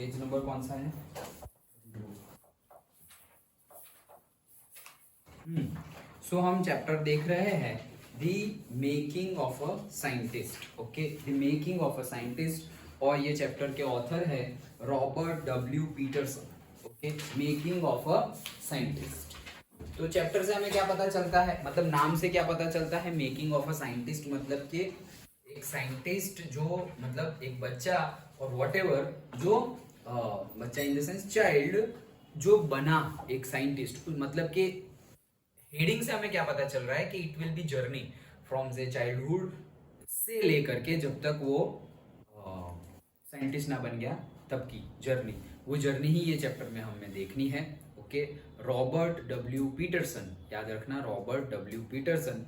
Page number कौन सा है? सो हम चैप्टर देख रहे हैं the making of a scientist. Okay, the making of a scientist, और ये चैप्टर के ऑथर है Robert W Peterson. Okay, making of a scientist. तो चैप्टर से हमें क्या पता चलता है, मतलब नाम से क्या पता चलता है? मेकिंग ऑफ अ साइंटिस्ट मतलब कि एक साइंटिस्ट जो, मतलब एक बच्चा और व्हाटएवर जो बच्चा इन द सेंस चाइल्ड जो बना एक साइंटिस्ट, मतलब कि हेडिंग से हमें क्या पता चल रहा है कि it will be journey from से चाइल्डहुड से लेकर के जब तक वो साइंटिस्ट ना बन गया तब की जर्नी, वो जर्नी ही ये चैप्टर में हमें देखनी है। ओके, रॉबर्ट डब्ल्यू पीटरसन, याद रखना रॉबर्ट डब्ल्यू पीटरसन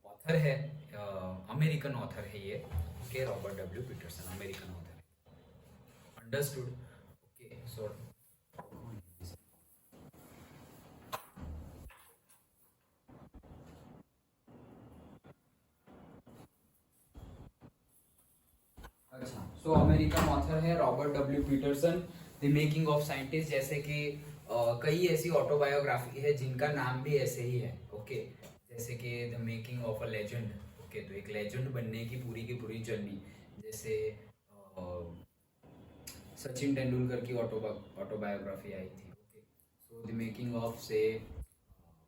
ऑथर है, अमेरिकन ऑथर है ये। Okay, Robert W Peterson American author है। अंडरस्टूड? ओके, सो अच्छा, सो अमेरिकन ऑथर है Robert W Peterson, the making of scientist. जैसे कि कई ऐसी ऑटोबायोग्राफी है जिनका नाम भी ऐसे ही है। ओके, जैसे कि the making of a legend. Okay, तो एक लेजेंड बनने की पूरी जर्नी, जैसे सचिन तेंदुलकर की ऑटोबायोग्राफी आई थी। Okay, so the making of से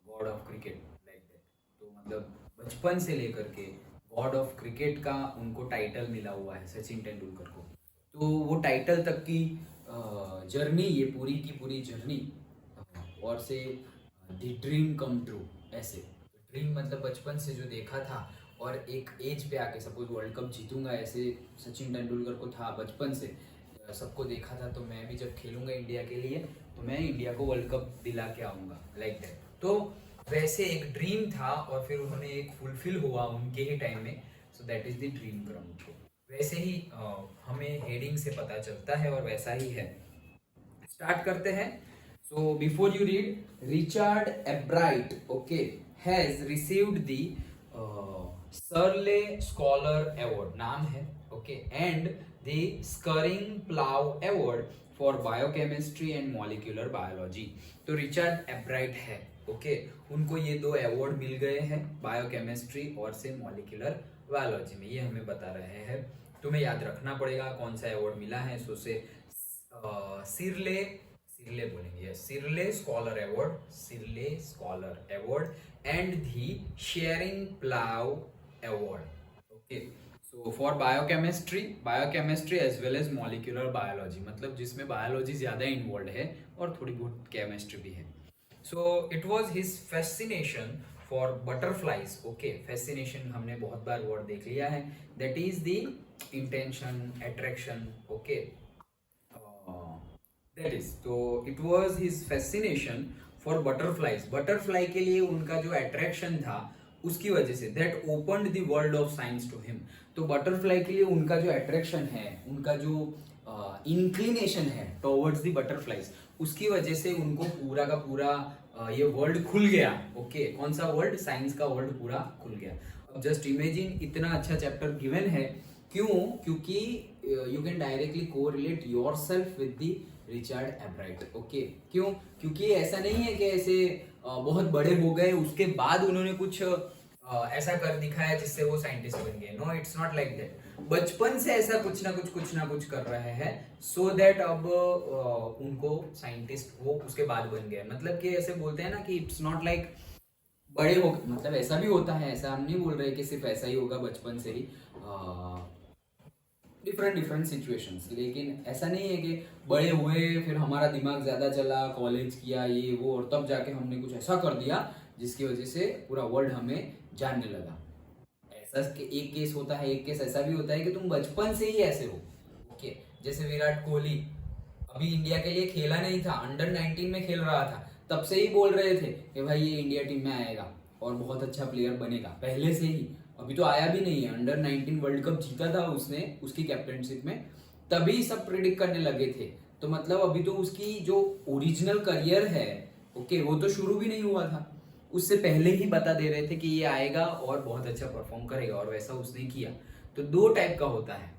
god of cricket, like that. तो मतलब बचपन से लेकर के गॉड ऑफ क्रिकेट का उनको टाइटल मिला हुआ है सचिन तेंदुलकर को। तो वो टाइटल तक की जर्नी, ये पूरी की पूरी जर्नी, और से द ड्रीम कम ट्रू, ऐसे ड्रीम मतलब बचपन से जो देखा था और एक एज पे आके सपोज वर्ल्ड कप जीतूंगा, ऐसे सचिन तेंदुलकर को था बचपन से, सबको देखा था। तो मैं भी जब खेलूंगा इंडिया के लिए तो मैं इंडिया को वर्ल्ड कप दिला के आऊंगा, लाइक दैट। तो वैसे एक ड्रीम था और फिर उन्होंने एक फुलफिल हुआ उनके ही टाइम में। सो that is the dream come true. वैसे ही हमें हेडिंग से पता चलता है और वैसा ही है। स्टार्ट करते हैं। So before you read, Richard एब्राइट, okay, has received the Searle scholar award, नाम है। Okay, and the स्करिंग plough award for biochemistry and molecular biology. तो रिचर्ड एब्राइट है, ओके, उनको ये दो अवार्ड मिल गए हैं बायोकेमिस्ट्री और से मॉलिक्यूलर बायोलॉजी में, ये हमें बता रहे हैं। तुम्हें याद रखना पड़ेगा कौन सा अवार्ड मिला है। सो से सिरले सिरले बोलेंगे, Searle scholar award, Searle scholar award and the Schering Plough award. Okay, so for biochemistry as well as molecular biology, मतलब जिसमें बायोलॉजी ज्यादा इन्वॉल्व है और थोड़ी बहुत केमिस्ट्री भी है। So it was his fascination for butterflies. Okay, fascination हमने बहुत बार वर्ड देख लिया है, that is the intention, attraction. Okay, that is, तो it was his fascination for butterflies, butterfly के लिए उनका जो अट्रैक्शन था उसकी वजह से, that opened the world of science to him. तो बटरफ्लाई के लिए उनका जो अट्रैक्शन है, उनका जो इंक्लिनेशन है टुवर्ड्स द बटरफ्लाइज, उसकी वजह से उनको पूरा का पूरा ये वर्ल्ड खुल गया। ओके, कौन सा वर्ल्ड? साइंस का वर्ल्ड पूरा खुल गया। अब जस्ट इमेजिन, इतना अच्छा चैप्टर गिवन है, क्यों? क्योंकि you can directly correlate yourself with the Richard एब्राइट। Okay, क्यों? क्योंकि ऐसा नहीं है कि ऐसे बहुत बड़े हो गए उसके बाद उन्होंने कुछ ऐसा कर दिखाया जिससे वो साइंटिस्ट बन गए। No, it's not like that. बचपन से ऐसा कुछ ना कुछ कर रहे हैं, सो दैट अब उनको साइंटिस्ट वो उसके बाद बन गए। मतलब कि ऐसे बोलते हैं ना कि इट्स नॉट लाइक बड़े हो, मतलब ऐसा भी होता है, ऐसा हम नहीं बोल रहे कि सिर्फ ऐसा ही होगा बचपन से ही, डिफरेंट सिचुएशंस, लेकिन ऐसा नहीं है कि बड़े हुए फिर हमारा दिमाग ज़्यादा चला, कॉलेज किया ये वो, और तब जाके हमने कुछ ऐसा कर दिया जिसकी वजह से पूरा वर्ल्ड हमें जानने लगा। ऐसा एक केस होता है, एक केस ऐसा भी होता है कि तुम बचपन से ही ऐसे हो। ओके, जैसे विराट कोहली अभी इंडिया के लिए खेला नहीं था, अंडर 19 में खेल रहा था, तब से ही बोल रहे थे कि भाई ये इंडिया टीम में आएगा और बहुत अच्छा प्लेयर बनेगा, पहले से ही। अभी तो आया भी नहीं है, अंडर 19 वर्ल्ड कप जीता था उसने उसकी कैप्टनशिप में, तभी सब प्रिडिक्ट करने लगे थे। तो मतलब अभी तो उसकी जो ओरिजिनल करियर है, ओके, वो तो शुरू भी नहीं हुआ था, उससे पहले ही बता दे रहे थे कि ये आएगा और बहुत अच्छा परफॉर्म करेगा, और वैसा उसने किया। तो दो टाइप का होता है,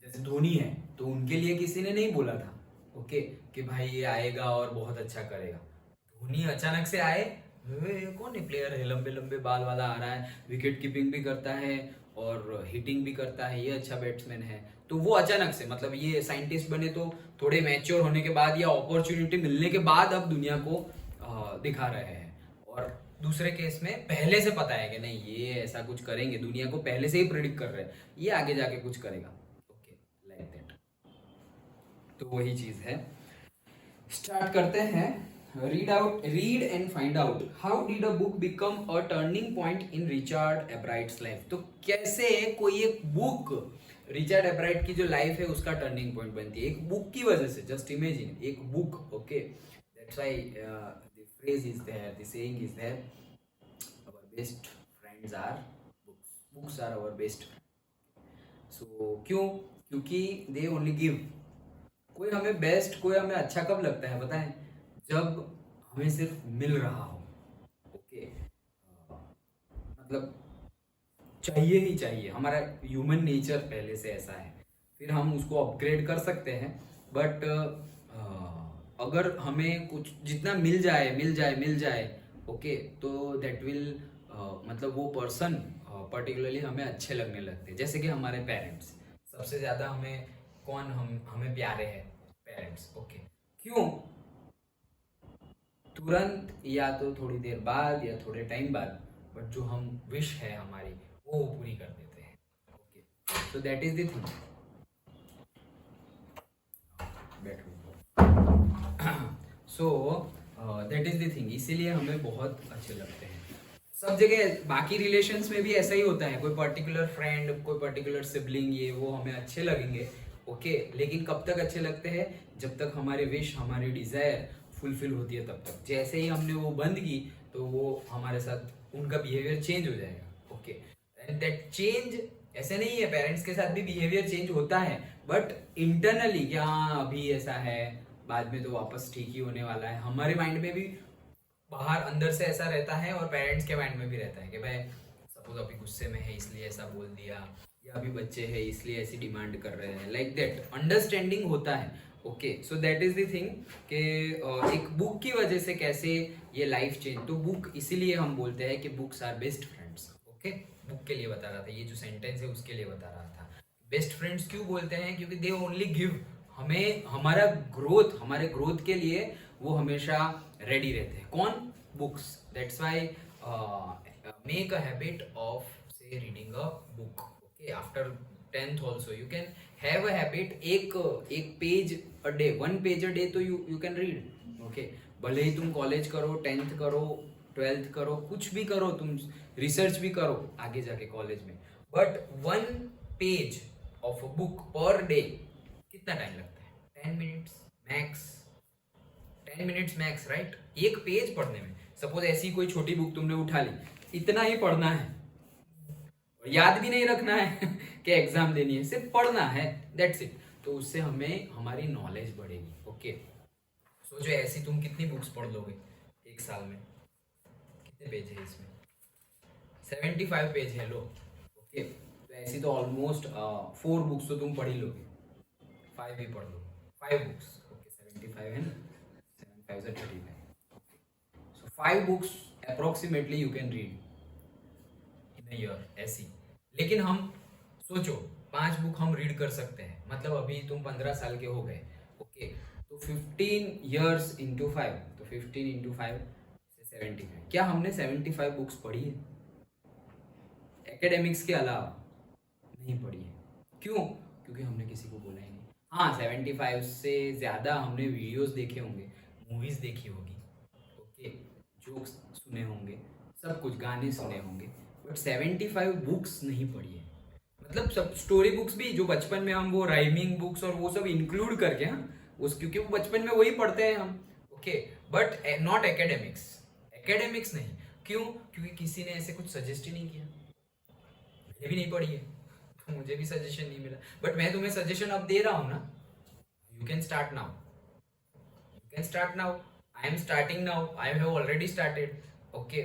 जैसे धोनी है तो उनके लिए किसी ने नहीं बोला था, ओके, कि भाई ये आएगा और बहुत अच्छा करेगा। धोनी अचानक से आए, ये कौन है प्लेयर है, लंबे लंबे बाल वाला आ रहा है, विकेट कीपिंग भी करता है और हिटिंग भी करता है, ये अच्छा बैट्समैन है। तो वो अचानक से, मतलब ये साइंटिस्ट बने तो थोड़े मैच्योर होने के बाद या अपॉर्चुनिटी मिलने के बाद अब दुनिया को दिखा रहे हैं। और दूसरे केस में पहले से पता है कि नहीं ये ऐसा कुछ करेंगे, दुनिया को पहले से ही प्रिडिक्ट कर रहे हैं ये आगे जाके कुछ करेगा। Okay, like that. तो वही चीज है। स्टार्ट करते हैं। Read and find out how did a book become a turning point in Richard Ebright's life. तो कैसे कोई एक बुक रिचर्ड एब्राइट की जो लाइफ है उसका टर्निंग पॉइंट बनती है एक बुक की वजह से। जस्ट इमेजिन एक book. Okay, that's why the phrase is there, the saying is there, our best friends are books, books are our best. So क्यों? क्योंकि दे ओनली गिव। कोई हमें बेस्ट, कोई हमें अच्छा कब लगता है पता है? जब हमें सिर्फ मिल रहा हो। ओके, मतलब चाहिए ही चाहिए, हमारा ह्यूमन नेचर पहले से ऐसा है। फिर हम उसको अपग्रेड कर सकते हैं, बट अगर हमें कुछ जितना मिल जाए मिल जाए मिल जाए, ओके, तो दैट विल मतलब वो पर्सन पर्टिकुलरली हमें अच्छे लगने लगते हैं। जैसे कि हमारे पेरेंट्स, सबसे ज़्यादा हमें कौन हमें प्यारे हैं? पेरेंट्स। ओके, क्यों? तुरंत या तो थोड़ी देर बाद या थोड़े टाइम बाद, बट जो हम विश है हमारी वो पूरी कर देते हैं। Okay, so that is the thing. So that is the thing, इसीलिए हमें बहुत अच्छे लगते हैं। सब जगह बाकी रिलेशंस में भी ऐसा ही होता है, कोई पर्टिकुलर फ्रेंड, कोई पर्टिकुलर सिबलिंग, ये वो हमें अच्छे लगेंगे। ओके, लेकिन कब तक अच्छे लगते हैं? जब तक हमारे विश, हमारी डिजायर फुलफिल होती है तब तक। जैसे ही हमने वो बंद की तो वो हमारे साथ उनका बिहेवियर चेंज हो जाएगा। ओके, एंड दैट चेंज ऐसे नहीं है, पेरेंट्स के साथ भी बिहेवियर चेंज होता है, बट इंटरनली कि हाँ अभी ऐसा है, बाद में तो वापस ठीक ही होने वाला है। हमारे माइंड में भी बाहर अंदर से ऐसा रहता है और पेरेंट्स के माइंड में भी रहता है कि भाई सपोज अभी गुस्से में है इसलिए ऐसा बोल दिया, या अभी बच्चे हैं इसलिए ऐसी डिमांड कर रहे हैं, लाइक दैट अंडरस्टैंडिंग होता है। Okay, so that is the thing कि एक बुक की वजह से कैसे ये लाइफ चेंज। तो बुक इसीलिए हम बोलते हैं कि books are best friends. Okay, book के लिए बता रहा था, ये जो सेंटेंस है उसके लिए बता रहा था। बेस्ट फ्रेंड्स क्यों बोलते हैं? क्योंकि दे ओनली गिव, हमें हमारा ग्रोथ, हमारे ग्रोथ के लिए वो हमेशा रेडी रहते हैं। कौन? Books. That's why make a habit of से reading a book. Okay, after 10th also you can have a habit, एक page a day, 1 page a day तो यू कैन रीड। ओके, भले ही तुम कॉलेज करो, 10th करो, 12th करो, कुछ भी करो, तुम रिसर्च भी करो आगे जाके कॉलेज में, but 1 page of a book per day कितना टाइम लगता है? 10 minutes max, 10 minutes max, right? एक पेज पढ़ने में। सपोज ऐसी कोई छोटी बुक तुमने उठा ली, इतना ही पढ़ना है, और याद भी नहीं रखना है कि एग्जाम देनी है, सिर्फ पढ़ना है, दैट्स इट। तो उससे हमें हमारी नॉलेज बढ़ेगी। ओके, सोचो ऐसी तुम कितनी बुक्स पढ़ लोगे एक साल में? कितने पेज है इसमें? 75 पेज है, लो। ओके, तो ऐसी तो ऑलमोस्ट 4 बुक्स तो तुम पढ़ ही लोगे, 5 भी पढ़ लो, 5 बुक्स। ओके, 75 है ना, 7 5 से 35। सो 5 books approximately you can read in a year, ऐसी। लेकिन हम सोचो 5 बुक हम रीड कर सकते हैं, मतलब अभी तुम 15 साल के हो गए। ओके, तो 15 ईयर्स इंटू 5, तो 15 इंटू 5 से 75। क्या हमने 75 बुक्स पढ़ी है एकेडमिक्स के अलावा? नहीं पढ़ी है। क्यों? क्योंकि हमने किसी को बोला ही नहीं। हाँ, 75 से ज़्यादा हमने वीडियोस देखे होंगे, मूवीज़ देखी होगी, ओके, जोक्स सुने होंगे, सब कुछ, गाने सुने होंगे, बट 75 बुक्स नहीं पढ़ी है। मतलब सब स्टोरी बुक्स भी जो बचपन में हम वो राइमिंग बुक्स और वो सब इंक्लूड करके, हाँ, उस क्योंकि वो बचपन में वही पढ़ते हैं हम। Okay, but not academics, academics नहीं। क्यों? क्योंकि किसी ने ऐसे कुछ सजेस्ट ही नहीं किया, मैंने भी नहीं पढ़ी है तो मुझे भी सजेशन नहीं मिला, बट मैं तुम्हें सजेशन अब दे रहा हूँ ना। You can start now, you can start now, I am starting now, I have already started. Okay,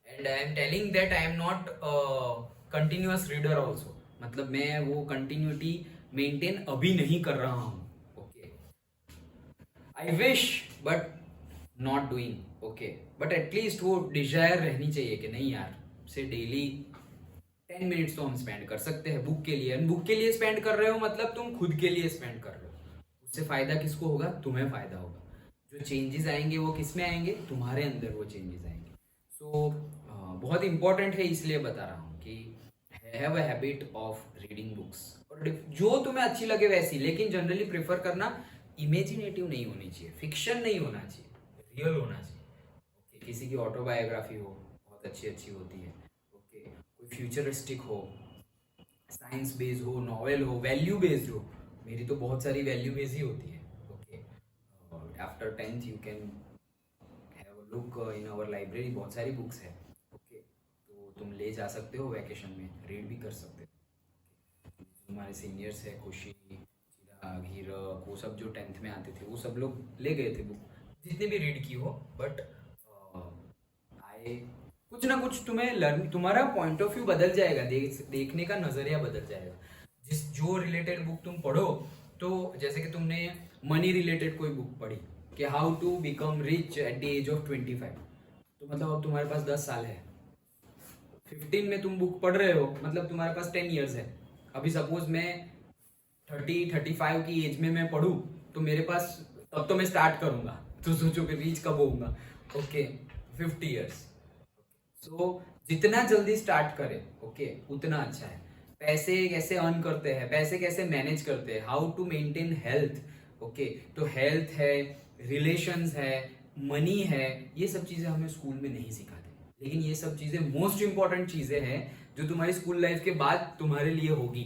and I am telling that I am not continuous reader also, मतलब मैं वो कंटिन्यूटी मेंटेन अभी नहीं कर रहा हूँ। Okay, I wish but not doing, okay, but at least वो Dzire रहनी चाहिए कि नहीं यार, से डेली 10 मिनट्स तो हम स्पेंड कर सकते हैं बुक के लिए। बुक के लिए स्पेंड कर रहे हो मतलब तुम खुद के लिए स्पेंड कर रहे हो, उससे फायदा किसको होगा? तुम्हें फायदा होगा। जो चेंजेस आएंगे वो किस में आएंगे? तुम्हारे अंदर वो चेंजेस आएंगे। सो बहुत इंपॉर्टेंट है, इसलिए बता रहा हूँ कि have a habit of reading books, और जो तुम्हें अच्छी लगे वैसी, लेकिन जनरली प्रेफर करना इमेजिनेटिव नहीं होनी चाहिए, फिक्शन नहीं होना चाहिए, रियल होना चाहिए। ओके, किसी की ऑटोबायोग्राफी हो, बहुत अच्छी अच्छी होती है। ओके, कोई फ्यूचरिस्टिक हो, साइंस बेस्ड हो, नॉवेल हो, वैल्यू बेस्ड हो। मेरी तो बहुत सारी वैल्यू बेस्ड ही होती है। Okay, after 10th you can have a look in our library, बहुत सारी बुक्स है। ओके, तो तुम ले जा सकते हो, वैकेशन में रीड भी कर सकते हो। हमारे सीनियर्स है, खुशी, चिराग, हीरक, वो सब जो 10th में आते थे वो सब लोग ले गए थे बुक, जितने भी रीड की हो। बट आए कुछ ना कुछ तुम्हें लर्न, तुम्हारा पॉइंट ऑफ व्यू बदल जाएगा, देखने का नजरिया बदल जाएगा। जिस जो रिलेटेड बुक तुम पढ़ो, तो जैसे कि तुमने मनी रिलेटेड कोई बुक पढ़ी कि how to become rich at the age of 25, तो मतलब अब तुम्हारे पास 10 साल है। 15 में तुम बुक पढ़ रहे हो मतलब तुम्हारे पास 10 ईयर्स है। अभी सपोज मैं 30-35 की एज में मैं पढ़ूँ, तो मेरे पास, तब तो मैं स्टार्ट करूंगा, तो सोचो कि रीच कब होऊंगा? Okay, 50 years. सो जितना जल्दी स्टार्ट करे, ओके, उतना अच्छा है। पैसे कैसे अर्न करते हैं, पैसे कैसे मैनेज करते हैं, how to maintain health. Okay, तो हेल्थ है, रिलेशंस है, मनी है, ये सब चीजें हमें स्कूल में नहीं सिखाते। लेकिन ये सब चीजें मोस्ट इंपॉर्टेंट चीजें हैं जो तुम्हारी स्कूल लाइफ के बाद तुम्हारे लिए होगी,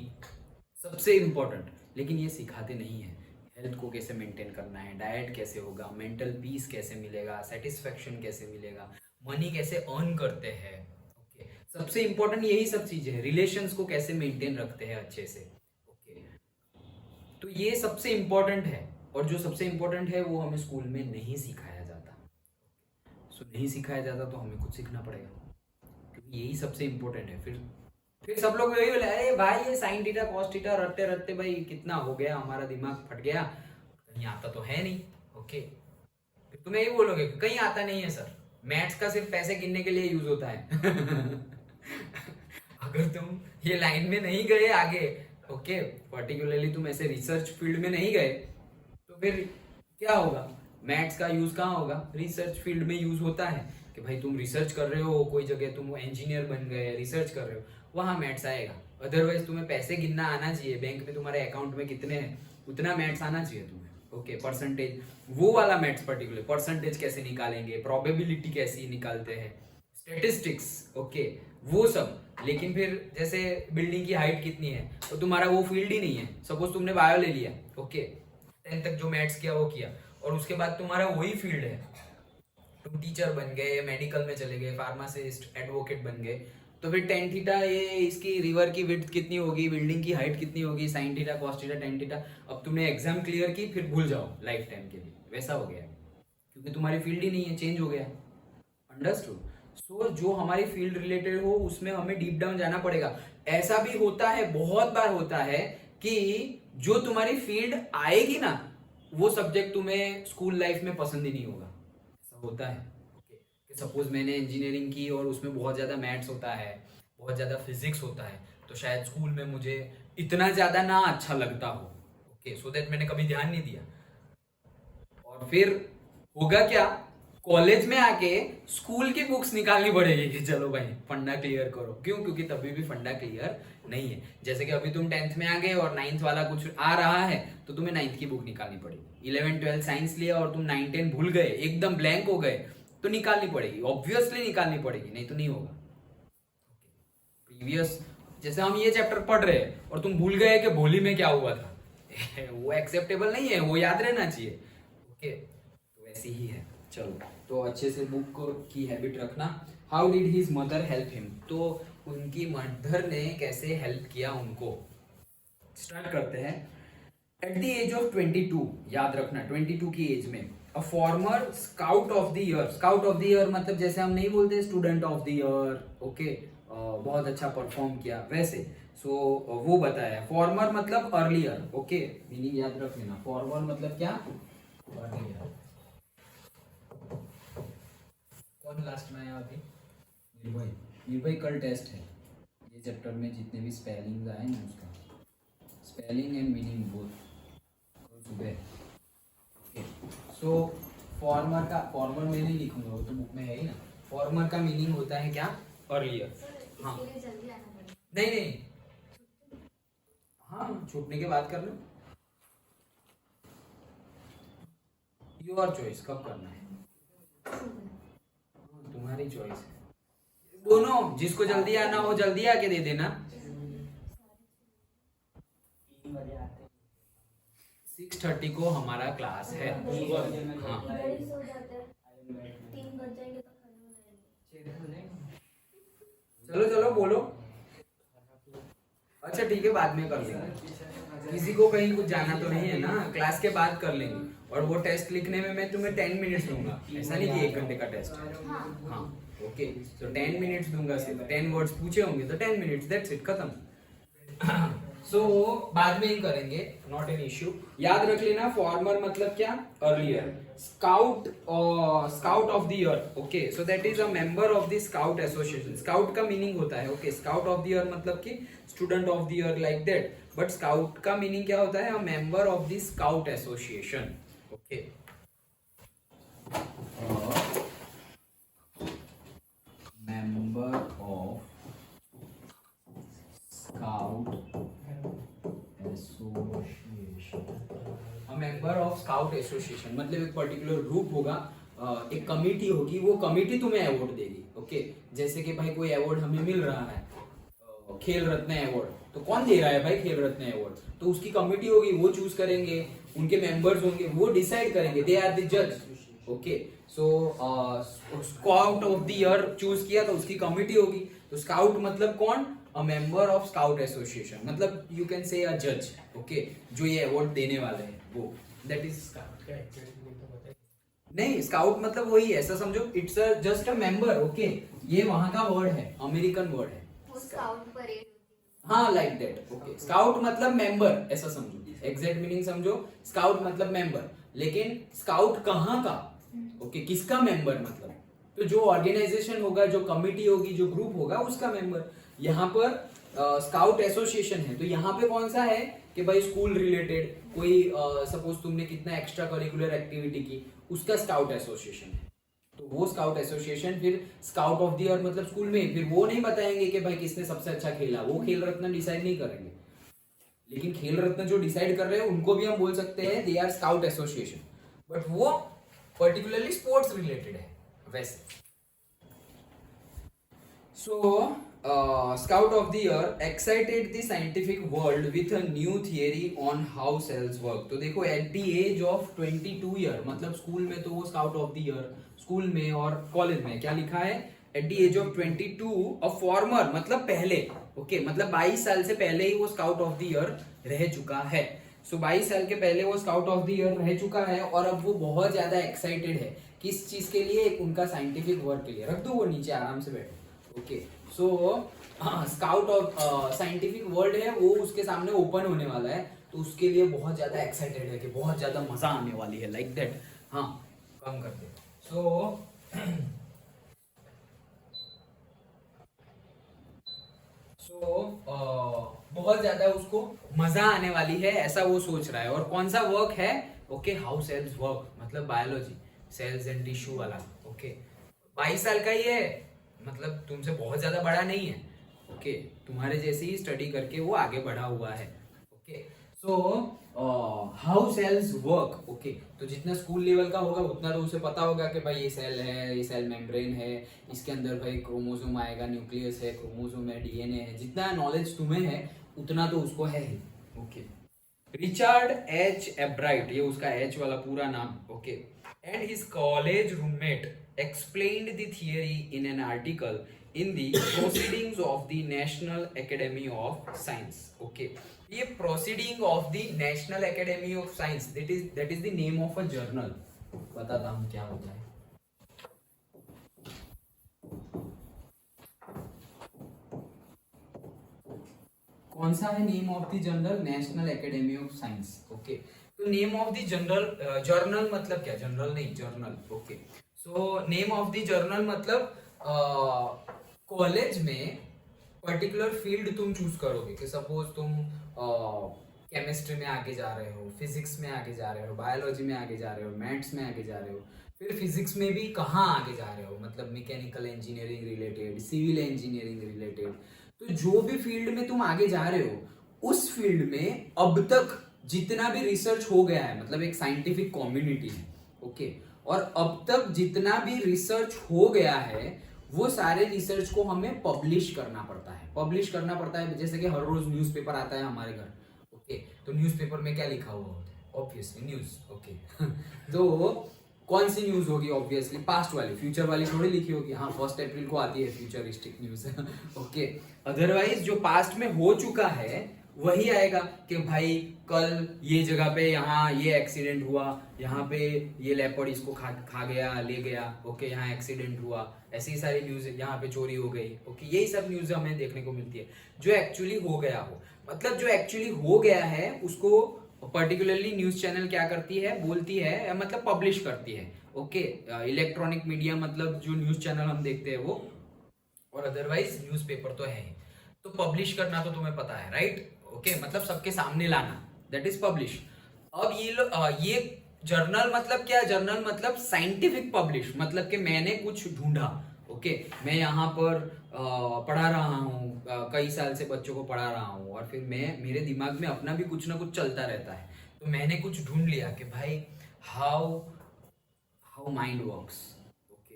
सबसे इंपॉर्टेंट। लेकिन ये सिखाते नहीं है। हेल्थ को कैसे मेंटेन करना है, डाइट कैसे होगा, मेंटल पीस कैसे मिलेगा, सेटिस्फेक्शन कैसे मिलेगा, मनी कैसे अर्न करते हैं। ओके, सबसे इंपॉर्टेंट यही सब चीजें हैं। रिलेशंस को कैसे मेंटेन रखते हैं अच्छे से। ओके, तो ये सबसे इंपॉर्टेंट है, और जो सबसे इंपॉर्टेंट है वो हमें स्कूल में नहीं सिखाया जाता। सो नहीं सिखाया जाता तो हमें खुद सीखना पड़ेगा, क्योंकि यही सबसे इंपॉर्टेंट है। फिर सब लोग यही बोले, अरे भाई ये साइन थीटा कॉस थीटा रटते रटते भाई कितना हो गया, हमारा दिमाग फट गया, कहीं आता तो है नहीं। ओके, फिर तुम यही बोलोगे कहीं आता नहीं है सर, मैथ्स का सिर्फ पैसे गिनने के लिए यूज होता है। अगर तुम ये लाइन में नहीं गए आगे, ओके, पर्टिकुलरली तुम ऐसे रिसर्च फील्ड में नहीं गए, तो फिर क्या होगा? मैथ्स का यूज कहाँ होगा? रिसर्च फील्ड में यूज होता है कि भाई तुम रिसर्च कर रहे हो कोई जगह, तुम इंजीनियर बन गए, रिसर्च कर रहे हो, वहां मैथ्स आएगा। अदरवाइज तुम्हें पैसे गिनना आना चाहिए, बैंक में तुम्हारे अकाउंट में कितने हैं उतना मैथ्स आना चाहिए तुम्हें। ओके, परसेंटेज, वो वाला मैथ्स, पर्टिकुलर परसेंटेज कैसे निकालेंगे, प्रोबेबिलिटी कैसी निकालते हैं, स्टेटिस्टिक्स, ओके, वो सब। लेकिन फिर जैसे बिल्डिंग की हाइट कितनी है, तो तुम्हारा वो फील्ड ही नहीं है। सपोज तुमने बायो ले लिया, ओके, 10 तक जो मैथ्स किया वो किया, और उसके बाद तुम्हारा वही फील्ड है, तुम टीचर बन गए, मेडिकल में चले गए, फार्मासिस्ट, एडवोकेट बन गए, तो फिर टेन थीटा, ये इसकी रिवर की विड्थ कितनी होगी, बिल्डिंग की हाइट कितनी होगी, sine theta cos theta tan theta, अब तुमने एग्जाम क्लियर की फिर भूल जाओ लाइफ टाइम के लिए, वैसा हो गया, क्योंकि तुम्हारी फील्ड ही नहीं है, चेंज हो गया। अंडरस्टूड? सो जो हमारी फील्ड रिलेटेड हो उसमें हमें डीप डाउन जाना पड़ेगा। ऐसा भी होता है, बहुत बार होता है कि जो तुम्हारी फील्ड आएगी ना, वो सब्जेक्ट तुम्हें स्कूल लाइफ में पसंद ही नहीं होगा। ऐसा होता है। ओके, कि सपोज मैंने इंजीनियरिंग की और उसमें बहुत ज़्यादा मैथ्स होता है, बहुत ज़्यादा फिजिक्स होता है, तो शायद स्कूल में मुझे इतना ज़्यादा ना अच्छा लगता हो। ओके, सो दैट मैंने कभी ध्यान नहीं दिया। और फिर होगा क्या, कॉलेज में आके स्कूल की बुक्स निकालनी पड़ेगी कि चलो भाई फंडा क्लियर करो। क्यों? क्योंकि तभी भी फंडा क्लियर नहीं है। जैसे कि अभी तुम 10th में आ गए और 9th वाला कुछ आ रहा है, तो तुम्हें 9th की बुक निकालनी पड़ेगी। 11 12 साइंस लिया और तुम 9 10 भूल गए, एकदम ब्लैंक हो गए, तो निकालनी पड़ेगी, ऑब्वियसली निकालनी पड़ेगी, नहीं तो नहीं होगा। प्रीवियस, जैसे हम ये चैप्टर पढ़ रहे हैं और तुम भूल गए कि भोली में क्या हुआ था, वो एक्सेप्टेबल नहीं है, वो याद रहना चाहिए। ओके, तो ऐसी ही है। चलो, तो अच्छे से बुक की हैबिट रखना। How did his mother help him, तो उनकी मदर ने कैसे हेल्प किया उनको। स्टार्ट करते हैं। एट द एज ऑफ 22, याद रखना 22 की एज में, a former scout of the year. Scout of the year मतलब जैसे हम नहीं बोलते student of the year, okay, बहुत अच्छा परफॉर्म किया वैसे। सो वो बताया। फॉर्मर मतलब अर्लियर, ओके, मीनिंग याद रख लेना। फॉर्मर मतलब क्या? earlier। कौन लास्ट में आया अभी? निर्भय। निर्भय कल टेस्ट है ये चैप्टर में, जितने भी स्पेलिंग आए ना उसका, स्पेलिंग एंड मीनिंग बोथ, कल सुबह। सो फॉर्मर मैं नहीं लिखूंगा, वो तो बुक में है ही ना। फॉर्मर का मीनिंग होता है क्या? अर्लियर। हाँ नहीं नहीं, हाँ छूटने के बाद कर लो, योर चॉइस कब करना है, तुम्हारी चॉइस है। दोनों, जिसको जल्दी आना हो जल्दी आके दे देना। 6:30 को हमारा क्लास है। हाँ चलो चलो बोलो। अच्छा ठीक है, बाद में कर लेंगे, किसी को कहीं कुछ जाना तो नहीं है ना, क्लास के बाद कर लेंगे। और वो टेस्ट लिखने में मैं तुम्हें 10 मिनट्स दूंगा, ऐसा नहीं कि 1 घंटे का टेस्ट है। हाँ ओके, तो 10 मिनट्स दूंगा, सिर्फ 10 वर्ड्स पूछे होंगे तो 10 मिनट्स, दैट्स इट, खत्म। सो बाद में ही करेंगे, नॉट एन इश्यू। याद रख लेना, फॉर्मर मतलब क्या? Earlier. Scout, scout of the year, okay, so that is a member of the scout association. Scout का मीनिंग होता है, okay, scout of the year मतलब कि student of the year, like that. But scout का meaning क्या होता है? A member of the scout association, okay. Member of scout association, member of scout association मतलब एक पर्टिकुलर ग्रुप होगा, एक कमिटी होगी, वो कमिटी तुम्हें अवार्ड देगी, ओके। जैसे कि भाई कोई अवार्ड हमें मिल रहा है, खेल रत्न अवार्ड, तो कौन दे रहा है भाई खेल रत्न अवार्ड? तो उसकी कमिटी होगी, वो चूज करेंगे, उनके मेंबर्स होंगे, वो डिसाइड करेंगे, दे आर द जज, okay. So scout of the year choose किया तो उसकी कमिटी होगी। तो स्काउट मतलब कौन? A member of scout association, मतलब यू कैन से अ जज, ओके, जो ये अवार्ड देने वाले हैं वो, दैट इज स्काउट। नहीं, स्काउट मतलब वही, ऐसा समझो, it's a just a member, okay. ये वहां का वर्ड है, अमेरिकन वर्ड है, स्काउट परेड। हाँ लाइक दैट, ओके। स्काउट मतलब मेंबर, ऐसा समझो, एग्जैक्ट मीनिंग समझो, स्काउट मतलब मेंबर। लेकिन स्काउट कहाँ का, ओके, किसका मेंबर मतलब? तो जो ऑर्गेनाइजेशन होगा, जो कमिटी होगी, जो ग्रुप होगा, उसका मेंबर। यहाँ पर स्काउट एसोसिएशन है, तो यहाँ पे कौन सा है कि भाई स्कूल रिलेटेड कोई, सपोज तुमने कितना एक्स्ट्रा करिकुलर एक्टिविटी की, उसका स्काउट एसोसिएशन है। तो वो स्काउट एसोसिएशन फिर स्काउट ऑफ द ईयर मतलब स्कूल में फिर वो नहीं बताएंगे कि भाई किसने सबसे अच्छा खेला, वो खेल रत्न डिसाइड नहीं करेंगे। लेकिन खेल रत्न जो डिसाइड कर रहे हैं उनको भी हम बोल सकते हैं they are scout association, but वो पर्टिकुलरली स्पोर्ट्स रिलेटेड है वैसे। So, Scout of the Year excited the scientific world with a new theory on how cells work। तो देखो at the age of 22 year, मतलब स्कूल में तो वो Scout of the Year, school में और कॉलेज में क्या लिखा है? At the age of 22 a former मतलब पहले, ओके, मतलब 22 साल से पहले ही वो Scout of the Year रह चुका है। सो 22 साल के पहले वो स्काउट ऑफ द ईयर रह चुका है, और अब वो बहुत ज्यादा एक्साइटेड है किस चीज के लिए? उनका साइंटिफिक वर्क के लिए। रख दो वो नीचे, आराम से बैठो, okay. So scout of scientific world है वो उसके सामने ओपन होने वाला है, तो उसके लिए बहुत ज्यादा एक्साइटेड है कि बहुत ज्यादा मजा आने वाली है, लाइक दैट। हाँ कम कर दे। बहुत ज्यादा उसको मजा आने वाली है, ऐसा वो सोच रहा है। और कौन सा वर्क है? ओके, हाउ सेल्स वर्क मतलब बायोलॉजी, सेल्स एंड टिश्यू वाला, ओके। 22 साल का ही है, मतलब तुमसे बहुत ज्यादा बड़ा नहीं है, ओके, तुम्हारे जैसे ही स्टडी करके वो आगे बढ़ा हुआ है, okay. So how sales work, okay, तो जितना स्कूल लेवल का होगा उतना तो उसे पता होगा कि भाई ये सेल है, ये सेल मेम्ब्रेन है, इसके अंदर भाई क्रोमोसोम आएगा, न्यूक्लियस है, क्रोमोसोम है, डीएनए है, जितना नॉलेज तुम्हें है उतना तो उसको है ही, ओके। रिचर्ड एच एब्राइट, ये उसका एच वाला पूरा नाम, okay, and his college roommate explained the theory in an article in the proceedings of the National Academy of Science, okay। ये proceeding of the National Academy of Science, that is the name of a journal। बताता हूँ क्या होता है। कौन सा है name of the journal? National academy of science, okay. तो तो name of the general journal मतलब क्या, जनरल नहीं journal, okay. So name of the journal मतलब कॉलेज में पर्टिकुलर फील्ड तुम चूज करोगे कि सपोज तुम केमिस्ट्री में आगे जा रहे हो, फिजिक्स में आगे जा रहे हो, बायोलॉजी में आगे जा रहे हो, मैथ्स में आगे जा रहे हो, फिर फिजिक्स में भी कहाँ आगे जा रहे हो, मतलब mechanical engineering related, civil engineering related. तो जो भी फील्ड में तुम आगे जा रहे हो उस फील्ड में अब तक जितना भी रिसर्च हो गया है, मतलब एक साइंटिफिक कम्युनिटी है, ओके, और अब तक जितना भी रिसर्च हो गया है वो सारे रिसर्च को हमें पब्लिश करना पड़ता है। पब्लिश करना पड़ता है जैसे कि हर रोज न्यूज़पेपर आता है हमारे घर, ओके, तो न्यूज़पेपर में क्या लिखा हुआ होता है, ऑब्वियसली न्यूज़, ओके। तो कौन सी न्यूज़ होगी, ऑब्वियसली पास्ट वाली, फ्यूचर वाली थोड़ी लिखी होगी, हाँ 1 अप्रैल को आती है फ्यूचरिस्टिक न्यूज़, ओके। अदरवाइज जो पास्ट में हो चुका है वही आएगा कि भाई कल ये जगह पे यहाँ ये एक्सीडेंट हुआ, यहाँ पे ये लेपर्ड इसको खा गया ले गया, ओके, यहाँ एक्सीडेंट हुआ, ऐसी सारी न्यूज, यहाँ पे चोरी हो गई, ओके, यही सब न्यूज हमें देखने को मिलती है जो एक्चुअली हो गया हो। मतलब जो एक्चुअली हो गया है उसको पर्टिकुलरली न्यूज चैनल क्या करती है, बोलती है, मतलब पब्लिश करती है, ओके। इलेक्ट्रॉनिक मीडिया मतलब जो न्यूज चैनल हम देखते हैं वो, और अदरवाइज न्यूज़पेपर तो है ही। तो पब्लिश करना तो तुम्हें पता है, राइट, ओके, मतलब सबके सामने लाना, दैट इज पब्लिश। अब ये जर्नल मतलब क्या, जर्नल मतलब साइंटिफिक पब्लिश, मतलब कि मैंने कुछ ढूंढा, ओके, मैं यहाँ पर पढ़ा रहा हूँ, कई साल से बच्चों को पढ़ा रहा हूँ, और फिर मैं, मेरे दिमाग में अपना भी कुछ ना कुछ चलता रहता है, तो मैंने कुछ ढूंढ लिया कि भाई how how mind works, okay,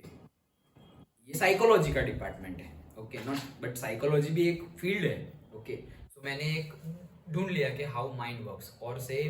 ये साइकोलॉजी का डिपार्टमेंट है, ओके, नॉट, बट साइकोलॉजी भी एक फील्ड है, ओके। सो मैंने एक ढूंढ लिया कि हाउ माइंड वर्क्स, और से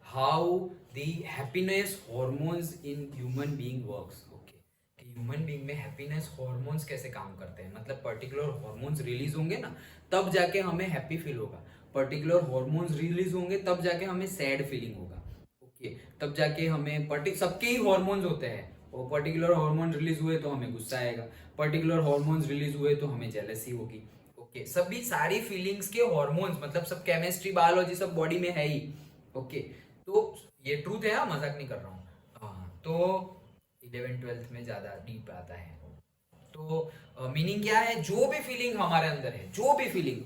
how the happiness hormones in human being works, okay, कि ह्यूमन बीइंग में हैप्पीनेस हॉर्मोन्स कैसे काम करते हैं, मतलब पर्टिकुलर हॉर्मोन्स रिलीज होंगे ना तब जाके हमें हैप्पी फील होगा, पर्टिकुलर हॉर्मोन्स रिलीज होंगे तब जाके हमें सैड फीलिंग होगा, ओके, तब जाके हमें सबके ही हॉर्मोन्स होते हैं, और पर्टिकुलर हार्मोन रिलीज हुए तो हमें गुस्सा आएगा, पर्टिकुलर हार्मोन्स रिलीज हुए तो हमें जेलसी होगी, ओके, सभी सारी फीलिंग्स के हार्मोन्स, मतलब सब केमिस्ट्री बायोलॉजी सब बॉडी में है ही, ओके। तो ये ट्रूथ है, मजाक नहीं कर रहा हूँ, हाँ। तो 11th-12th में ज्यादा डीप आता है। तो मीनिंग क्या है, जो भी फीलिंग हमारे अंदर है, जो भी फीलिंग,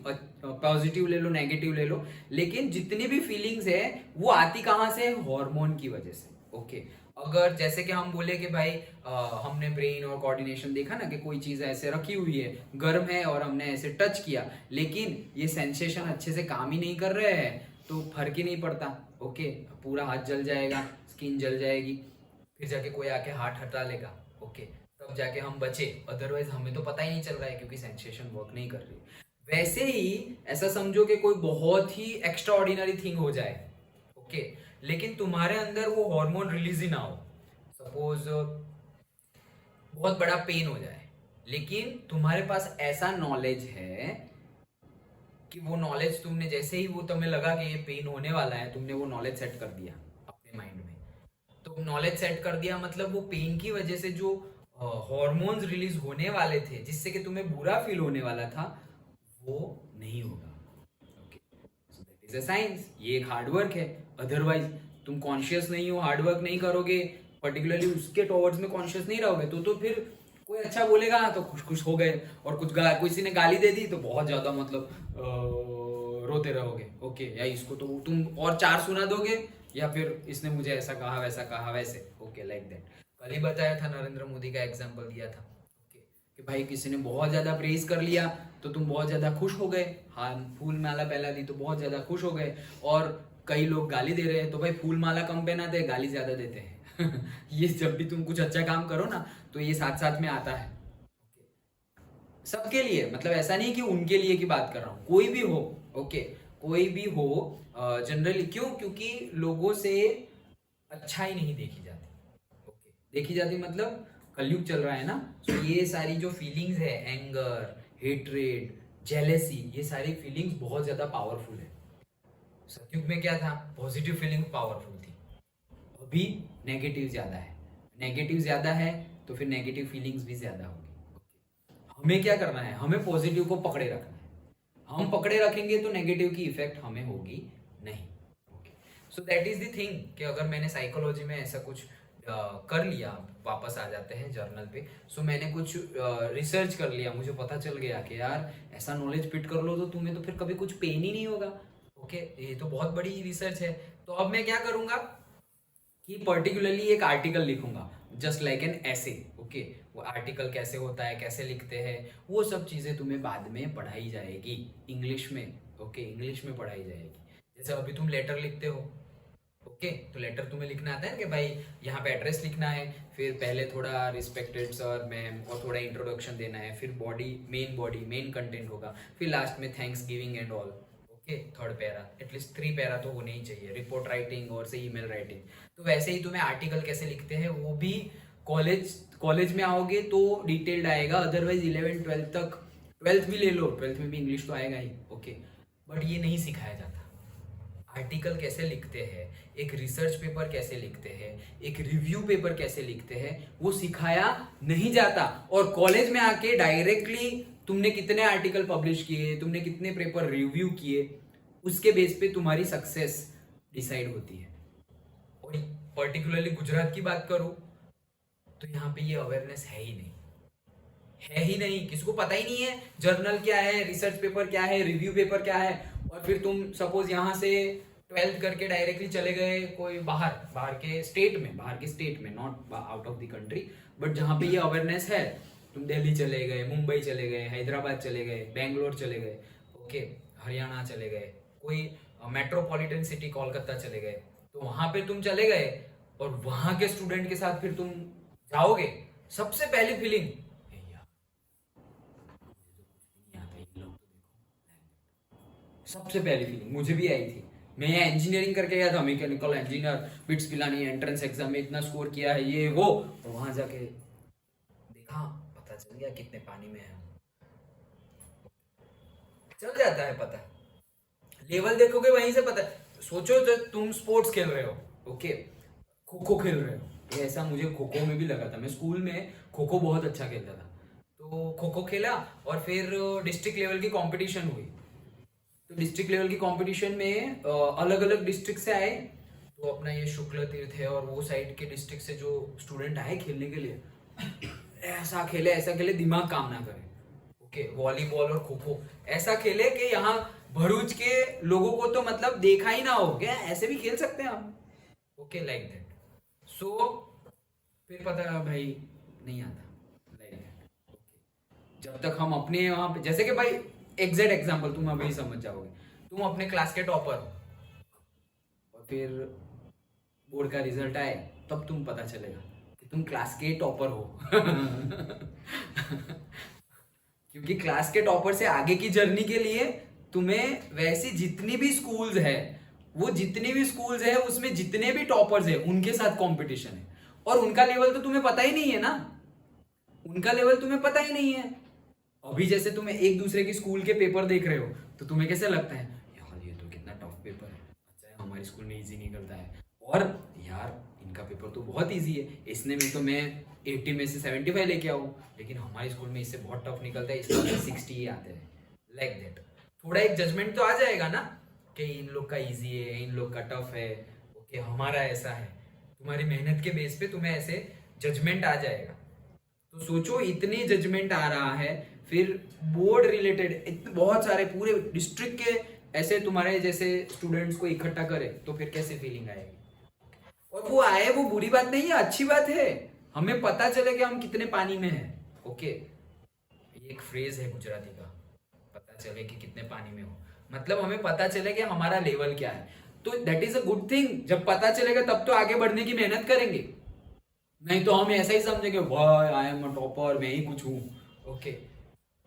पॉजिटिव ले लो नेगेटिव ले लो, लेकिन जितनी भी फीलिंग्स है वो आती कहाँ से, हार्मोन की वजह से, ओके। अगर जैसे कि हम बोले कि भाई हमने ब्रेन और कोऑर्डिनेशन देखा ना कि कोई चीज ऐसे रखी हुई है, गर्म है, और हमने ऐसे टच किया, लेकिन ये सेंसेशन अच्छे से काम ही नहीं कर रहे हैं तो फर्क ही नहीं पड़ता, ओके, पूरा हाथ जल जाएगा, स्किन जल जाएगी, फिर जाके कोई आके हाथ हटा लेगा, ओके, तब जाके हम बचे, अदरवाइज हमें तो पता ही नहीं चल रहा है क्योंकि सेंसेशन वर्क नहीं कर रही। वैसे ही ऐसा समझो कि कोई बहुत ही एक्स्ट्रा ऑर्डिनरी थिंग हो जाए, ओके, लेकिन तुम्हारे अंदर वो हार्मोन रिलीज ही ना हो, सपोज बहुत बड़ा पेन हो जाए, लेकिन तुम्हारे पास ऐसा नॉलेज है कि वो नॉलेज तुमने, जैसे ही वो तुम्हें लगा कि ये पेन होने वाला है, तुमने वो नॉलेज सेट कर दिया अपने माइंड में, तो नॉलेज सेट कर दिया मतलब वो पेन की वजह से जो हॉर्मोन्स रिलीज होने वाले थे जिससे कि तुम्हें बुरा फील होने वाला था वो नहीं होगा, okay, so that is a science, ये एक हार्डवर्क है। अदरवाइज तुम कॉन्शियस नहीं हो, हार्डवर्क नहीं करोगे, पर्टिकुलरली उसके टॉवर्ड्स में कॉन्शियस नहीं रहोगे, तो फिर कोई अच्छा बोलेगा तो खुश खुश हो गए, और किसी ने गाली दे दी तो बहुत ज्यादा मतलब रोते रहोगे, ओके, या इसको तो तुम और 4 सुना दोगे, या फिर इसने मुझे ऐसा कहा वैसा कहा वैसे, ओके, लाइक दैट। कल ही बताया था, नरेंद्र मोदी का एग्जांपल दिया था, ओके, कि भाई किसी ने बहुत ज्यादा प्रेज कर लिया तो तुम बहुत ज्यादा खुश हो गए, हाँ, फूल माला पहला दी तो बहुत ज्यादा खुश हो गए, और कई लोग गाली दे रहे हैं तो भाई फूल माला कम पहनाते हैं, गाली ज्यादा देते हैं। ये जब भी तुम कुछ अच्छा काम करो ना तो ये साथ साथ में आता है, सबके लिए, मतलब ऐसा नहीं कि उनके लिए की बात कर रहा हूँ, कोई भी हो, ओके, कोई भी हो, जनरली क्यों, क्योंकि लोगों से अच्छाई नहीं देखी जाती, ओके, देखी जाती मतलब कलयुग चल रहा है ना, तो ये सारी जो फीलिंग्स है, एंगर, हेट्रेड, जेलेसी, ये सारी फीलिंग्स बहुत ज्यादा पावरफुल है। सतयुग में क्या था, पॉजिटिव फीलिंग पावरफुल थी, अभी नेगेटिव ज्यादा है, नेगेटिव ज्यादा है तो फिर नेगेटिव फीलिंग्स भी ज्यादा होगी। हमें क्या करना है, हमें पॉजिटिव को पकड़े रखना है, हम पकड़े रखेंगे तो नेगेटिव की इफेक्ट हमें होगी नहीं, okay. So that is the thing कि अगर मैंने साइकोलॉजी में ऐसा कुछ कर लिया, वापस आ जाते हैं जर्नल पे, सो मैंने कुछ रिसर्च कर लिया, मुझे पता चल गया कि यार ऐसा नॉलेज फिट कर लो तो तुम्हें तो फिर कभी कुछ पेन ही नहीं होगा। ओके, ये तो बहुत बड़ी रिसर्च है। तो अब मैं क्या करूंगा कि पर्टिकुलरली एक आर्टिकल लिखूंगा, जस्ट लाइक एन ऐसे। ओके, वो आर्टिकल कैसे होता है, कैसे लिखते हैं, वो सब चीज़ें तुम्हें बाद में पढ़ाई जाएगी इंग्लिश में। ओके, इंग्लिश में पढ़ाई जाएगी। जैसे अभी तुम लेटर लिखते हो, ओके, तो लेटर तुम्हें लिखना आता है कि भाई यहाँ पे एड्रेस लिखना है, फिर पहले थोड़ा रिस्पेक्टेड सर मैम और थोड़ा इंट्रोडक्शन देना है, फिर बॉडी मेन कंटेंट होगा, फिर लास्ट में thanks giving and all. Okay, third para, at least 3 para तो होने ही चाहिए, रिपोर्ट राइटिंग और से ईमेल राइटिंग। तो वैसे ही तुम्हें आर्टिकल कैसे लिखते हैं वो भी कॉलेज में आओगे तो डिटेल्ड आएगा, अदरवाइज 11 12 तक, 12th भी ले लो, 12th में भी इंग्लिश तो आएगा ही। ओके, बट ये नहीं सिखाया जाता। आर्टिकल कैसे लिखते हैं, एक रिसर्च पेपर कैसे लिखते हैं, एक रिव्यू पेपर कैसे लिखते हैं, वो सिखाया नहीं जाता। और कॉलेज में आके डायरेक्टली तुमने कितने आर्टिकल पब्लिश किए, तुमने कितने पेपर रिव्यू किए, उसके बेस पे तुम्हारी सक्सेस डिसाइड होती है। और पर्टिकुलरली गुजरात की बात करूं तो यहाँ पे ये अवेयरनेस है ही नहीं, है ही नहीं, किसी को पता ही नहीं है जर्नल क्या है, रिसर्च पेपर क्या है, रिव्यू पेपर क्या है। और फिर तुम सपोज यहाँ से 12th करके डायरेक्टली चले गए कोई बाहर के स्टेट में, not out of the country, but जहाँ पे ये अवेयरनेस है, तुम दिल्ली चले गए, मुंबई चले गए, हैदराबाद चले गए, बेंगलोर चले गए, ओके, हरियाणा चले गए, कोई मेट्रोपॉलिटन सिटी कोलकाता चले गए, तो वहां पे तुम चले गए और वहां के स्टूडेंट के साथ फिर तुम जाओगे, सबसे पहली फीलिंग सबसे पहली फीलिंग मुझे भी आई थी। मैं यहाँ इंजीनियरिंग करके गया था, mechanical engineer, bits Pilani, entrance exam में इतना स्कोर किया है, ये वो, और वहां जाके देखा, पता चल गया कितने पानी में है। चल जाता है पता, लेवल देखोगे वहीं से पता। सोचो जो तुम स्पोर्ट्स खेल रहे हो, ओके, खो खो खेल रहे हो, ये ऐसा मुझे खो खो में भी लगा था। मैं स्कूल में खो खो बहुत अच्छा खेलता था, तो खो खो खेला और फिर डिस्ट्रिक्ट लेवल की कंपटीशन हुई। तो डिस्ट्रिक्ट लेवल की कंपटीशन में अलग अलग डिस्ट्रिक्ट से आए, तो अपना ये शुक्ल तीर्थ है और वो साइड के डिस्ट्रिक्ट से जो स्टूडेंट आए खेलने के लिए, ऐसा खेले दिमाग काम ना करे। ओके, वॉलीबॉल और खो खो ऐसा खेले कि यहाँ भरूच के लोगों को तो मतलब देखा ही ना हो, क्या ऐसे भी खेल सकते हैं हम। Okay, like that. सो फिर पता भाई नहीं आता लाइक दैट। जब तक हम अपने वहां पे, जैसे कि भाई एग्जैक्ट एग्जांपल तुम अभी समझ जाओगे, तुम अपने क्लास के टॉपर हो और फिर बोर्ड का रिजल्ट आए, तब तुम पता चलेगा कि तुम क्लास के टॉपर हो। क्योंकि क्लास के टॉपर से आगे की जर्नी के लिए तुम्हें वैसी जितनी भी स्कूल्स है, वो जितनी भी स्कूल्स है उसमें जितने भी टॉपर्स है उनके साथ कंपटीशन है, और उनका लेवल तो तुम्हें पता ही नहीं है ना, उनका लेवल तुम्हें पता ही नहीं है। अभी जैसे तुम एक दूसरे की स्कूल के पेपर देख रहे हो तो तुम्हें कैसे लगता है, यार ये तो कितना टफ पेपर है, अच्छा है हमारे स्कूल में इजी निकलता है, और यार इनका पेपर तो बहुत इजी है, इसने में तो मैं 80 में से 75 लेके आऊँ, लेकिन हमारे स्कूल में इससे बहुत टफ निकलता है, इसमें 60 ही आते हैं। लाइक दैट थोड़ा एक जजमेंट तो आ जाएगा ना कि इन लोग का इजी है, इन लोग का टफ है, ओके हमारा ऐसा है। तुम्हारी मेहनत के बेस पे तुम्हें ऐसे जजमेंट आ जाएगा। तो सोचो इतनी जजमेंट आ रहा है, फिर बोर्ड रिलेटेड बहुत सारे पूरे डिस्ट्रिक्ट के ऐसे तुम्हारे जैसे स्टूडेंट्स को इकट्ठा करे, तो फिर कैसे फीलिंग आएगी। और वो आए वो बुरी बात नहीं है, अच्छी बात है, हमें पता चले कि हम कितने पानी में हैं। ओके, ये एक फ्रेज है गुजराती का, पता चले कि कितने पानी में हो, मतलब हमें पता चले कि हमारा लेवल क्या है। तो that is a good thing, जब पता चलेगा तब तो आगे बढ़ने की मेहनत करेंगे, नहीं तो हम ऐसा ही समझेंगे वाह आई एम अ टॉपर, मैं ही कुछ हूं। ओके,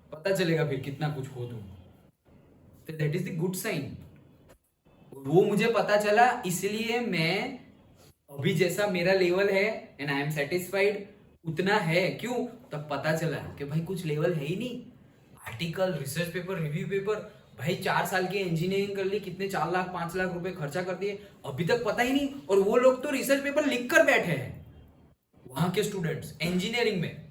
पता चलेगा फिर कितना कुछ हो तुम, तो that is the good sign. वो मुझे पता चला, इसलिए मैं अभी जैसा मेरा लेवल है एंड आई एम सेटिस्फाइड उतना है। क्यों? तब पता चला कि भाई कुछ लेवल है ही नहीं। Article, research paper, review paper, भाई 4 साल की इंजीनियरिंग कर ली, कितने 4 लाख 5 लाख रुपए खर्चा कर दिए, अभी तक पता ही नहीं। और वो लोग तो रिसर्च पेपर लिख कर बैठे हैं, वहां के स्टूडेंट्स इंजीनियरिंग में,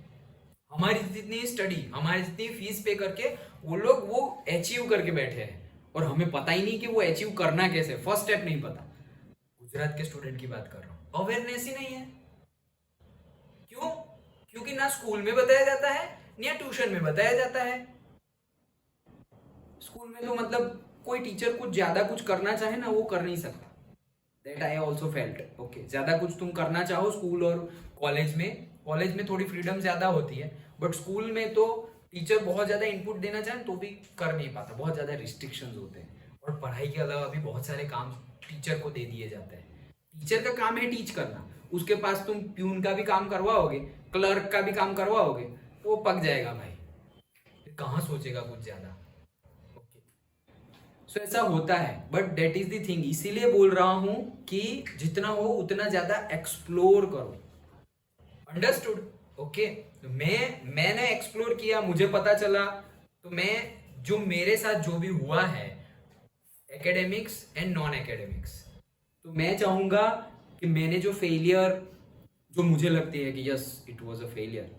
हमारी जितनी स्टडी, हमारी जितनी फीस पे करके वो लोग वो अचीव करके बैठे हैं, और हमें पता ही नहीं कि वो अचीव करना कैसे, फर्स्ट स्टेप नहीं पता। गुजरात के स्टूडेंट की बात कर रहा हूं, अवेयरनेस ही नहीं है। क्यों? क्योंकि ना स्कूल में बताया जाता है ना ट्यूशन में बताया जाता है। स्कूल में तो मतलब कोई टीचर कुछ ज्यादा कुछ करना चाहे ना वो कर नहीं सकता। That I also felt. Okay, ज्यादा कुछ तुम करना चाहो स्कूल और कॉलेज में थोड़ी फ्रीडम ज्यादा होती है, बट स्कूल में तो टीचर बहुत ज्यादा इनपुट देना चाहे तो भी कर नहीं पाता, बहुत ज्यादा रिस्ट्रिक्शंस होते हैं। और पढ़ाई के अलावा भी बहुत सारे काम टीचर को दे दिए जाते हैं। टीचर का काम है टीच करना, उसके पास तुम प्यून का भी काम करवाओगे, क्लर्क का भी काम करवाओगे तो वो पक जाएगा भाई, फिर कहाँ सोचेगा कुछ ज्यादा। सो ऐसा होता है, but that is the thing, इसीलिए बोल रहा हूं कि जितना हो उतना ज्यादा एक्सप्लोर करो। अंडरस्टूड? ओके, तो मैंने एक्सप्लोर किया, मुझे पता चला, तो मैं जो मेरे साथ जो भी हुआ है एकेडमिक्स एंड नॉन एकेडमिक्स, तो मैं चाहूंगा कि मैंने जो फेलियर जो मुझे लगती है कि yes it was a failure,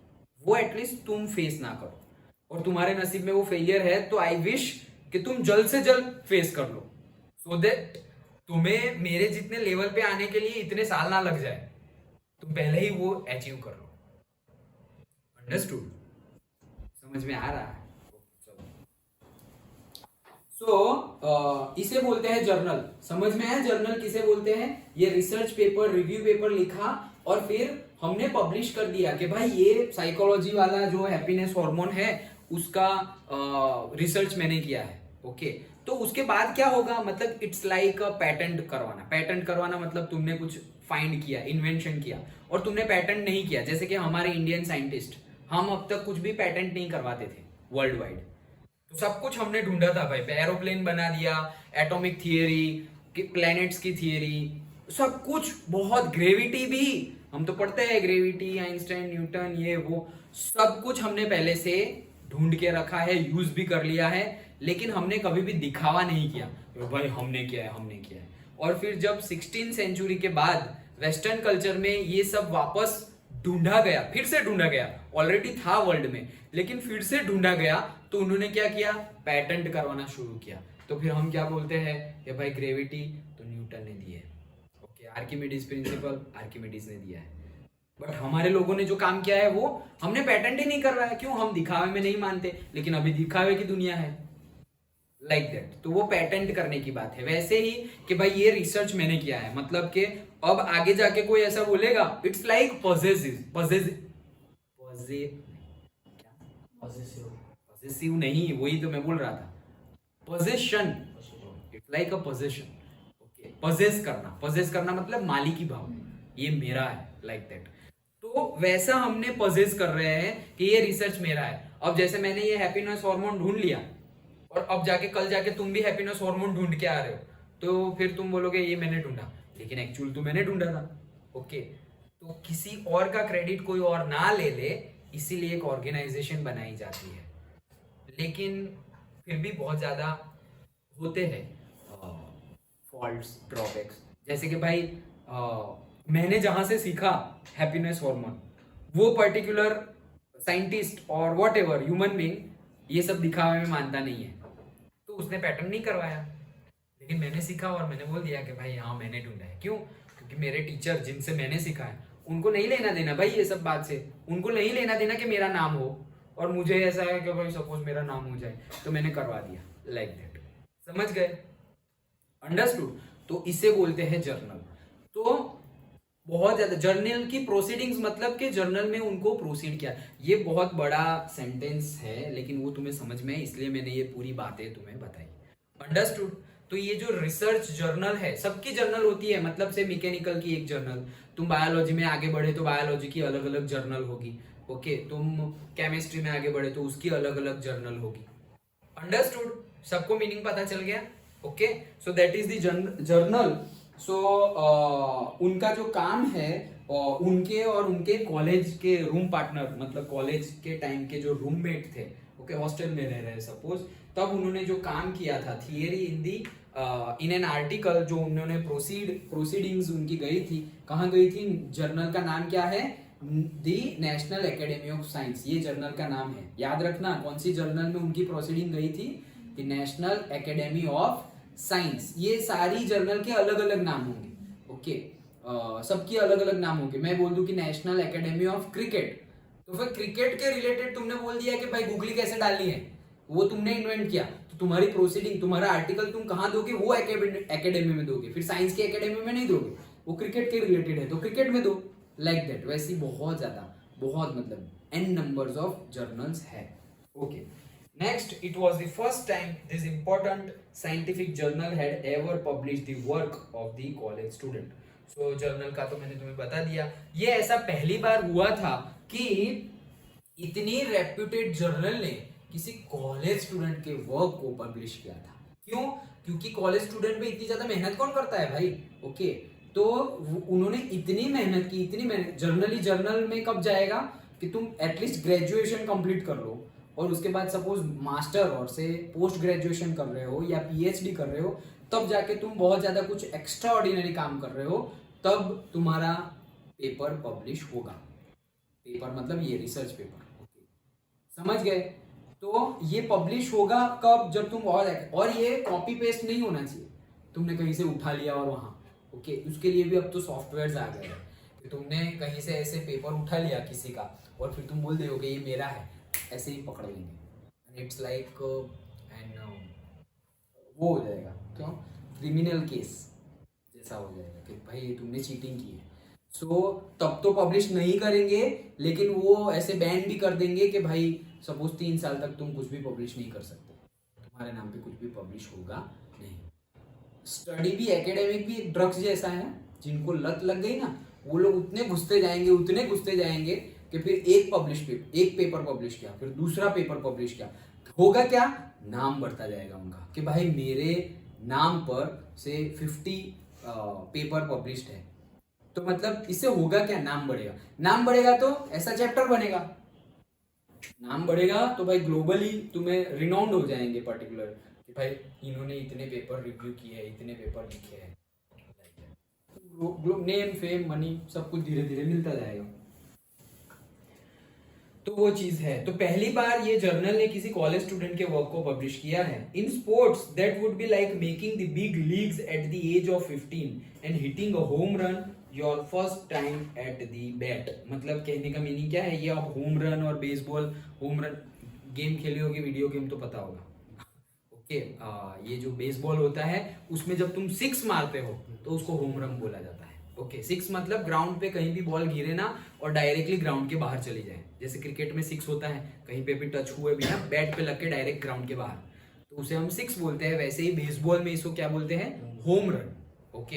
वो एटलीस्ट तुम फेस ना करो। और तुम्हारे नसीब में वो फेलियर है तो आई विश कि तुम जल्द से जल्द फेस कर लो, सो दैट तुम्हें मेरे जितने लेवल पे आने के लिए इतने साल ना लग जाए, तुम पहले ही वो अचीव कर लो। अंडरस्टूड? समझ में आ रहा है? सो इसे बोलते हैं जर्नल। समझ में आया जर्नल किसे बोलते हैं? ये रिसर्च पेपर, रिव्यू पेपर लिखा और फिर हमने पब्लिश कर दिया कि भाई ये साइकोलॉजी वाला जो हैप्पीनेस हार्मोन है उसका रिसर्च मैंने किया है। ओके, तो उसके बाद क्या होगा, मतलब इट्स लाइक पेटेंट करवाना। पेटेंट करवाना मतलब तुमने कुछ फाइंड किया, इन्वेंशन किया, और तुमने पेटेंट नहीं किया। जैसे कि हमारे इंडियन साइंटिस्ट, हम अब तक कुछ भी पेटेंट नहीं करवाते थे वर्ल्ड वाइड, तो सब कुछ हमने ढूंढा था भाई। एरोप्लेन बना दिया, एटॉमिक थियरी, प्लैनेट्स की थियरी, सब कुछ, बहुत, ग्रेविटी भी हम तो पढ़ते हैं, ग्रेविटी, आइंस्टाइन, न्यूटन, ये वो सब कुछ हमने पहले से ढूंढ के रखा है, यूज भी कर लिया है, लेकिन हमने कभी भी दिखावा नहीं किया भाई हमने किया है, हमने किया है। और फिर जब 16th सेंचुरी के बाद वेस्टर्न कल्चर में ये सब वापस ढूंढा गया, फिर से ढूंढा गया, ऑलरेडी था वर्ल्ड में लेकिन फिर से ढूंढा गया, तो उन्होंने क्या किया, पेटेंट करवाना शुरू किया। तो फिर हम क्या बोलते हैं कि भाई ग्रेविटी तो न्यूटन ने दी है, ओके, आर्किमिडीज प्रिंसिपल आर्किमिडीज ने दिया है, बट हमारे लोगों ने जो काम किया है वो हमने पेटेंट ही नहीं करवाया। क्यों? हम दिखावे में नहीं मानते, लेकिन अभी दिखावे की दुनिया है, लाइक दैट। तो वो पेटेंट करने की बात है। वैसे ही कि भाई ये रिसर्च मैंने किया है, मतलब कि अब आगे जाके कोई ऐसा बोलेगा, इट्स लाइक पॉसेसिव नहीं, वही तो मैं बोल रहा था, possession, it's like a possession. Okay, possess करना मतलब मालिकी भाव, ये मेरा है, लाइक दैट। तो वैसा हमने पजेस कर रहे हैं कि ये रिसर्च मेरा है। अब जैसे मैंने ये हैप्पीनेस हार्मोन ढूंढ लिया, और अब जाके कल जाके तुम भी हैप्पीनेस हार्मोन ढूंढ के आ रहे हो, तो फिर तुम बोलोगे ये मैंने ढूंढा, लेकिन एक्चुअल तो मैंने ढूंढा था। ओके, तो किसी और का क्रेडिट कोई और ना ले ले, इसीलिए एक ऑर्गेनाइजेशन बनाई जाती है। लेकिन फिर भी बहुत ज्यादा होते हैं फॉल्ट्स, ड्रॉबैक्स। जैसे कि भाई मैंने जहां से सीखा हैप्पीनेस हार्मोन, वो पर्टिकुलर साइंटिस्ट और वॉट एवर ह्यूमन बीइंग ये सब दिखावे में मानता नहीं है, तो उसने पैटर्न नहीं करवाया, लेकिन मैंने सीखा और मैंने बोल दिया कि भाई हाँ मैंने ढूंढा है। क्यों? क्योंकि मेरे टीचर जिनसे मैंने सीखा है उनको नहीं लेना देना भाई ये सब बात से, उनको नहीं लेना देना कि मेरा नाम हो, और मुझे ऐसा है कि भाई सपोज मेरा नाम हो जाए तो मैंने करवा दिया, लाइक दैट। समझ गए? अंडरस्टूड? तो इसे बोलते हैं जर्नल। तो बहुत ज्यादा जर्नल की प्रोसीडिंग्स, मतलब कि जर्नल में उनको प्रोसीड किया, ये बहुत बड़ा सेंटेंस है, लेकिन वो तुम्हें समझ में है इसलिए मैंने ये पूरी बातें तुम्हें बताई। अंडरस्टूड? तो ये जो रिसर्च जर्नल है, सबकी जर्नल होती है, मतलब से मैकेनिकल की एक जर्नल, तुम बायोलॉजी में आगे बढ़े तो बायोलॉजी की अलग अलग जर्नल होगी, ओके, तुम केमिस्ट्री में आगे बढ़े तो उसकी अलग अलग जर्नल होगी। अंडरस्टूड? सबको मीनिंग पता चल गया? Okay, so that is the journal. So उनका जो काम है, उनके और उनके कॉलेज के रूम पार्टनर, मतलब कॉलेज के टाइम के जो रूममेट थे, ओके, हॉस्टल में रह रहे सपोज, तब उन्होंने जो काम किया था theory in the in an article, जो उन्होंने प्रोसीडिंग्स उनकी गई थी, कहाँ गई थी? जर्नल का नाम क्या है? दी नेशनल एकेडमी ऑफ साइंस, ये जर्नल का नाम है। याद रखना कौन सी जर्नल में उनकी प्रोसीडिंग गई थी? The national academy of science. ये सारी जर्नल के अलग अलग नाम होंगे, ओके, सबकी अलग अलग नाम होंगे। मैं बोल दूं कि नेशनल एकेडमी ऑफ क्रिकेट, तो फिर क्रिकेट के रिलेटेड तुमने बोल दिया कि भाई गूगली कैसे डालनी है, वो तुमने इन्वेंट किया, तो तुम्हारी प्रोसीडिंग, तुम्हारा आर्टिकल तुम कहाँ दोगे, वो एकेडमी में दोगे, फिर साइंस की एकेडमी में नहीं दोगे, वो क्रिकेट के रिलेटेड है तो क्रिकेट में दो, लाइक दैट। वैसे ही बहुत ज्यादा, बहुत मतलब n numbers of journals है। Okay, next, it was the first time this important scientific journal had ever published the work of the college student. So journal का तो मैंने तुम्हें बता दिया, ये ऐसा पहली बार हुआ था कि इतनी रेप्यूटेड जर्नल ने किसी कॉलेज स्टूडेंट के वर्क को पब्लिश किया था। क्यों? क्योंकि कॉलेज स्टूडेंट में इतनी ज्यादा मेहनत कौन करता है भाई। ओके, तो उन्होंने इतनी मेहनत की, इतनी मेहनत, जर्नल में कब जाएगा कि तुम एटलीस्ट ग्रेजुएशन कंप्लीट कर लो और उसके बाद सपोज मास्टर और से पोस्ट ग्रेजुएशन कर रहे हो या पीएचडी कर रहे हो, तब जाके तुम बहुत ज्यादा कुछ एक्स्ट्रा ऑर्डिनरी काम कर रहे हो, तब तुम्हारा पेपर पब्लिश होगा। पेपर मतलब ये रिसर्च पेपर, ओके, समझ गए। तो ये पब्लिश होगा कब, जब तुम और ये कॉपी पेस्ट नहीं होना चाहिए, तुमने कहीं से उठा लिया और वहां, ओके, उसके लिए भी अब तो सॉफ्टवेयर आ गए हैं। तुमने कहीं से ऐसे पेपर उठा लिया किसी का और फिर तुम बोल दोगे ये मेरा है, ऐसे ही पकड़ लेंगे, इट्स लाइक एंड वो हो जाएगा, क्यों, क्रिमिनल केस जैसा हो जाएगा कि भाई तुमने चीटिंग की है। सो तब तो पब्लिश नहीं करेंगे, लेकिन वो ऐसे बैन भी कर देंगे कि भाई सपोज 3 साल तक तुम कुछ भी पब्लिश नहीं कर सकते, तुम्हारे नाम पे कुछ भी पब्लिश होगा नहीं। स्टडी भी, एकेडमिक भी ड्रग्स जैसा है, जिनको लत लग गई ना, वो लोग उतने घुसते जाएंगे कि फिर एक पेपर पब्लिश किया, फिर दूसरा पेपर पब्लिश किया, होगा क्या, नाम बढ़ता जाएगा उनका कि भाई मेरे नाम पर से 50 पेपर पब्लिश्ड है। तो मतलब इससे होगा क्या, नाम बढ़ेगा तो ऐसा चैप्टर बनेगा, नाम बढ़ेगा तो भाई ग्लोबली तुम्हें रिनाउंड हो जाएंगे पर्टिकुलर कि भाई इन्होंने इतने पेपर रिव्यू किए हैं, इतने पेपर लिखे हैं, नेम फेम मनी सब कुछ धीरे धीरे मिलता जाएगा। तो वो चीज है। तो पहली बार ये जर्नल ने किसी कॉलेज स्टूडेंट के वर्क को पब्लिश किया है। In sports that would be like making the big leagues at the age of 15 and hitting a home run your first time at the bat. मतलब कहने का मीनिंग क्या है, ये आप होम रन और बेसबॉल, होम रन गेम खेले होगे, वीडियो गेम तो पता होगा, ओके, ये जो बेसबॉल होता है उसमें जब तुम 6 मारते हो तो उसको होम रन बोला जाता है। ओके, 6 मतलब ग्राउंड पे कहीं भी बॉल गिरे ना और डायरेक्टली ग्राउंड के बाहर चली जाए। जैसे क्रिकेट में 6 होता है, कहीं पे भी टच हुए बिना बैट पे लग के डायरेक्ट ग्राउंड के बाहर, तो उसे हम 6 बोलते हैं। वैसे ही बेसबॉल में इसको क्या बोलते हैं, होम रन। ओके,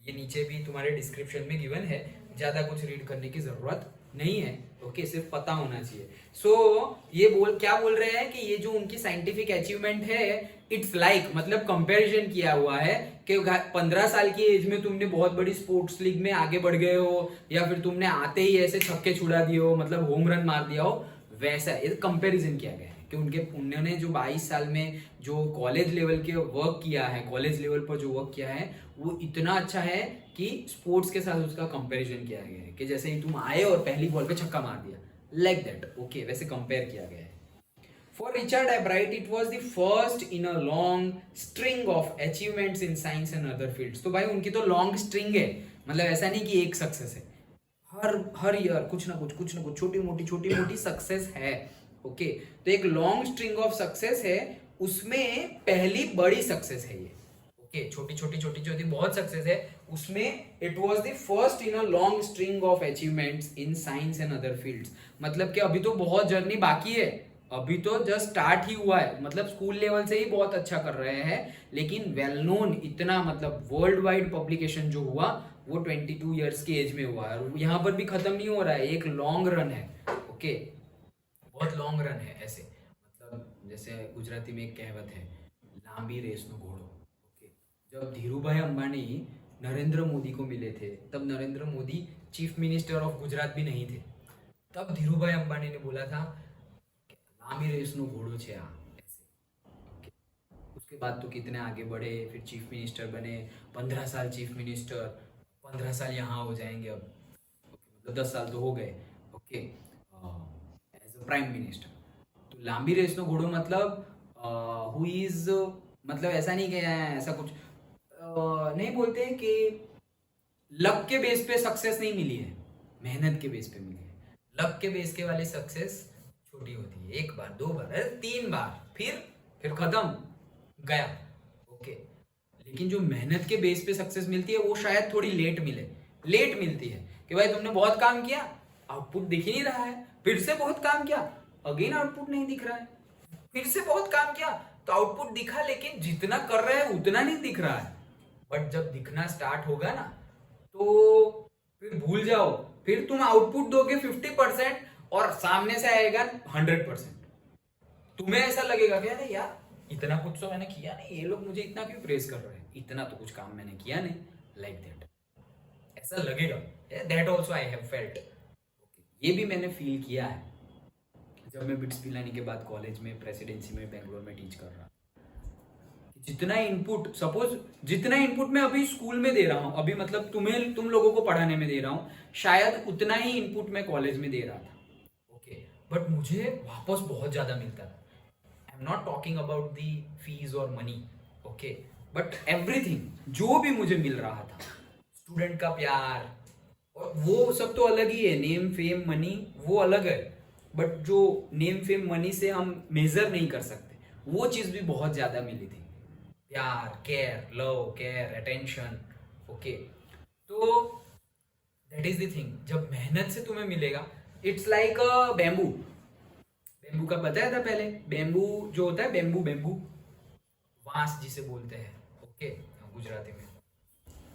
ये नीचे भी तुम्हारे डिस्क्रिप्शन में गिवन है, ज्यादा कुछ रीड करने की जरूरत नहीं है, ओके, सिर्फ पता होना चाहिए। सो ये क्या बोल रहे हैं कि ये जो उनकी साइंटिफिक अचीवमेंट है, इट्स लाइक मतलब कंपैरिजन किया हुआ है कि 15 साल की एज में तुमने बहुत बड़ी स्पोर्ट्स लीग में आगे बढ़ गए हो, या फिर तुमने आते ही ऐसे छक्के छुड़ा दिए हो, मतलब होम रन मार दिया हो, वैसा ये कंपैरिजन किया गया है कि उन्होंने जो 22 साल में जो कॉलेज लेवल के वर्क किया है, कॉलेज लेवल पर जो वर्क किया है वो इतना अच्छा है कि स्पोर्ट्स के साथ उसका कंपैरिजन किया गया है कि जैसे ही तुम आए और पहली बॉल पे छक्का मार दिया, लाइक दैट। ओके, वैसे कंपेयर किया गया है। For Richard Albright, it was the first in a long string of achievements in science and other fields. तो भाई उनकी तो लॉन्ग स्ट्रिंग है, मतलब ऐसा नहीं कि एक सक्सेस है, हर ईयर कुछ ना कुछ छोटी मोटी सक्सेस है। ओके, तो एक लॉन्ग स्ट्रिंग ऑफ सक्सेस है, उसमें पहली बड़ी सक्सेस है ये। ओके, छोटी बहुत सक्सेस है, उसमें it was the first in a long string of achievements in science and other fields. मतलब कि अभी तो बहुत जर्नी बाकी है, अभी तो जस्ट स्टार्ट ही हुआ है, मतलब स्कूल लेवल से ही बहुत अच्छा कर रहे हैं, लेकिन वेल नोन इतना मतलब वर्ल्ड वाइड पब्लिकेशन जो हुआ वो 22 ईयर्स की एज में हुआ है, और यहाँ पर भी खत्म नहीं हो रहा है, एक लॉन्ग रन है। ओके, बहुत लॉन्ग रन है ऐसे, मतलब जैसे गुजराती में एक कहावत है, लांबी रेस नो घोड़ो। ओके, जब धीरूभाई अंबानी नरेंद्र मोदी को मिले थे, तब Narendra Modi chief minister of Gujarat भी नहीं थे, तब धीरूभाई अंबानी ने बोला था लांबी रेस नो घोड़ो छे ऐसे। ओके, उसके बाद तो कितने आगे बढ़े, फिर चीफ मिनिस्टर बने, 15 साल चीफ मिनिस्टर, 15 साल यहाँ हो जाएंगे अब, मतलब 10 साल तो हो गए। Okay, as a prime minister. तो लांबी रेस नो घोड़ो मतलब हु इज, मतलब ऐसा नहीं कि ऐसा कुछ नहीं बोलते कि लक के बेस पे सक्सेस नहीं मिली है, मेहनत के बेस पे मिली है। लक के बेस के वाली सक्सेस छोटी होती है, एक बार, दो बार, अरे 3 बार, फिर खत्म, गया। ओके, लेकिन जो मेहनत के बेस पे सक्सेस मिलती है वो शायद थोड़ी लेट मिलती है कि भाई तुमने बहुत काम किया, आउटपुट दिख ही नहीं रहा है, फिर से बहुत काम किया, अगेन आउटपुट नहीं दिख रहा है, फिर से बहुत काम किया तो आउटपुट दिखा, लेकिन जितना कर रहे हैं उतना नहीं दिख रहा है। बट जब दिखना स्टार्ट होगा ना तो फिर भूल जाओ, फिर तुम आउटपुट दोगे 50% और सामने से आएगा 100%। तुम्हें ऐसा लगेगा कि अरे यार इतना कुछ तो मैंने किया नहीं, ये लोग मुझे इतना क्यों प्रेज कर रहे हैं, इतना तो कुछ काम मैंने किया नहीं, लाइक दैट ऐसा लगेगा। That also I have felt, ये भी मैंने फील किया है जब मैं बिट्स पिलानी के बाद कॉलेज में प्रेसिडेंसी में बेंगलोर में टीच कर रहा। जितना इनपुट, सपोज जितना इनपुट मैं अभी स्कूल में दे रहा हूँ, अभी मतलब तुम लोगों को पढ़ाने में दे रहा हूँ, शायद उतना ही इनपुट मैं कॉलेज में दे रहा था। ओके, बट मुझे वापस बहुत ज्यादा मिलता था। I am not talking about the fees और मनी, ओके, बट एवरीथिंग जो भी मुझे मिल रहा था, स्टूडेंट का प्यार, और वो सब तो अलग ही है, नेम फेम मनी वो अलग है, बट जो नेम फेम मनी से हम मेजर नहीं कर सकते, वो चीज भी बहुत ज्यादा मिली थी। प्यार, care, love, care, attention. Okay, तो दैट इज द थिंग, जब मेहनत से तुम्हें मिलेगा, इट्स लाइक अ बेम्बू का बताया था पहले, बेम्बू जो होता है, बेम्बू वांस जिसे बोलते हैं, ओके, गुजराती में।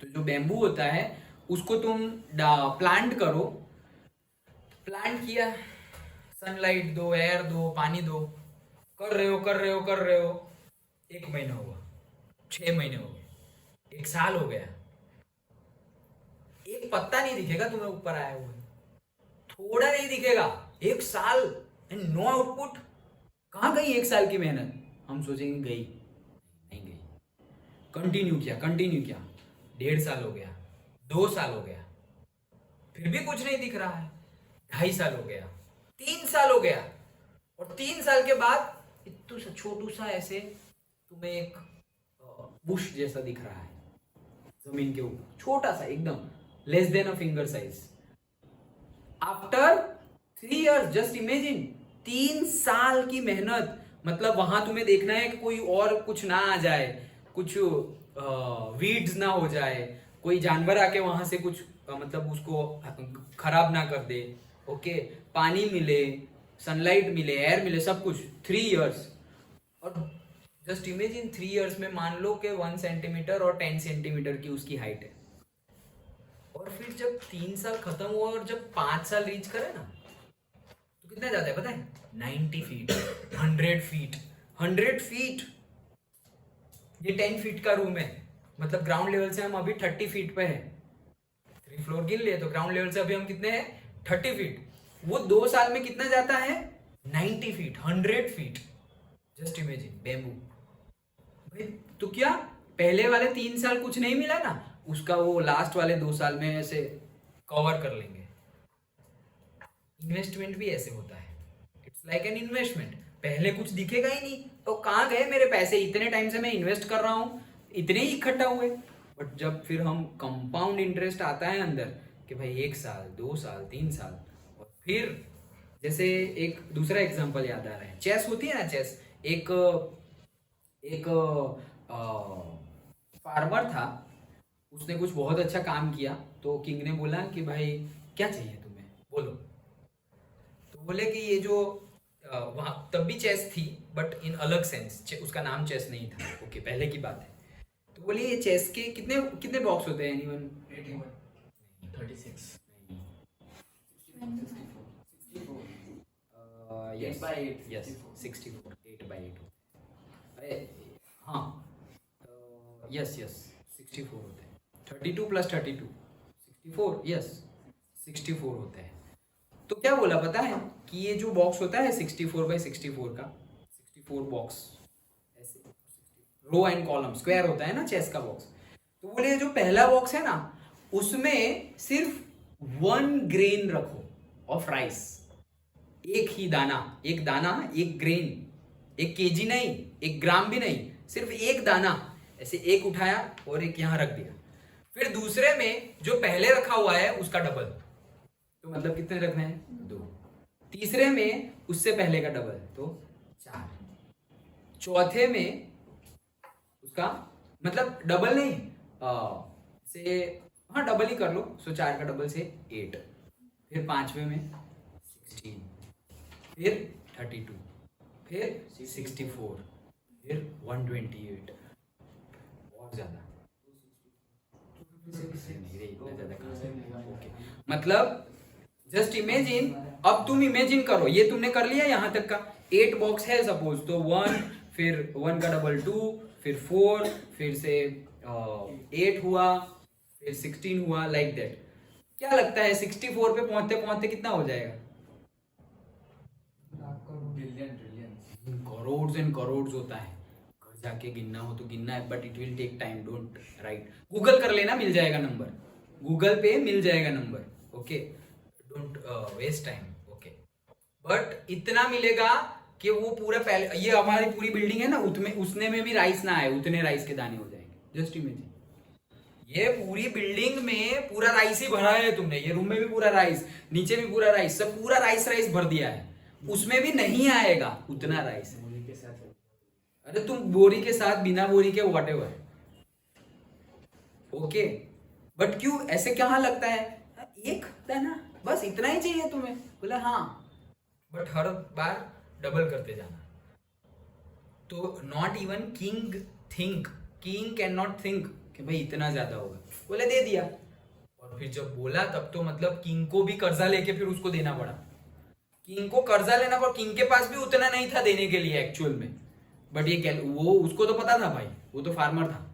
तो जो बेम्बू होता है उसको तुम प्लांट करो, प्लांट किया, सनलाइट दो, एयर दो, पानी दो, कर रहे हो, 1 महीना हुआ, 6 महीने हो गए, 1 साल हो गया, एक पत्ता नहीं दिखेगा तुम्हें ऊपर आया हुआ, थोड़ा नहीं दिखेगा, 1 साल एंड नो आउटपुट। कहां गई 1 साल की मेहनत? हम सोचेंगे गई, नहीं गई। कंटिन्यू किया, 1.5 साल हो गया, 2 साल हो गया, फिर भी कुछ नहीं दिख रहा है, 2.5 साल हो गया, 3 साल हो गया, और 3 साल के बाद इतना सा छोटू सा ऐसे तुम्हें एक बुश जैसा दिख रहा है जमीन के ऊपर, छोटा सा एकदम, less than a finger size. After 3 years, just imagine, 3 साल की मेहनत, मतलब वहां तुम्हें देखना है कि कोई और कुछ ना आ जाए, कुछ वीड्स ना हो जाए, कोई जानवर आके वहां से कुछ मतलब उसको खराब ना कर दे। ओके, पानी मिले, सनलाइट मिले, एयर मिले, सब कुछ। 3 years, और जस्ट इमेजिन 3 years में मान लो कि 1 सेंटीमीटर और 10 सेंटीमीटर की उसकी हाइट है, और फिर जब 3 साल खत्म हुआ और जब 5 साल रीच करे ना, तो कितना जाता है पता है? 90 फीट, 100 फीट। ये 10 फीट का रूम है, मतलब ग्राउंड लेवल से हम अभी 30 फीट पे है, 3 फ्लोर गिन लिए तो ग्राउंड लेवल से अभी हम कितने हैं? 30 फीट। वो 2 साल में कितना जाता है? 90 feet, 100 feet. Just imagine, bamboo भाई। तो क्या पहले वाले 3 साल कुछ नहीं मिला ना, उसका वो लास्ट वाले 2 साल में ऐसे कवर कर लेंगे। इन्वेस्टमेंट भी ऐसे होता है, इट्स लाइक एन इन्वेस्टमेंट। पहले कुछ दिखेगा ही नहीं, तो कहाँ गए मेरे पैसे? इतने टाइम से मैं इन्वेस्ट कर रहा हूँ, इतने ही इकट्ठा हुए। बट जब फिर हम कंपाउंड इंटरेस्ट आता है अंदर कि भाई 1 साल, 2 साल, 3 साल, और फिर जैसे एक दूसरा एग्जांपल याद आ रहा है, चेस होती है ना, चेस। एक फार्मर था, उसने कुछ बहुत अच्छा काम किया, तो किंग ने बोला कि भाई क्या चाहिए तुम्हें, बोलो। तो बोले कि ये जो वहां तब भी चेस थी, बट इन अलग सेंस, उसका नाम चेस नहीं था। ओके, पहले की बात है। तो बोले ये चेस के कितने कितने बॉक्स होते हैं? Anyone? 36 yes 8 by 8 yes 64 8 by 8 अरे हाँ, यस 64 होते हैं। 32 + 32 64, यस 64 होते हैं। तो क्या बोला पता है कि ये जो बॉक्स होता है 64 by 64 का, 64 बॉक्स ऐसे, रो एंड कॉलम, स्क्वायर होता है ना चेस का बॉक्स। तो बोले जो पहला बॉक्स है ना, उसमें सिर्फ 1 ग्रेन रखो ऑफ राइस, एक ही दाना, एक ग्रेन, 1 kg नहीं, 1 ग्राम भी नहीं, सिर्फ एक दाना, ऐसे एक उठाया और एक यहां रख दिया। फिर दूसरे में जो पहले रखा हुआ है उसका डबल, तो मतलब कितने रखना है? 2। तीसरे में उससे पहले का डबल, तो 4। चौथे में उसका मतलब डबल नहीं, हाँ डबल ही कर लो, सो 4 का डबल से 8। फिर पांचवे में 16, फिर 32, फिर 64, फिर 128, बहुत ज्यादा नहीं रे, इतना ज्यादा कहाँ से? ओके, मतलब जस्ट इमेजिन, अब तुम इमेजिन करो, ये तुमने कर लिया यहाँ तक का, 8 बॉक्स है सपोज, तो 1, फिर 1 का डबल 2, फिर 4, फिर से 8 हुआ, फिर 16 हुआ, लाइक दैट। क्या लगता है 64 पे पहुंचते पहुंचते कितना हो जाएगा? Billion trillion crore and crore होता है, घर जाके गिनना हो तो गिनना है, but it will take time, don't write, Google कर लेना, मिल जाएगा नंबर, गूगल पे मिल जाएगा number, okay, don't waste time, okay. But इतना मिलेगा कि वो पूरा पहले, ये हमारी पूरी बिल्डिंग है ना, उसने में भी राइस ना आए, उतने राइस के दाने हो जाएंगे, जस्ट इमेजिन। ये पूरी बिल्डिंग में पूरा राइस ही भरा है तुमने, ये रूम में भी पूरा राइस, नीचे भी पूरा राइस, सब पूरा राइस भर दिया है, उसमें भी नहीं आएगा उतना राइस। बोली के साथ अरे तुम बोरी के साथ, बिना बोरी के, व्हाटएवर, ओके। बट क्यों ऐसे क्या लगता है, एक दाना बस इतना ही चाहिए तुम्हें, बोला हाँ, बट हर बार डबल करते जाना। तो not even king think, king can not think कि भाई इतना ज्यादा होगा, बोले दे दिया, और फिर जब बोला तब तो मतलब किंग को भी कर्जा लेके फिर उसको देना पड़ा, किंग को कर्जा लेना पड़ा, किंग के पास भी उतना नहीं था देने के लिए एक्चुअल में, बट ये वो उसको तो पता था भाई, वो तो फार्मर था,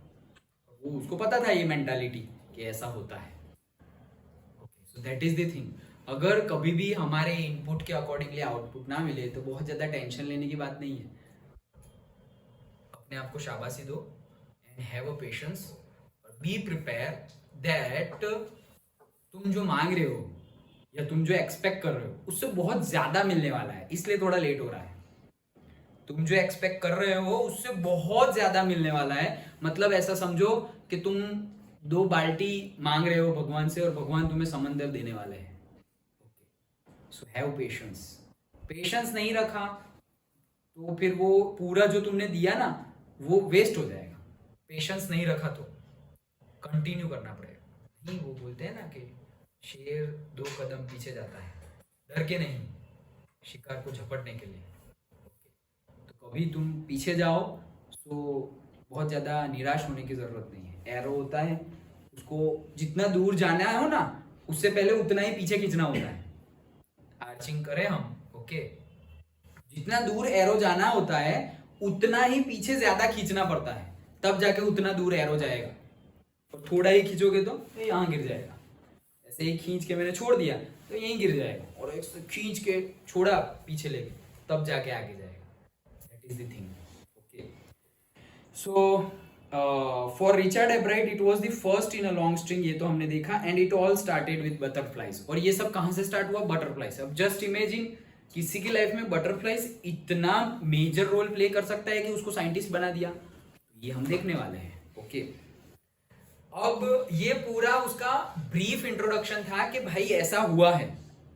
वो उसको पता था ये मेंटालिटी कि ऐसा होता है, सो दैट इज द थिंग। अगर कभी भी हमारे इनपुट के अकॉर्डिंगली आउटपुट ना मिले तो बहुत ज्यादा टेंशन लेने की बात नहीं है, अपने आप को शाबाशी दो and have a patience, be prepare that तुम जो मांग रहे हो या तुम जो एक्सपेक्ट कर रहे हो उससे बहुत ज्यादा मिलने वाला है, इसलिए थोड़ा लेट हो रहा है। तुम जो एक्सपेक्ट कर रहे हो उससे बहुत ज्यादा मिलने वाला है, मतलब ऐसा समझो कि तुम 2 बाल्टी मांग रहे हो भगवान से और भगवान तुम्हें समंदर देने वाले हैं, सो हैव पेशेंस। पेशेंस नहीं रखा तो फिर वो पूरा जो तुमने दिया ना वो वेस्ट हो जाएगा, पेशेंस नहीं रखा तो कंटिन्यू करना पड़ेगा। नहीं, वो बोलते हैं ना कि शेर 2 कदम पीछे जाता है, डर के नहीं, शिकार को झपटने के लिए। तो कभी तुम पीछे जाओ तो बहुत ज़्यादा निराश होने की ज़रूरत नहीं है, एरो होता है, उसको जितना दूर जाना हो ना उससे पहले उतना ही पीछे खींचना होता है। आर्चिंग करें हम, ओके, जितना दूर एरो जाना होता है उतना ही पीछे ज्यादा खींचना पड़ता है, तब जाके उतना दूर एरो जाएगा, और थोड़ा ही खींचोगे तो यहाँ गिर जाएगा। ऐसे ही खींच के मैंने छोड़ दिया तो यहीं गिर जाएगा, और एक से खींच के छोड़ा पीछे लेके तब जाके आगे जाएगा, that is the thing, okay. So for Richard एब्राइट it was the first in a long string, ये तो हमने देखा, and it all started with butterflies. और ये सब कहाँ से स्टार्ट हुआ? बटरफ्लाइज। अब जस्ट इमेजिन किसी की लाइफ में बटरफ्लाइज इतना मेजर रोल प्ले कर सकता है कि उसको साइंटिस्ट बना दिया, ये हम देखने वाले हैं, ओके। अब ये पूरा उसका ब्रीफ इंट्रोडक्शन था कि भाई ऐसा हुआ है,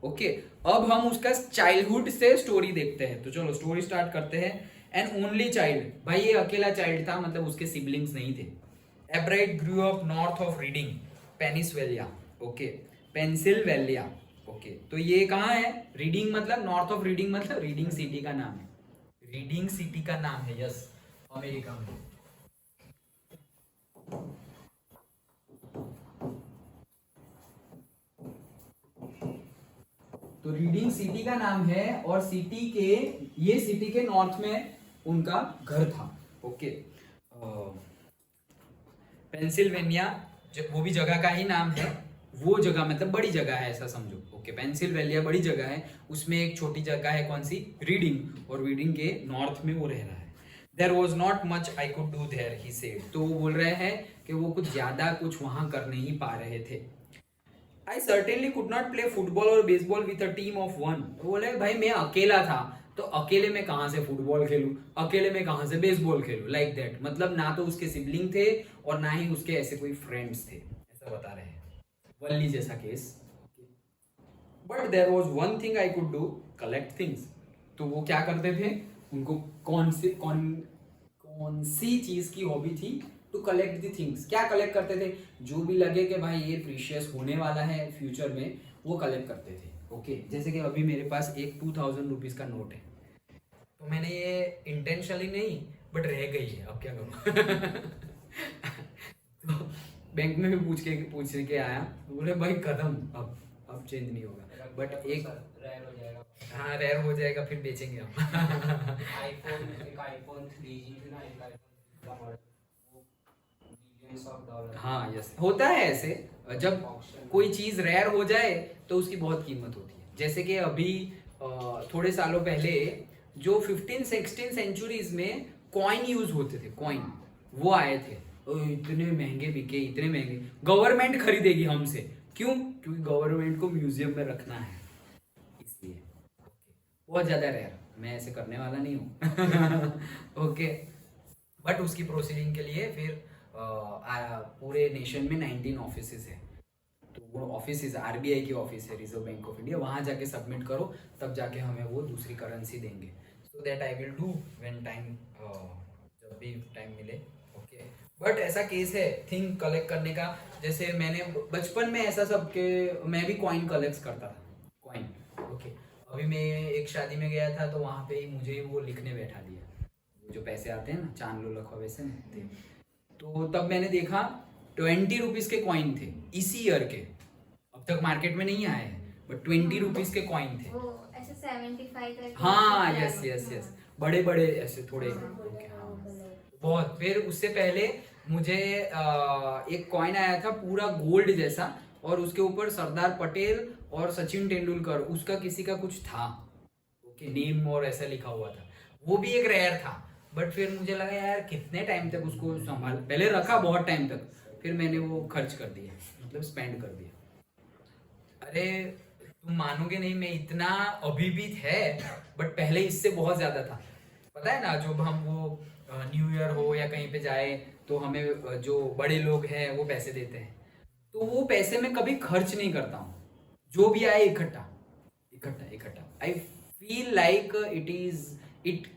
ओके। अब हम उसका चाइल्डहुड से स्टोरी देखते हैं, तो चलो स्टोरी स्टार्ट करते हैं। एन ओनली चाइल्ड, भाई ये अकेला चाइल्ड था, मतलब उसके सिबलिंग्स नहीं थे। Ebright grew up north of Reading, Pennsylvania, okay, Pennsylvania, okay. तो ये कहाँ है? रीडिंग मतलब नॉर्थ ऑफ रीडिंग मतलब रीडिंग सिटी का नाम है, रीडिंग सिटी का नाम है, यस, अमेरिका में। तो रीडिंग सिटी का नाम है, और सिटी के, ये सिटी के नॉर्थ में उनका घर था, ओके। पेंसिल्वेनिया वो भी जगह का ही नाम है, वो जगह मतलब बड़ी जगह है ऐसा समझो, ओके। पेंसिल्वेनिया बड़ी जगह है, उसमें एक छोटी जगह है कौन सी? रीडिंग, और रीडिंग के नॉर्थ में वो रह रहा है। There was not much I could do there, he said, तो वो बोल रहे हैं कि वो कुछ ज्यादा कुछ वहां कर नहीं पा रहे थे। I certainly could not play football or baseball with a team of one. बोले भाई मैं अकेला था, तो अकेले में कहाँ से फुटबॉल खेलूं, अकेले में कहाँ से बेसबॉल खेलूं, लाइक दैट। मतलब ना तो उसके सिबलिंग थे और ना ही उसके ऐसे कोई फ्रेंड्स थे, ऐसा बता रहे हैं, वल्ली जैसा case. But there was one thing I could do, collect things. तो वो क्या करते थे, उनको कौन सी चीज की हॉबी थी, टू कलेक्ट द थिंग्स। क्या कलेक्ट करते थे, जो भी लगे कि भाई ये प्रीशियस होने वाला है फ्यूचर में, वो कलेक्ट करते थे। ओके, जैसे कि अभी मेरे पास एक 2000 रुपीज का नोट है, तो मैंने ये इंटेंशनली नहीं, बट रह गई है, अब क्या करूँ। तो बैंक में भी पूछ के आया, तो बोले भाई खत्म, अब चेंज नहीं होगा। बट एक रेयर हो जाएगा। हाँ, रेयर हो जाएगा, फिर बेचेंगे हम। आईफोन 3G थी ना, एक आईफोन का मॉडल, वो बिलियंस ऑफ डॉलर। हाँ यस, होता है ऐसे, जब कोई चीज रेयर हो जाए तो उसकी बहुत कीमत होती है। जैसे कि अभी थोड़े सालों पहले जो 15-16 सेंचुरीज में कॉइन यूज होते थे, कॉइन वो आए थे, इतने महंगे बिके, इतने महंगे, गवर्नमेंट खरीदेगी हमसे, क्यों? क्योंकि गवर्नमेंट को म्यूजियम में रखना है, इसलिए। बहुत ज्यादा रेयर, मैं ऐसे करने वाला नहीं हूँ। ओके, बट उसकी प्रोसीडिंग के लिए फिर पूरे नेशन में 19 ऑफिसेज है, तो वो ऑफिस आरबीआई की ऑफिस है, रिजर्व बैंक ऑफ इंडिया, वहाँ जाके सबमिट करो, तब जाके हमें वो दूसरी करेंसी देंगे। So that I will do when time, जब भी टाइम मिले। ओके, बट ऐसा केस है थिंग कलेक्ट करने का। जैसे मैंने बचपन में ऐसा सब के मैं भी कॉइन कलेक्ट करता था, कॉइन। ओके, अभी मैं एक शादी में गया था, तो वहाँ पे ही मुझे वो लिखने बैठा दिया, वो जो पैसे आते हैं ना, चांद लो लखो वैसे थे। तो तब मैंने देखा 20 रुपीज के कॉइन थे इसी ईयर के, अब तक मार्केट में नहीं आए हैं, बट 20 रुपीज के कॉइन थे। वो ऐसे 75 करके। हाँ यस यस यस, बड़े बड़े ऐसे थोड़े। बहुत, फिर उससे पहले मुझे एक कॉइन आया था पूरा गोल्ड जैसा, और उसके ऊपर सरदार पटेल और सचिन तेंदुलकर, उसका किसी का कुछ था, ओके, नेम और ऐसा लिखा हुआ था। वो भी एक रेयर था, बट फिर मुझे लगा यार कितने टाइम तक उसको संभाल, पहले रखा बहुत टाइम तक, फिर मैंने वो खर्च कर दिया, मतलब स्पेंड कर दिया। अरे तुम मानोगे नहीं, मैं इतना अभी भी है, बट पहले इससे बहुत ज्यादा था। पता है ना, जब हम वो न्यू ईयर हो या कहीं पे जाए, तो हमें जो बड़े लोग हैं वो पैसे देते हैं, तो वो पैसे मैं कभी खर्च नहीं करता हूँ, जो भी आए इकट्ठा इकट्ठा इकट्ठा। I feel like it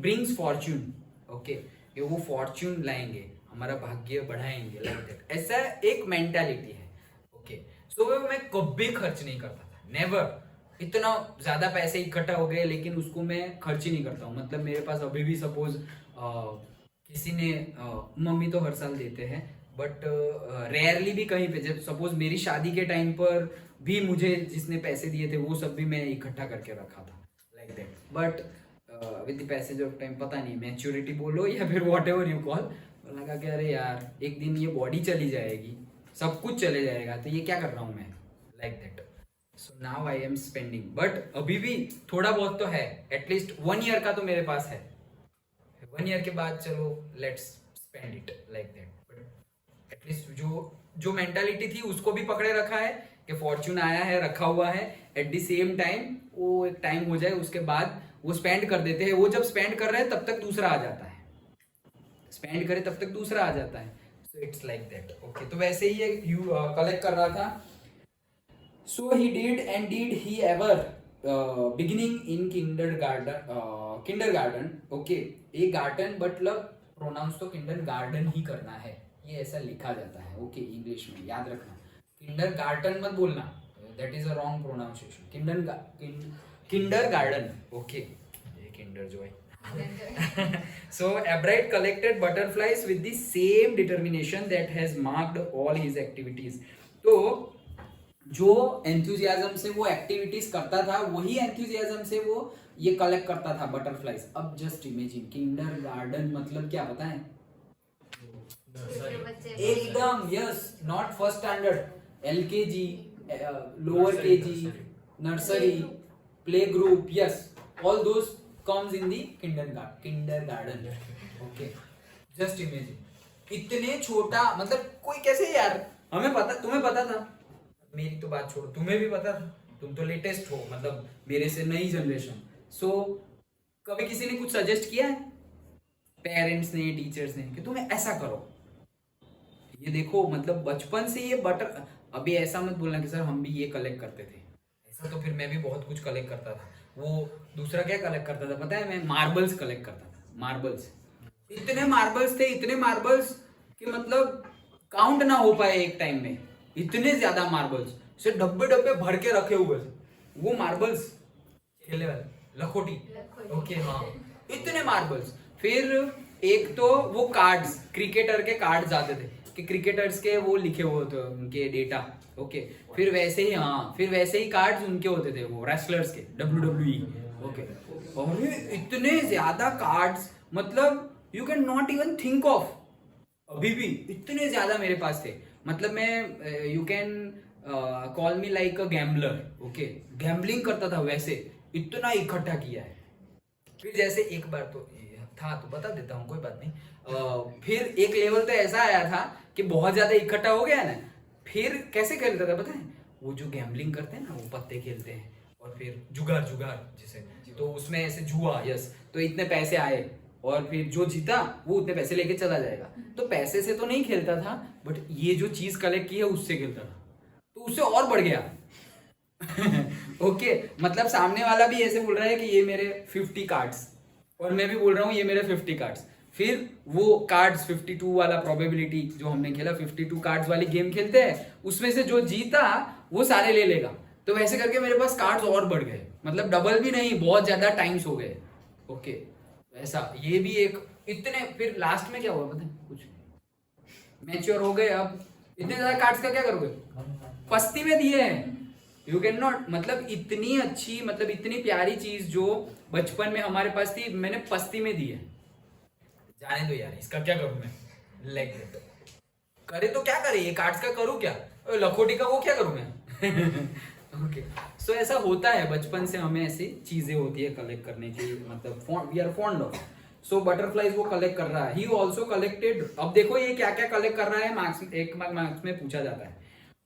brings Fortune. Okay, ये वो फॉर्च्यून लाएंगे, हमारा भाग्य बढ़ाएंगे, लाइक दैट, ऐसा एक मेंटालिटी है। ओके, सो मैं कभी खर्च नहीं करता था, नेवर। इतना ज्यादा पैसे इकट्ठा हो गए, लेकिन उसको मैं खर्च ही नहीं करता हूँ। मतलब मेरे पास अभी भी सपोज किसी ने मम्मी तो हर साल देते हैं, बट रेयरली भी कहीं पे, जब सपोज मेरी शादी के टाइम पर भी मुझे जिसने पैसे दिए थे, वो सब भी मैं इकट्ठा करके रखा था, like that. But with the passage of time, पता नहीं मैच्योरिटी बोलो या फिर वॉट एवर यू कॉल, लगा कि अरे यार एक दिन ये बॉडी चली जाएगी, सब कुछ चले जाएगा, तो ये क्या कर रहा हूँ मैं, like that. So now I am spending, but अभी भी थोड़ा बहुत तो है, एटलीस्ट 1 ईयर का तो मेरे पास है। 1 ईयर के बाद चलो let's spend it, like that. But at least जो मेंटालिटी थी उसको भी पकड़े रखा है कि फॉर्च्यून आया है, रखा हुआ है, एट द सेम टाइम वो एक टाइम हो जाए, उसके बाद वो स्पेंड कर देते हैं। वो जब स्पेंड कर रहे हैं तब तक दूसरा आ जाता है, स्पेंड करे तब तक दूसरा आ जाता है। So it's like that. Okay, तो वैसे ही ये कलेक्ट कर रहा था। So he did and did he ever beginning in kindergarten. Okay, ये गार्डन मतलब प्रोनाउंस तो किंडरगार्टन ही करना है, ये ऐसा लिखा जाता है। ओके, इंग्लिश में याद रखना, किंडरगार्टन मत बोलना, that is a wrong pronunciation. Kindergarten. Okay, ये किंडर जो है। So Albright collected butterflies with the same determination that has marked all his activities. तो जो एंथुजियाज्म से वो एक्टिविटीज करता था, वही एंथुजियाज्म से वो ये कलेक्ट करता था बटरफ्लाइज। अब जस्ट इमेजिन, किंडरगार्टन मतलब क्या पता है? एकदम yes, not first standard, LKG, lower KG, nursery, play group, yes, all those comes in the kindergarten. Okay, just imagine, इतने छोटा, मतलब कोई कैसे यार, हमें पता, तुम्हें पता था, मेरी तो बात छोड़ो, तुम्हें भी पता था, तुम तो लेटेस्ट हो, मतलब मेरे से नई जनरेशन। सो कभी किसी ने कुछ सजेस्ट किया है, पेरेंट्स ने, टीचर्स ने, कि तुम्हें ऐसा करो, ये देखो मतलब बचपन से ये बटर, अभी ऐसा मत बोलना कि सर हम भी ये कलेक्ट करते थे, ऐसा तो फिर मैं भी बहुत कुछ कलेक्ट करता था। वो दूसरा क्या कलेक्ट करता था पता है, मैं मार्बल्स कलेक्ट करता था, मार्बल्स। इतने मार्बल्स थे, इतने मार्बल्स कि मतलब काउंट ना हो पाए एक टाइम में, इतने ज्यादा मार्बल्स से डब्बे डब्बे भर के रखे हुए थे वो मार्बल्स, खेलने वाले लखोटी। ओके हाँ, इतने मार्बल्स। फिर एक तो वो कार्ड्स, क्रिकेटर के कार्ड्स आते थे कि क्रिकेटर्स के वो लिखे हुए होते उनके डेटा। ओके, फिर वैसे ही हाँ, फिर वैसे ही कार्ड्स उनके होते थे वो रेसलर्स के, WWE। ओके, और ये इतने ज्यादा कार्ड्स, मतलब you can not even think of, अभी भी इतने ज्यादा मेरे पास थे। मतलब मैं you can call me like a gambler. Okay, gambling करता था वैसे, इतना इकट्ठा किया है। फिर जैसे एक बार तो था, तो बता देता हूँ कोई बात नहीं। फिर एक लेवल तो ऐसा आया था कि बहुत ज्यादा इकट्ठा हो गया ना, फिर कैसे खेलता था पता है, वो जो गैम्बलिंग करते हैं ना वो पत्ते खेलते हैं, और फिर जुगार जुगार जिसे, तो उसमें ऐसे जुआ, यस, तो इतने पैसे आए और फिर जो जीता वो उतने पैसे लेके चला जाएगा। तो पैसे से तो नहीं खेलता था, बट ये जो चीज कलेक्ट की है उससे खेलता था, तो उससे और बढ़ गया। ओके, मतलब सामने वाला भी ऐसे बोल रहा है कि ये मेरे 50 कार्ड्स, और मैं भी बोल रहा हूँ ये मेरे 50 कार्ड्स। फिर वो कार्ड्स 52 वाला प्रोबेबिलिटी जो हमने खेला, 52 कार्ड्स वाली गेम खेलते हैं, उसमें से जो जीता वो सारे ले लेगा। तो वैसे करके मेरे पास कार्ड्स और बढ़ गए, मतलब डबल भी नहीं, बहुत ज्यादा टाइम्स हो गए। ओके, ऐसा ये भी एक, इतने, फिर लास्ट में क्या हुआ पता है, कुछ मैच्योर हो गए, अब इतने ज्यादा कार्ड्स का क्या करोगे, पस्ती में दिए हैं। यू कैन नॉट, मतलब इतनी अच्छी, मतलब इतनी प्यारी चीज जो बचपन में हमारे पास थी, मैंने पस्ती में दी है। जाने दो यार, इसका क्या करूं मैं, लाइक करे तो क्या करे, ये कार्ड्स का करूं क्या, लखोटी का वो क्या करूं मैं। ओके, सो ऐसा होता है, बचपन से हमें ऐसी चीजें होती है कलेक्ट करने की, मतलब we are fond of. So butterflies वो कलेक्ट कर रहा है, ही ऑल्सो कलेक्टेड। अब देखो ये क्या क्या कलेक्ट कर रहा है, मार्क्स, एक मार्क्स में पूछा जाता है।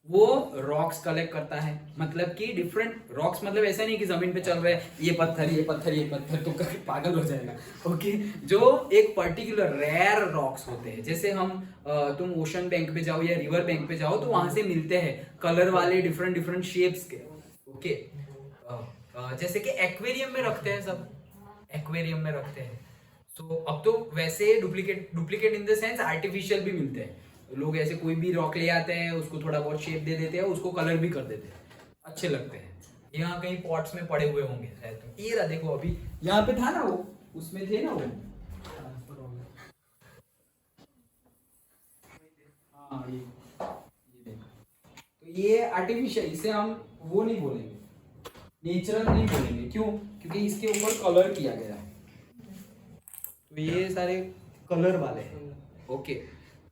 वो रॉक्स कलेक्ट करता है, मतलब कि डिफरेंट रॉक्स, मतलब ऐसा नहीं कि जमीन पे चल रहे हैं ये पत्थर ये पत्थर ये पत्थर, तो पागल हो जाएगा। ओके, जो एक पर्टिकुलर रेयर रॉक्स होते हैं, जैसे हम तुम ओशन बैंक पे जाओ या रिवर बैंक पे जाओ तो वहां से मिलते हैं कलर वाले डिफरेंट डिफरेंट शेप्स के। ओके, जैसे कि एक्वेरियम में रखते हैं सब, एक्वेरियम में रखते हैं। सो अब तो वैसे duplicate, duplicate in the sense artificial भी मिलते हैं। लोग ऐसे कोई भी रॉक ले आते हैं, उसको थोड़ा बहुत शेप दे देते हैं, उसको कलर भी कर देते हैं, अच्छे लगते हैं। यहाँ कहीं पॉट्स में पड़े हुए होंगे शायद, तो ये रहा देखो, अभी यहाँ पे था ना वो, उसमें थे ना वो, हाँ ये देखो, तो ये आर्टिफिशियल, इसे हम वो नहीं बोलेंगे, नेचुरल नहीं बोलेंगे। क्यों? क्योंकि इसके ऊपर कलर किया गया है, तो ये सारे कलर वाले हैं। ओके,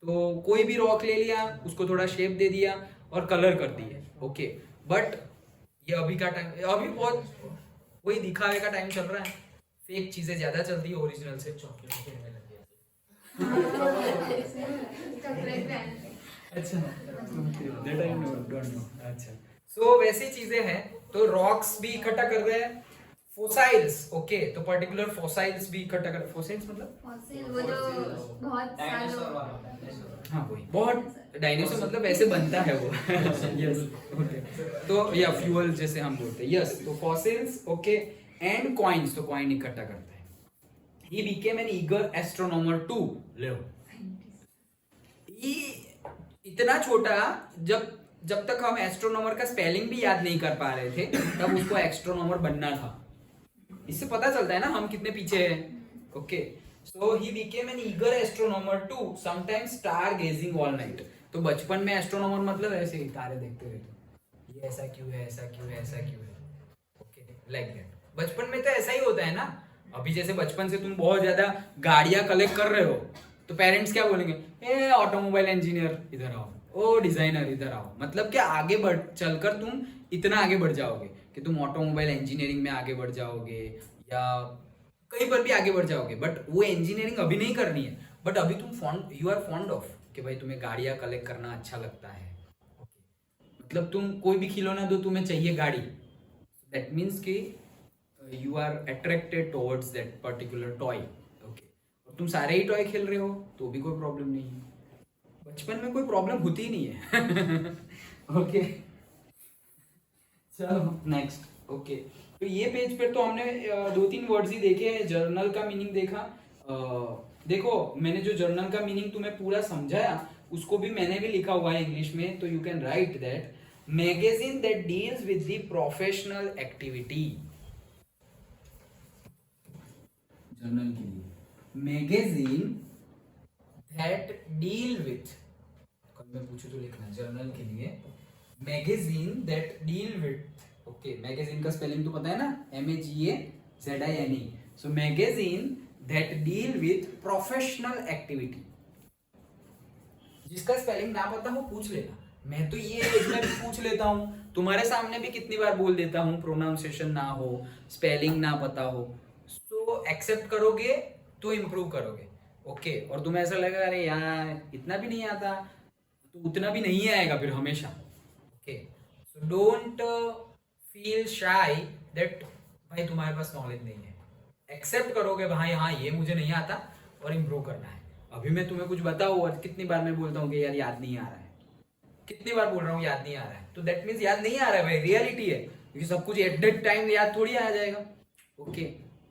तो कोई भी रॉक ले लिया, उसको थोड़ा शेप दे दिया और कलर कर दिए। ओके, बट ये अभी का टाइम, अभी बहुत वही दिखावे का टाइम चल रहा है, फेक चीजें ज्यादा चलती है ओरिजिनल से। अच्छा, दैट आई डोंट नो। अच्छा, सो वैसी चीजें हैं, तो रॉक्स भी इकट्ठा कर रहे हैं, फोसाइल्स। ओके, तो पर्टिकुलर फोसाइल्स भी इकट्ठा कर, फोसाइल्स मतलब फॉसिल, वो जो बहुत डायनासोर सालों, वाला, हाँ वही, बहुत डायनासोर मतलब वैसे बनता है वो। यस, ओके, तो या फ्यूल जैसे हम बोलते हैं, यस, तो फॉसिल्स। ओके, एंड कॉइन्स, तो कॉइन इकट्ठा करता है। He became an eager astronomer to live. इतना छोटा, जब तक हम एस्ट्रोनॉमर का स्पेलिंग भी याद नहीं कर पा रहे थे, तब उसको एस्ट्रोनॉमर बनना था। इससे पता चलता है ना हम कितने पीछे हैं। Okay, so he became an eager astronomer to sometimes star gazing all night. तो बचपन में एस्ट्रोनॉमर मतलब ऐसे ही तारे देखते रहते, ये ऐसा क्यों है, ऐसा क्यों है, ऐसा क्यों है। Okay, like that. बचपन में तो ऐसा ही होता है ना। अभी जैसे बचपन से तुम बहुत ज्यादा गाड़ियां कलेक्ट कर रहे हो, तो पेरेंट्स क्या बोलेंगे, ए ऑटोमोबाइल इंजीनियर इधर आओ, ओ डिजाइनर इधर आओ। मतलब क्या आगे बढ़ चलकर तुम इतना आगे बढ़ जाओगे कि तुम ऑटोमोबाइल इंजीनियरिंग में आगे बढ़ जाओगे या कहीं पर भी आगे बढ़ जाओगे। बट वो इंजीनियरिंग अभी नहीं करनी है, बट अभी तुम fond, you are fond of कि भाई तुम्हें गाड़ियां कलेक्ट करना अच्छा लगता है। मतलब तुम कोई भी खिलौना दो, तुम्हें चाहिए गाड़ी, दैट मीन्स कि you are attracted towards that particular toy. Okay, तुम सारे ही टॉय खेल रहे हो तो भी कोई प्रॉब्लम नहीं है। बचपन में कोई प्रॉब्लम होती ही नहीं है। ओके चलो नेक्स्ट। ओके तो ये पेज पे तो हमने 2-3 वर्ड्स ही देखे हैं। जर्नल का मीनिंग देखा। देखो मैंने जो जर्नल का मीनिंग तुम्हें पूरा समझाया उसको भी मैंने भी लिखा हुआ है इंग्लिश में, तो you can write that magazine that deals with the professional activity. Journal के लिए मैगजीन दैट डील विथ, कल मैं पूछूं तो लिखना जर्नल के लिए magazine that deal with. Okay magazine का स्पेलिंग तो पता है ना, MAGAZINE। So magazine that deal with professional activity. जिसका स्पेलिंग ना पता हो पूछ लेना, मैं तो ये एज में भी पूछ लेता हूँ, तुम्हारे सामने भी कितनी बार बोल देता हूँ, प्रोनाउंसिएशन ना हो, स्पेलिंग ना पता हो, तो एक्सेप्ट करोगे तो इम्प्रूव करोगे। ओके और तुम्हें ऐसा लगेगा अरे यार इतना भी नहीं आता, तो उतना भी नहीं आएगा फिर हमेशा। ओके सो डोंट फील शाई दैट भाई तुम्हारे पास नॉलेज नहीं है। एक्सेप्ट करोगे भाई हाँ ये मुझे नहीं आता और इम्प्रूव करना है। अभी मैं तुम्हें कुछ बताऊँ और कितनी बार मैं बोलता हूँ कि यार याद नहीं आ रहा है, कितनी बार बोल रहा हूँ याद नहीं आ रहा है, तो दैट मीन्स याद नहीं आ रहा है भाई, रियलिटी है। क्योंकि सब कुछ एट दैट टाइम याद थोड़ी आ जाएगा। ओके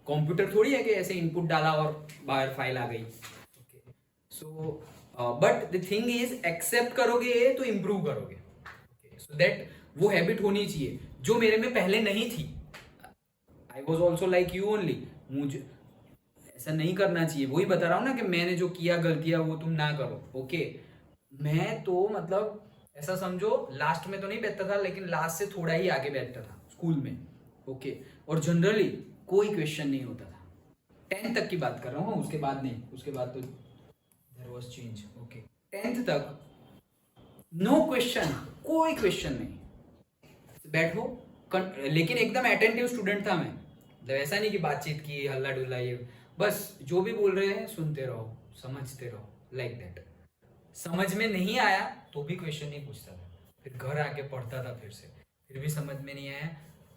कंप्यूटर थोड़ी है कि ऐसे इनपुट डाला और बाहर फाइल आ गई। Okay so but the thing is except करोगे तो इम्प्रूव करोगे। सो दैट वो हैबिट होनी चाहिए जो मेरे में पहले नहीं थी। I was also like you only, मुझे ऐसा नहीं करना चाहिए। वही बता रहा हूँ ना कि मैंने जो किया गलतियां वो तुम ना करो। ओके मैं तो मतलब ऐसा समझो लास्ट में तो नहीं बैठता था, लेकिन लास्ट से थोड़ा ही आगे बैठता था स्कूल में। ओके और जनरली कोई क्वेश्चन नहीं होता था। 10th तक की बात कर रहा हूँ, उसके बाद नहीं, उसके बाद तो there was change. Okay 10th तक नो क्वेश्चन, कोई क्वेश्चन नहीं, बैठो। लेकिन एकदम अटेंटिव स्टूडेंट था मैं, मतलब ऐसा नहीं कि बातचीत की हल्ला डुल्ला, ये बस जो भी बोल रहे हैं सुनते रहो, समझते रहो, लाइक दैट। समझ में नहीं आया तो भी क्वेश्चन नहीं पूछता था, फिर घर आके पढ़ता था फिर भी समझ में नहीं आया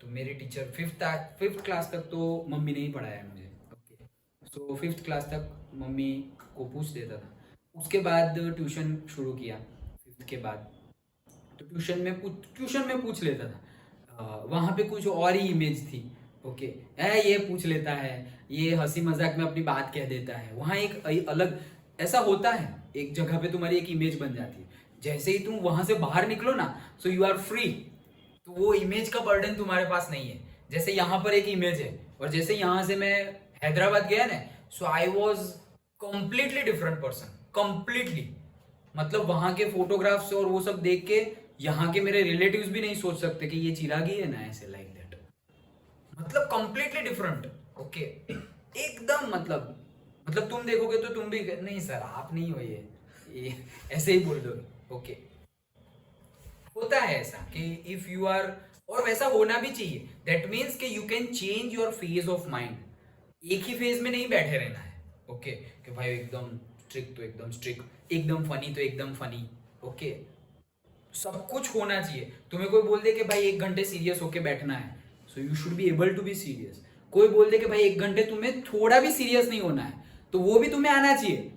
तो मेरी टीचर 5th क्लास तक तो मम्मी ने ही पढ़ाया मुझे। ओके सो 5th क्लास तक मम्मी को पूछ देता था। उसके बाद ट्यूशन शुरू किया 5th के बाद, तो ट्यूशन में पूछ लेता था। वहाँ पे कुछ और ही इमेज थी। ओके ये पूछ लेता है, ये हंसी मजाक में अपनी बात कह देता है। वहाँ एक अलग ऐसा होता है, एक जगह पे तुम्हारी एक इमेज बन जाती है। जैसे ही तुम वहां से बाहर निकलो ना, सो यू आर फ्री, तो वो इमेज का बर्डन तुम्हारे पास नहीं है। जैसे यहाँ पर एक इमेज है और जैसे यहाँ से मैं हैदराबाद गया ना, so I was completely different person, completely. मतलब वहां के फोटोग्राफ्स और वो सब देख के यहाँ के मेरे रिलेटिव्स भी नहीं सोच सकते कि ये चिरागी है ना, ऐसे लाइक दैट। मतलब कंप्लीटली डिफरेंट। ओके एकदम मतलब तुम देखोगे तो तुम भी नहीं सर आप नहीं हो, ये ऐसे ही बोल दो। ओके होता है ऐसा कि इफ यू आर, और वैसा होना भी चाहिए। दैट मीन्स कि you can change your phase of mind. एक ही फेज में नहीं बैठे रहना है। ओके कि भाई एकदम स्ट्रिक्ट तो एकदम स्ट्रिक्ट, एकदम फनी तो एकदम फनी। ओके सब कुछ होना चाहिए। तुम्हें कोई बोल दे कि भाई 1 घंटे सीरियस होके बैठना है, so you should be able to be serious. कोई बोल दे कि भाई 1 घंटे तुम्हें थोड़ा भी सीरियस नहीं होना है, तो वो भी तुम्हें आना चाहिए।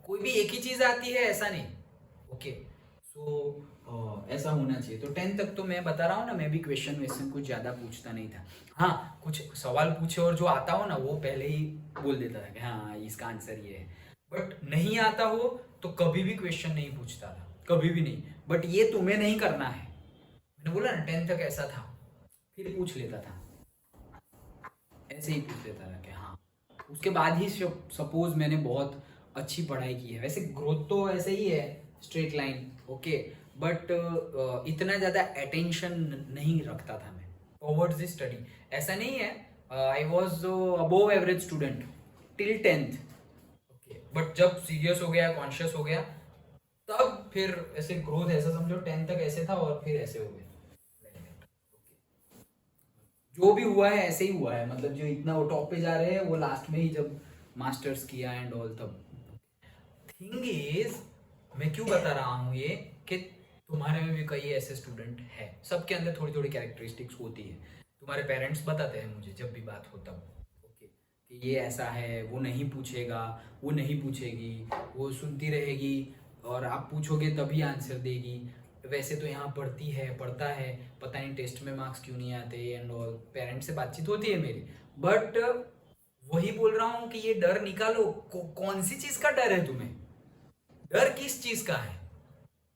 कोई भी एक ही चीज आती है ऐसा नहीं। ओके सो ऐसा होना चाहिए। तो 10th तक तो मैं बता रहा हूँ ना, मैं भी क्वेश्चन कुछ ज्यादा पूछता नहीं था। हाँ कुछ सवाल पूछे और जो आता हो ना वो पहले ही बोल देता था कि हाँ इसका आंसर ये है। बट नहीं आता हो तो कभी भी क्वेश्चन नहीं पूछता था, कभी भी नहीं। बट ये तुम्हें नहीं करना है। मैंने बोला ना 10th तक ऐसा था, फिर पूछ लेता था, ऐसे ही पूछ लेता था कि हाँ। उसके बाद ही सपोज मैंने बहुत अच्छी पढ़ाई की है। वैसे ग्रोथ तो ऐसे ही है, स्ट्रेट लाइन। ओके बट इतना ज़्यादा अटेंशन नहीं रखता था मैं टॉवर्ड्स द स्टडी। ऐसा नहीं है, I was above average student till 10th। Okay but जब सीरियस हो गया, कॉन्शियस हो गया, तब फिर ऐसे ग्रोथ ऐसा समझो 10th तक ऐसे था और फिर ऐसे हो गया। जो भी हुआ है ऐसे ही हुआ है। मतलब जो इतना वो टॉप पे जा रहे हैं वो लास्ट में ही जब मास्टर्स किया एंड ऑल, तब। थिंग इज मैं क्यों बता रहा हूँ ये कि तुम्हारे में भी कई ऐसे स्टूडेंट हैं, सबके अंदर थोड़ी थोड़ी कैरेक्टरिस्टिक्स होती है। तुम्हारे पेरेंट्स बताते हैं मुझे जब भी बात हो तब। ओके कि ये ऐसा है, वो नहीं पूछेगा, वो नहीं पूछेगी, वो सुनती रहेगी और आप पूछोगे तभी आंसर देगी, वैसे तो यहाँ पढ़ती है, पढ़ता है, पता नहीं टेस्ट में मार्क्स क्यों नहीं आते एंड ऑल। पेरेंट्स से बातचीत होती है मेरी, बट वही बोल रहा हूँ कि ये डर निकालो। कौन सी चीज का डर है तुम्हें? डर किस चीज का है?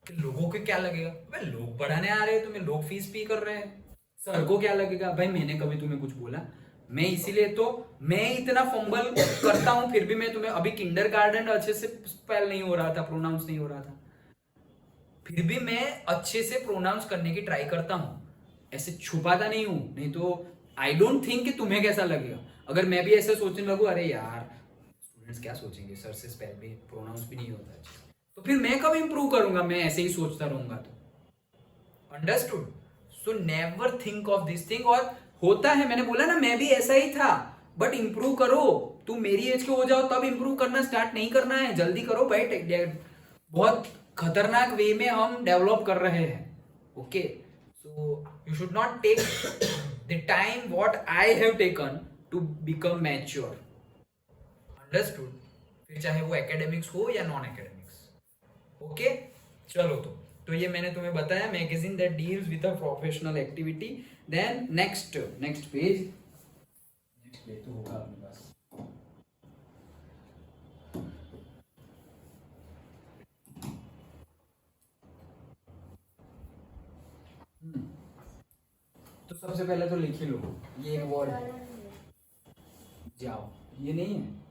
कि लोगों को क्या लगेगा? भाई लोग पढ़ाने आ रहे हैं तुम्हें, लोग फीस पे कर रहे हैं, सर को क्या लगेगा? भाई मैंने कभी तुम्हें कुछ बोला? मैं इसीलिए तो मैं इतना फंबल करता हूँ, फिर भी मैं तुम्हें अभी किंडरगार्टन अच्छे से स्पेल नहीं हो रहा था, प्रोनाउंस नहीं हो रहा था, फिर भी मैं अच्छे से प्रोनाउंस करने की ट्राई करता हूँ, ऐसे छुपाता नहीं हूँ। नहीं तो आई डोंट थिंक कि तुम्हें कैसा लगेगा अगर मैं भी ऐसे सोचने लगूँ, अरे यार स्टूडेंट्स क्या सोचेंगे, सर से स्पेल भी प्रोनाउंस भी नहीं होता है, तो फिर मैं कब इंप्रूव करूंगा? मैं ऐसे ही सोचता रहूंगा तो। Understood? So never think of this thing. और होता है, मैंने बोला ना मैं भी ऐसा ही था, बट इंप्रूव करो। तुम मेरी एज के हो जाओ तब इंप्रूव करना स्टार्ट नहीं करना है, जल्दी करो भाई। बहुत खतरनाक वे में हम डेवलप कर रहे हैं। Okay, so you should not take the time what I have taken to become mature. Understood? फिर चाहे वो एकेडमिक्स हो या नॉन एकेडमिक्स। ओके, चलो तो ये मैंने तुम्हें बताया, magazine that deals with a professional activity. Then next page तो होगा अपने पास। तो सबसे पहले तो लिख ही लो, ये एक वर्ड है, जाओ, ये नहीं है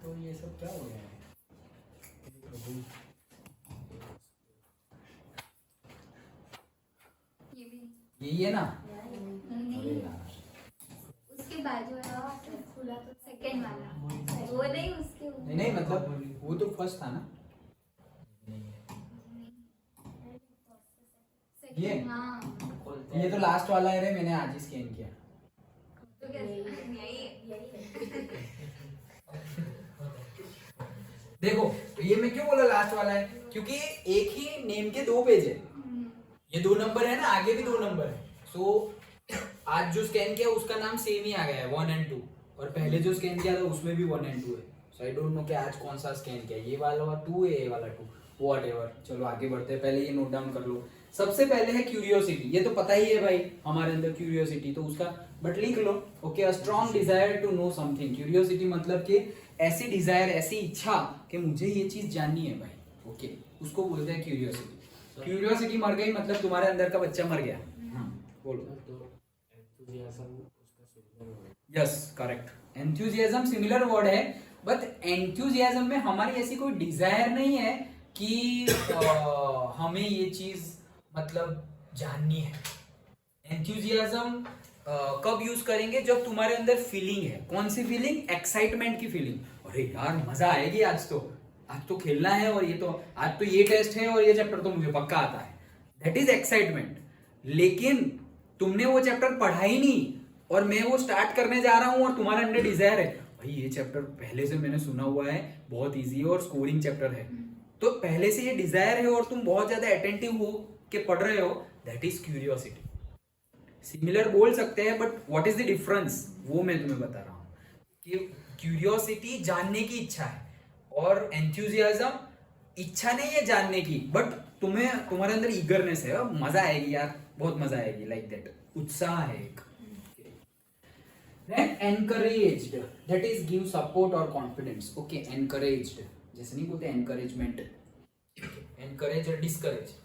तो ये सब क्या हो गया है? यही है ना? अरे यार, उसके बाजू वाला खुला तो सेकंड वाला वो नहीं, उसके ऊपर नहीं मतलब वो तो फर्स्ट था ना। ये हाँ, ये तो लास्ट वाला है रे, मैंने आज ही स्कैन किया। तो यही देखो ये मैं क्यों बोला लास्ट वाला है, क्योंकि एक ही नेम के दो पेज है, ये 2 नंबर है ना, आगे भी 2 नंबर है। सो आज जो स्कैन किया उसका नाम सेम ही आ गया है, 1 and 2, और पहले जो स्कैन किया था उसमें भी 1 and 2 है। सो आई डोंट नो कि आज कौन सा स्कैन किया, ये वाला 2 है, ये वाला 2, व्हाटएवर। चलो आगे बढ़ते हैं, पहले ये नोट डाउन कर लो। सबसे पहले है क्यूरियोसिटी, ये तो पता ही है भाई हमारे अंदर क्यूरियोसिटी, तो उसका बट लिख लो। Okay, a strong desire to know something. Curiosity मतलब कि ऐसी डिजायर, ऐसी इच्छा कि मुझे ये चीज जाननी है भाई। ओके, उसको बोलते हैं क्यूरियोसिटी। क्यूरियोसिटी मर गई मतलब तुम्हारे अंदर का बच्चा मर गया। बोलो। Yes, correct, enthusiasm similar word है, बट एंथुजियाज्म में हमारी ऐसी कोई डिजायर नहीं है कि हमें ये चीज मतलब जाननी है। एंथुजियाज्म कब यूज करेंगे? जब तुम्हारे अंदर फीलिंग है। कौन सी फीलिंग? एक्साइटमेंट की फीलिंग। अरे यार मजा आएगी आज तो खेलना है, और ये तो आज तो ये टेस्ट है और ये चैप्टर तो मुझे पक्का आता है, दैट इज एक्साइटमेंट। लेकिन तुमने वो चैप्टर पढ़ा ही नहीं और मैं वो स्टार्ट करने जा रहा हूं और तुम्हारे अंदर डिजायर है, भाई ये चैप्टर पहले से मैंने सुना हुआ है, बहुत इजी है और स्कोरिंग चैप्टर है, तो पहले से ये डिजायर है और तुम बहुत ज्यादा अटेंटिव हो के पढ़ रहे हो, दैट इज क्यूरियोसिटी। सिमिलर बोल सकते हैं, but what is the difference वो मैं तुम्हें बता रहा हूं कि क्यूरियोसिटी जानने की इच्छा है और एंथुजियाज्म इच्छा नहीं है जानने की, बट तुम्हारे अंदर ईगरनेस है, मजा आएगी यार, बहुत मजा आएगी, लाइक दैट, उत्साह है एक। Then encouraged, that is give support or confidence. Okay, encouraged, जैसे नहीं बोलते encouragement, encourage और discourage,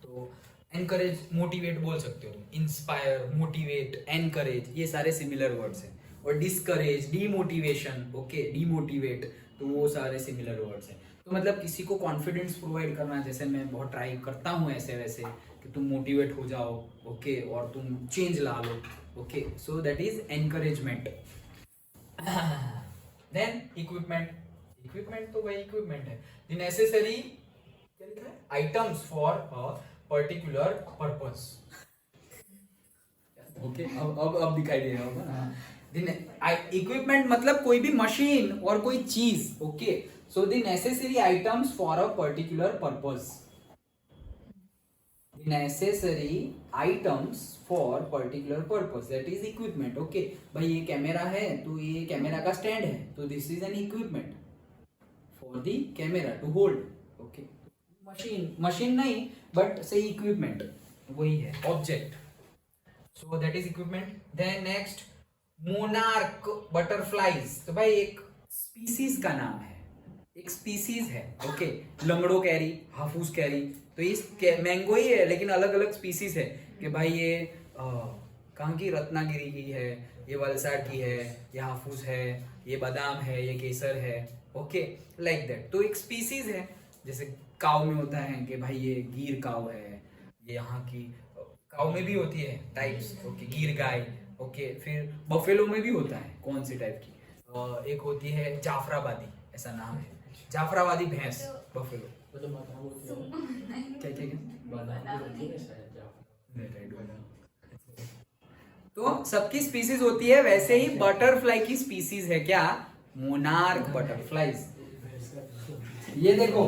तो encourage मोटिवेट बोल सकते हो, इंस्पायर, मोटिवेट, encourage, ये सारे सिमिलर वर्ड्स हैं। और discourage, डिमोटिवेशन, ओके, डिमोटिवेट, तो वो सारे सिमिलर वर्ड्स हैं। तो मतलब किसी को कॉन्फिडेंस प्रोवाइड करना, जैसे मैं बहुत ट्राई करता हूँ ऐसे वैसे कि तुम मोटिवेट हो जाओ, ओके, और तुम चेंज ला लो, okay, so that is encouragement. Then equipment तो भाई इक्विपमेंट है, द नेसेसरी क्या लिखा है, items for a particular purpose. Okay, अब दिखाई दे रहा होगा। इक्विपमेंट मतलब कोई भी मशीन और कोई चीज, okay, so the necessary items for a particular purpose. Necessary items for particular purpose, that is equipment. Okay भाई ये कैमरा है तो ये कैमरा का स्टैंड है, तो this is an equipment for the camera to hold. Okay machine नहीं but say equipment वही है, object. So that is equipment. Then next monarch butterflies, तो भाई एक स्पीसीज का नाम है, एक स्पीसीज है। ओके लंगड़ो कैरी, हाफूस कैरी, तो ये मैंगो ही है लेकिन अलग अलग स्पीसीज है कि भाई ये कहाँ की, रत्नागिरी की है, ये वलसाड़ की है, ये हाफूस है, ये बादाम है, ये केसर है। ओके लाइक दैट, तो एक स्पीसीज है। जैसे काव में होता है कि भाई ये गिर काव है, ये यहाँ की काव में भी होती है टाइप्स। ओके गिर गाय। ओके फिर बफेलो में भी होता है, कौन सी टाइप की, एक होती है जाफराबादी, ऐसा नाम है, जाफराबादी भैंस बफेलो। वो तो बादाम होती है, क्या क्या क्या बादाम होती है शायद जाफर। तो सबकी स्पीसीज होती है, वैसे ही बटरफ्लाई की स्पीसीज है क्या, मोनार्क बटरफ्लाईज। ये देखो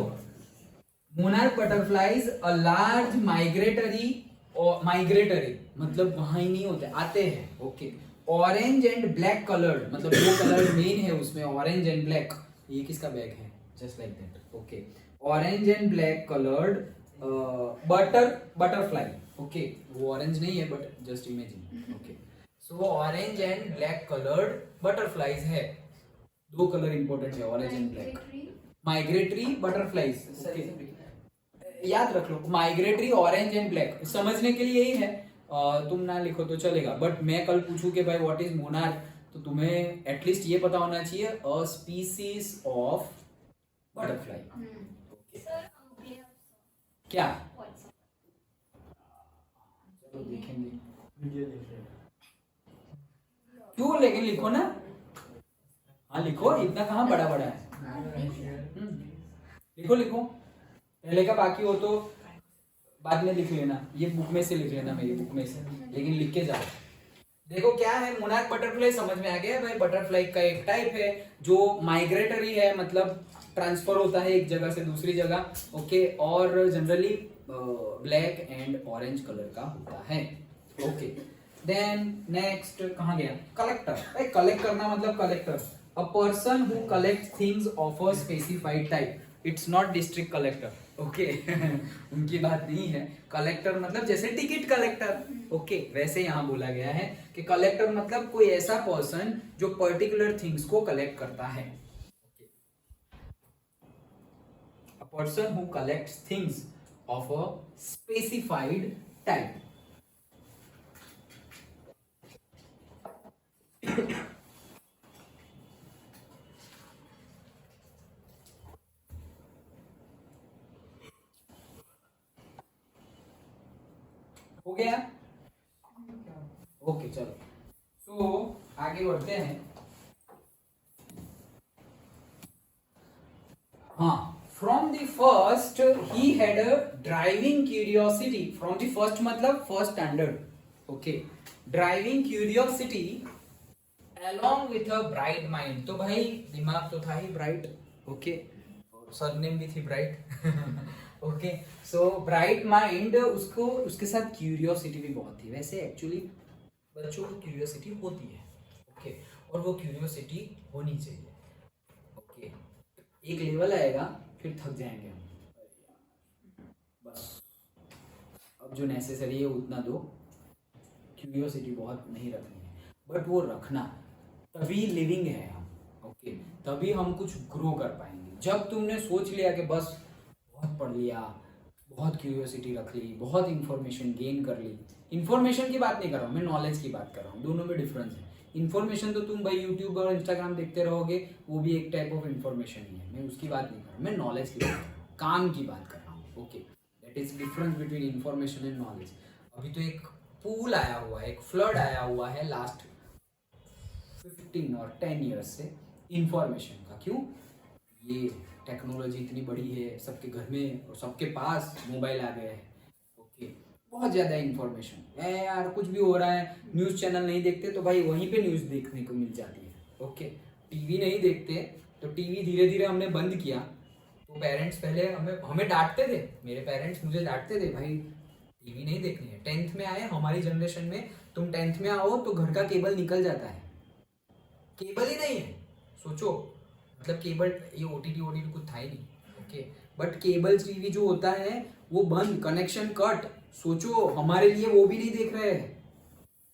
monarch butterflies a large migratory, और माइग्रेटरी मतलब वहां ही नहीं होते, आते हैं। Okay orange and black coloured, मतलब दो कलर मेन है उसमें, ऑरेंज एंड ब्लैक। ये किसका बैग है, just like that. Okay orange and black coloured butterfly. Okay वो ऑरेंज नहीं है but just imagine. Okay so orange and black coloured butterflies है, दो कलर इंपॉर्टेंट है, orange and black. Migratory butterflies, okay याद रख लो, माइग्रेटरी ऑरेंज एंड ब्लैक, समझने के लिए यही है। तुम ना लिखो तो चलेगा, बट मैं कल पूछूं कि भाई व्हाट इज मोनार्क, तो तुम्हें एटलीस्ट ये पता होना चाहिए, अ स्पीसीज ऑफ बटरफ्लाई। क्या चलो देखेंगे, वीडियो देख रहे हैं। क्यों, लेकिन लिखो ना, हाँ लिखो, इतना कहाँ बड़ा बड़ा है। लिखो लिखो, पहले का बाकी हो तो बाद में लिख लेना, ये बुक में से लिख लेना, मेरी बुक में से, लेकिन लिख के जाओ। देखो क्या है, मोनार्क बटरफ्लाई समझ में आ गया भाई, बटरफ्लाई का एक टाइप है जो माइग्रेटरी है, मतलब ट्रांसफर होता है एक जगह से दूसरी जगह। ओके और generally black and orange colour का होता है। ओके देन नेक्स्ट कहाँ गया, कलेक्टर। भाई कलेक्ट करना मतलब collector, a person who collect things of a specified type. It's not district collector. Okay उनकी बात नहीं है। कलेक्टर मतलब जैसे टिकट कलेक्टर, ओके वैसे यहाँ बोला गया है कि कलेक्टर मतलब कोई ऐसा पर्सन जो पर्टिकुलर थिंग्स को कलेक्ट करता है। A person who collects things of a specified type. हो गया, ओके चलो सो आगे बढ़ते हैं। हाँ from the first he had a driving curiosity, from the first मतलब first standard. Okay driving curiosity along with a bright mind, तो भाई दिमाग तो था ही ब्राइट। ओके सरनेम भी थी bright. Okay so bright mind, उसको उसके साथ क्यूरियोसिटी भी बहुत थी। वैसे एक्चुअली बच्चों को क्यूरियोसिटी होती है, ओके और वो क्यूरियोसिटी होनी चाहिए। ओके एक लेवल आएगा फिर थक जाएंगे हम, बस अब जो नेसेसरी है उतना दो, क्यूरियोसिटी बहुत नहीं रखनी है, बट वो रखना, तभी लिविंग है हम। ओके तभी हम कुछ ग्रो कर पाएंगे। जब तुमने सोच लिया कि बस बहुत पढ़ लिया, बहुत क्यूरियोसिटी रख ली, बहुत इंफॉर्मेशन गेन कर ली, इंफॉर्मेशन की बात नहीं कर रहा हूँ मैं, नॉलेज की बात कर रहा हूँ, दोनों में डिफरेंस है। इंफॉर्मेशन तो तुम भाई यूट्यूब और इंस्टाग्राम देखते रहोगे, वो भी एक टाइप ऑफ इंफॉर्मेशन ही है, मैं उसकी बात नहीं कर रहा हूँ, मैं नॉलेज की बात कर रहा हूँ, काम की बात कर रहा हूँ। Okay that is difference between information and knowledge. अभी तो एक पूल आया हुआ है, एक फ्लड आया हुआ है लास्ट 15 और 10 ईयर्स से इंफॉर्मेशन का। क्यों, ये टेक्नोलॉजी इतनी बड़ी है, सबके घर में और सबके पास मोबाइल आ गए हैं। ओके बहुत ज़्यादा इंफॉर्मेशन है यार, कुछ भी हो रहा है, न्यूज़ चैनल नहीं देखते तो भाई वहीं पे न्यूज़ देखने को मिल जाती है। ओके टीवी नहीं देखते तो टीवी धीरे धीरे हमने बंद किया, तो पेरेंट्स पहले हमें डांटते थे, मेरे पेरेंट्स मुझे डांटते थे, भाई टीवी नहीं देखनी है। 10th में आए, हमारी जनरेशन में तुम 10th में आओ तो घर का केबल निकल जाता है, केबल ही नहीं है। सोचो, मतलब केबल, ये ओटीटी कुछ था ही नहीं, ओके, बट केबल टीवी जो होता है वो बंद, कनेक्शन कट। सोचो, हमारे लिए वो भी नहीं देख रहे हैं।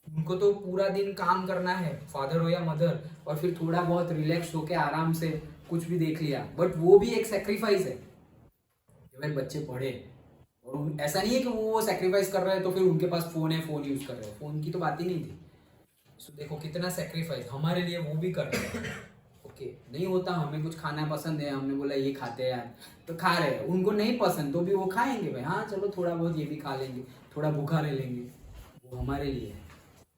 उनको तो पूरा दिन काम करना है, फादर हो या मदर, और फिर थोड़ा बहुत रिलैक्स होके आराम से कुछ भी देख लिया, बट वो भी एक सेक्रीफाइस है कि भाई बच्चे पढ़े। और ऐसा नहीं है कि वो सेक्रीफाइस कर रहे हैं तो फिर उनके पास फोन है, फोन यूज कर रहे हैं, फोन की तो बात ही नहीं थी। सो देखो कितना सेक्रीफाइस हमारे लिए वो भी कर रहे हैं। ओके, नहीं होता, हमें कुछ खाना पसंद है, हमने बोला ये खाते हैं यार, तो खा रहे हैं। उनको नहीं पसंद तो भी वो खाएंगे भाई, हाँ चलो थोड़ा बहुत ये भी खा लेंगे, थोड़ा भूखा रह लेंगे, वो हमारे लिए है,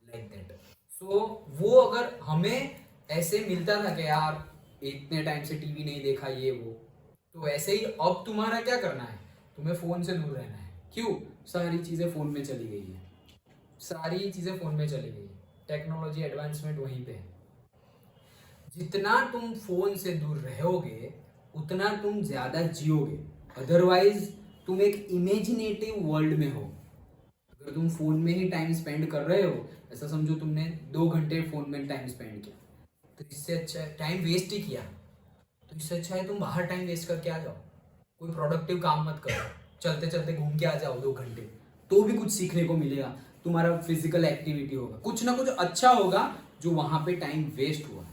लाइक दैट। सो वो अगर हमें ऐसे मिलता था कि यार इतने टाइम से टीवी नहीं देखा ये वो, तो ऐसे ही अब तुम्हारा क्या करना है, तुम्हें फोन से दूर रहना है। क्यों? सारी चीजें फोन में चली गई है, सारी चीजें फोन में चली गई है, टेक्नोलॉजी एडवांसमेंट वहीं पे है। जितना तुम फोन से दूर रहोगे उतना तुम ज्यादा जियोगे, अदरवाइज तुम एक इमेजिनेटिव वर्ल्ड में हो। अगर तुम फोन में ही टाइम स्पेंड कर रहे हो, ऐसा समझो तुमने 2 घंटे फोन में टाइम स्पेंड किया, तो इससे अच्छा टाइम वेस्ट ही किया, तो इससे अच्छा है तुम बाहर टाइम वेस्ट करके आ जाओ, कोई प्रोडक्टिव काम मत करो, चलते चलते घूम के आ जाओ 2 घंटे, तो भी कुछ सीखने को मिलेगा, तुम्हारा फिजिकल एक्टिविटी होगा, कुछ ना कुछ अच्छा होगा जो वहां पे टाइम वेस्ट हुआ है।